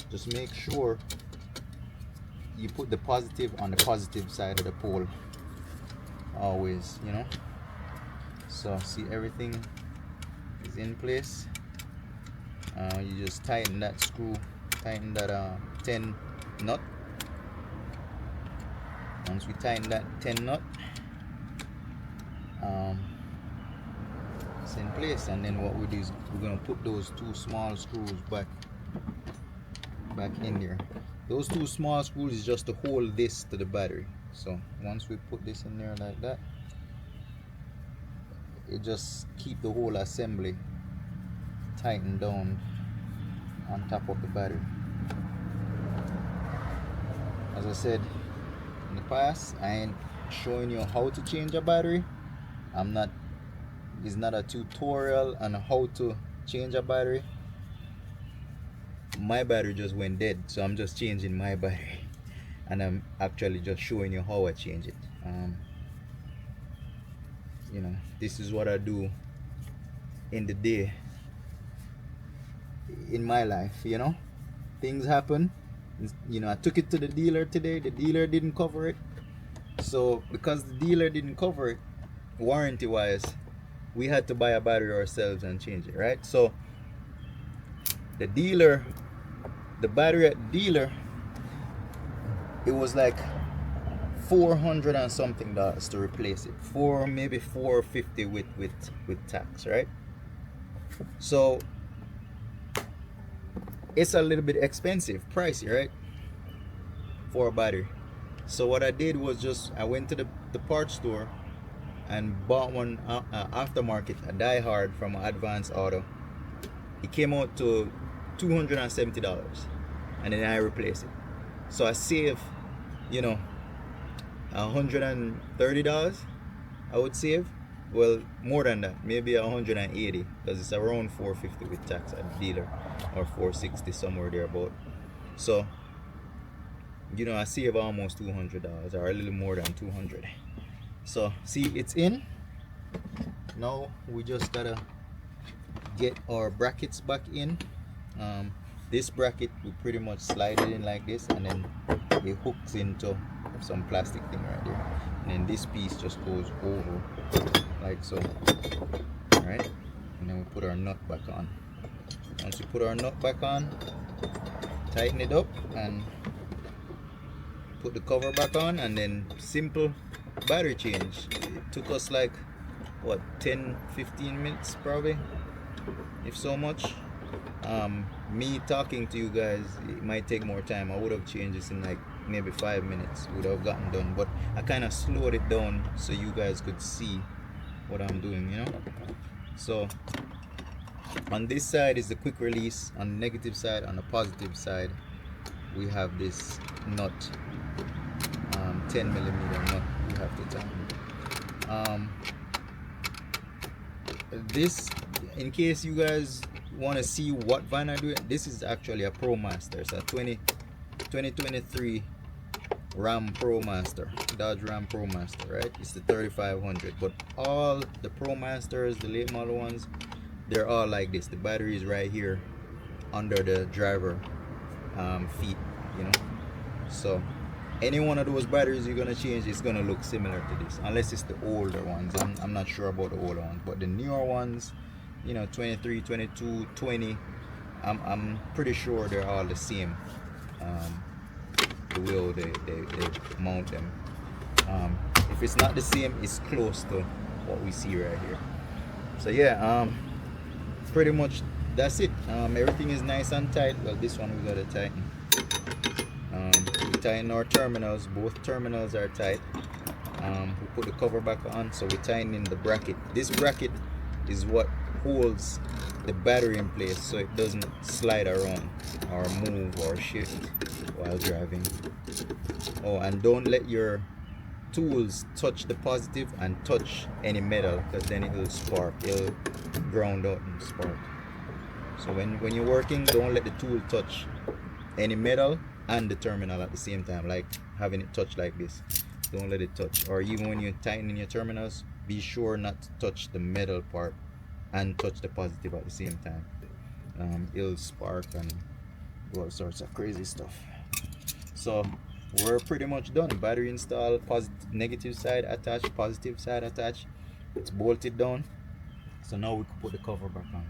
just make sure you put the positive on the positive side of the pole always, you know. So see, everything is in place. You just tighten that screw, tighten that 10 nut. Once we tighten that 10 nut, it's in place, and then what we do is we're going to put those two small screws back in there. Those two small screws is just to hold this to the battery. So once we put this in there like that, it just keep the whole assembly tightened down on top of the battery. As I said in the past, I ain't showing you how to change a battery. It's not a tutorial on how to change a battery. My battery just went dead, so I'm just changing my battery, and I'm actually just showing you how I change it. You know, this is what I do in the day, in my life. You know, things happen. You know, I took it to the dealer today. The dealer didn't cover it, so because the dealer didn't cover it warranty wise, we had to buy a battery ourselves and change it, right? So the battery at the dealer, it was like $400 and something to replace it, maybe $450 with tax, right? So it's a little bit expensive, pricey, right, for a battery. So what I did was I went to the parts store and bought one aftermarket, a Die Hard from Advanced Auto. It came out to $270, and then I replaced it. So I saved, you know, $130 I would save. Well, more than that, maybe 180, because it's around $450 with tax at the dealer, or $460, somewhere there about. So you know, I save almost $200 or a little more than 200. So see, it's in. Now we just gotta get our brackets back in. This bracket, we pretty much slide it in like this, and then it hooks into some plastic thing right there, and then this piece just goes over like so, right? And then we put our nut back on. Once we put our nut back on, tighten it up and put the cover back on, and then simple battery change. It took us like what, 10-15 minutes probably, if so much. Me talking to you guys, it might take more time. I would have changed this in like maybe 5 minutes, would have gotten done, but I kind of slowed it down so you guys could see what I'm doing, you know. So on this side is the quick release, on the negative side. On the positive side we have this nut, 10 millimeter nut you have to tighten. This, in case you guys want to see what van I do, this is actually a ProMaster. It's a 2023 Ram ProMaster, Dodge Ram ProMaster, right? It's the 3500, but all the ProMasters, the late model ones, they're all like this. The battery is right here under the driver feet, you know. So any one of those batteries you're gonna change is gonna look similar to this, unless it's the older ones. I'm not sure about the older ones, but the newer ones, you know, 23, 22, 20, I'm pretty sure they're all the same, the way they mount them. If it's not the same, it's close to what we see right here. So yeah, pretty much that's it. Everything is nice and tight. Well, this one we gotta tighten. We tighten our terminals. Both terminals are tight. We put the cover back on, so we tighten in the bracket. This bracket is what holds the battery in place so it doesn't slide around or move or shift while driving. Oh, and don't let your tools touch the positive and touch any metal, because then it will spark. It'll ground out and spark. So when you're working, don't let the tool touch any metal and the terminal at the same time, like having it touch like this. Don't let it touch. Or even when you're tightening your terminals, be sure not to touch the metal part and touch the positive at the same time. It'll spark and all sorts of crazy stuff. So we're pretty much done. Battery install, positive, negative side attached, positive side attached. It's bolted down. So now we can put the cover back on.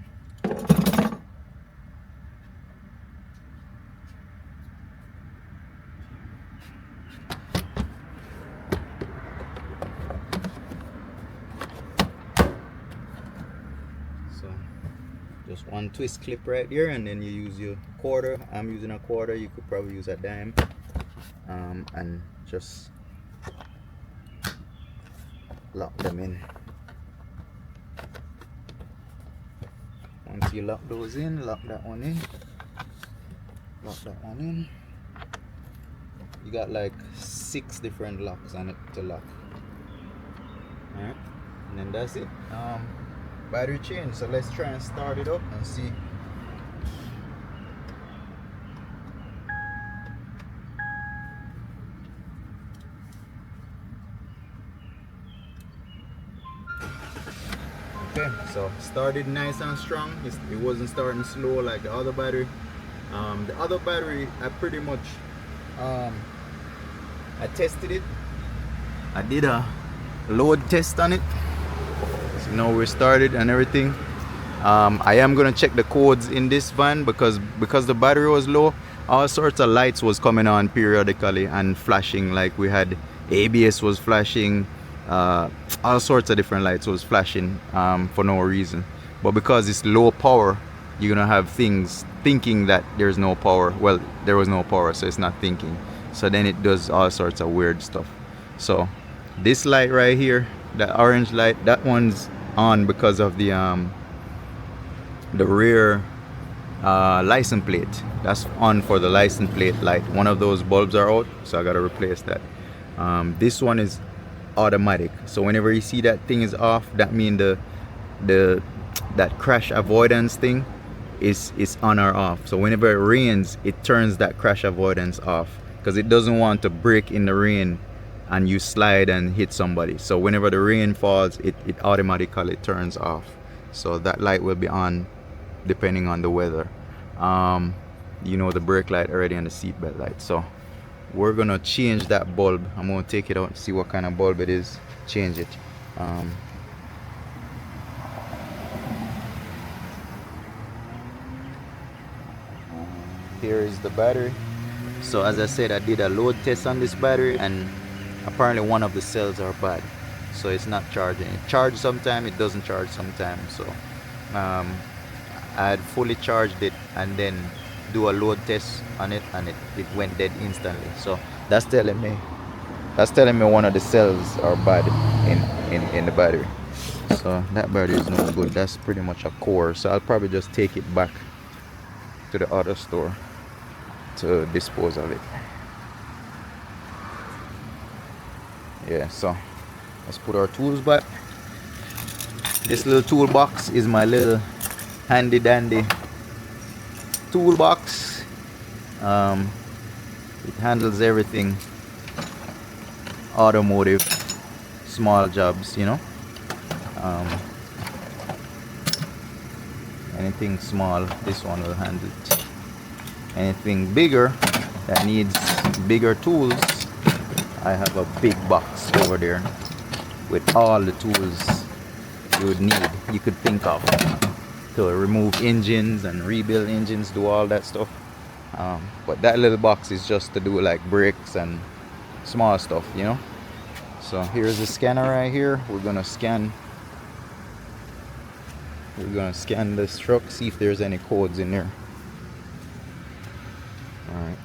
Just one twist clip right there, and then you use your quarter. I'm using a quarter, you could probably use a dime, and just lock them in. Once you lock those in, lock that one in, lock that one in. You got like 6 different locks on it to lock. Alright, and then that's it. Battery change. So let's try and start it up and see. Okay, so started nice and strong. It wasn't starting slow like the other battery. The other battery, I pretty much I tested it. I did a load test on it. So now we're started and everything. I am gonna check the codes in this van because the battery was low. All sorts of lights was coming on periodically and flashing. Like we had ABS was flashing, all sorts of different lights was flashing for no reason. But because it's low power, you're gonna have things thinking that there's no power. Well, there was no power, so it's not thinking. So then it does all sorts of weird stuff. So this light right here, the orange light, that one's on because of the rear license plate. That's on for the license plate light. One of those bulbs are out, so I gotta replace that. This one is automatic, so whenever you see that thing is off, that means that crash avoidance thing is on or off. So whenever it rains, it turns that crash avoidance off, because it doesn't want to break in the rain and you slide and hit somebody. So whenever the rain falls, it automatically turns off. So that light will be on depending on the weather. You know, the brake light already and the seatbelt light. So we're gonna change that bulb. I'm gonna take it out and see what kind of bulb it is, change it. Here is the battery. So as I said, I did a load test on this battery, and apparently one of the cells are bad, so it's not charging. It charges sometime, it doesn't charge sometimes. So I had fully charged it and then do a load test on it, and it went dead instantly. So that's telling me one of the cells are bad in the battery. So that battery is no good. That's pretty much a core. So I'll probably just take it back to the auto store to dispose of it. Yeah, so let's put our tools back. This little toolbox is my little handy dandy toolbox. It handles everything automotive, small jobs, you know. Anything small, this one will handle it. Anything bigger that needs bigger tools, I have a big box over there with all the tools you would need, you could think of, to remove engines and rebuild engines, do all that stuff. But that little box is just to do like brakes and small stuff, you know. So here's the scanner right here. We're gonna scan this truck, see if there's any codes in there. All right.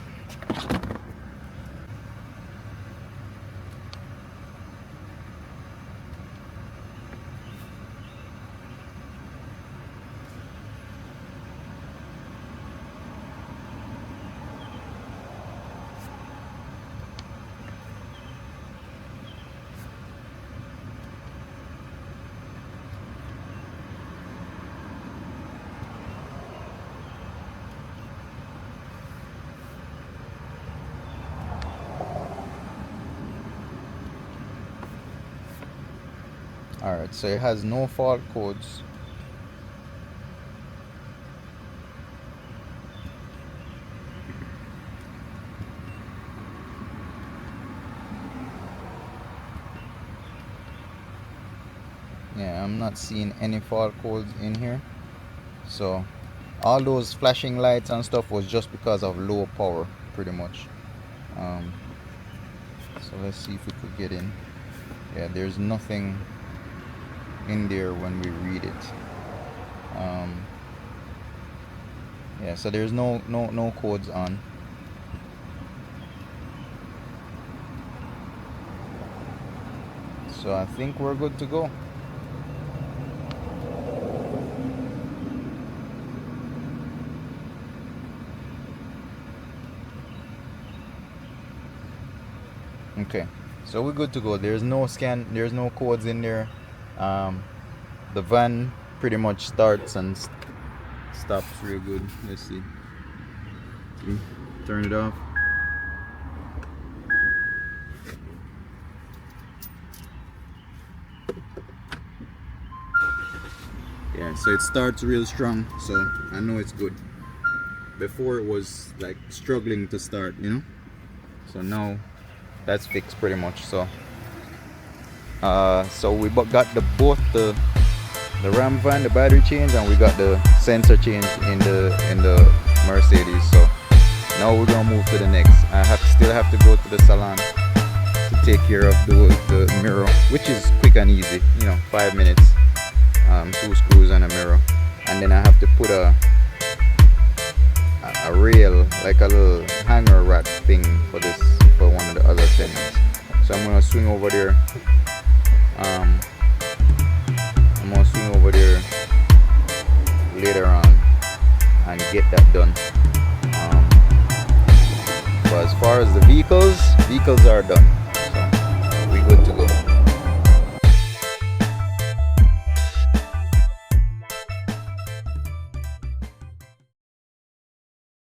Alright, so it has no fault codes. Yeah, I'm not seeing any fault codes in here. So all those flashing lights and stuff was just because of low power, pretty much. So let's see if we could get in. Yeah, there's nothing in there when we read it. Yeah, so there's no codes on. So I think we're good to go. Okay, so we're good to go. There's no scan, there's no codes in there. The van pretty much starts and stops real good. Let's see. Turn it off. Yeah, so it starts real strong, so I know it's good. Before it was like struggling to start, you know. So now that's fixed pretty much. So so we got both the Ram van, the battery change, and we got the sensor change in the Mercedes. So now we're gonna move to the next. I still have to go to the salon to take care of the mirror, which is quick and easy, you know, 5 minutes. 2 screws and a mirror, and then I have to put a rail, like a little hanger rack thing for one of the other things. So I'm gonna swing over there. Later on and get that done. But as far as the vehicles are done, so we good to go.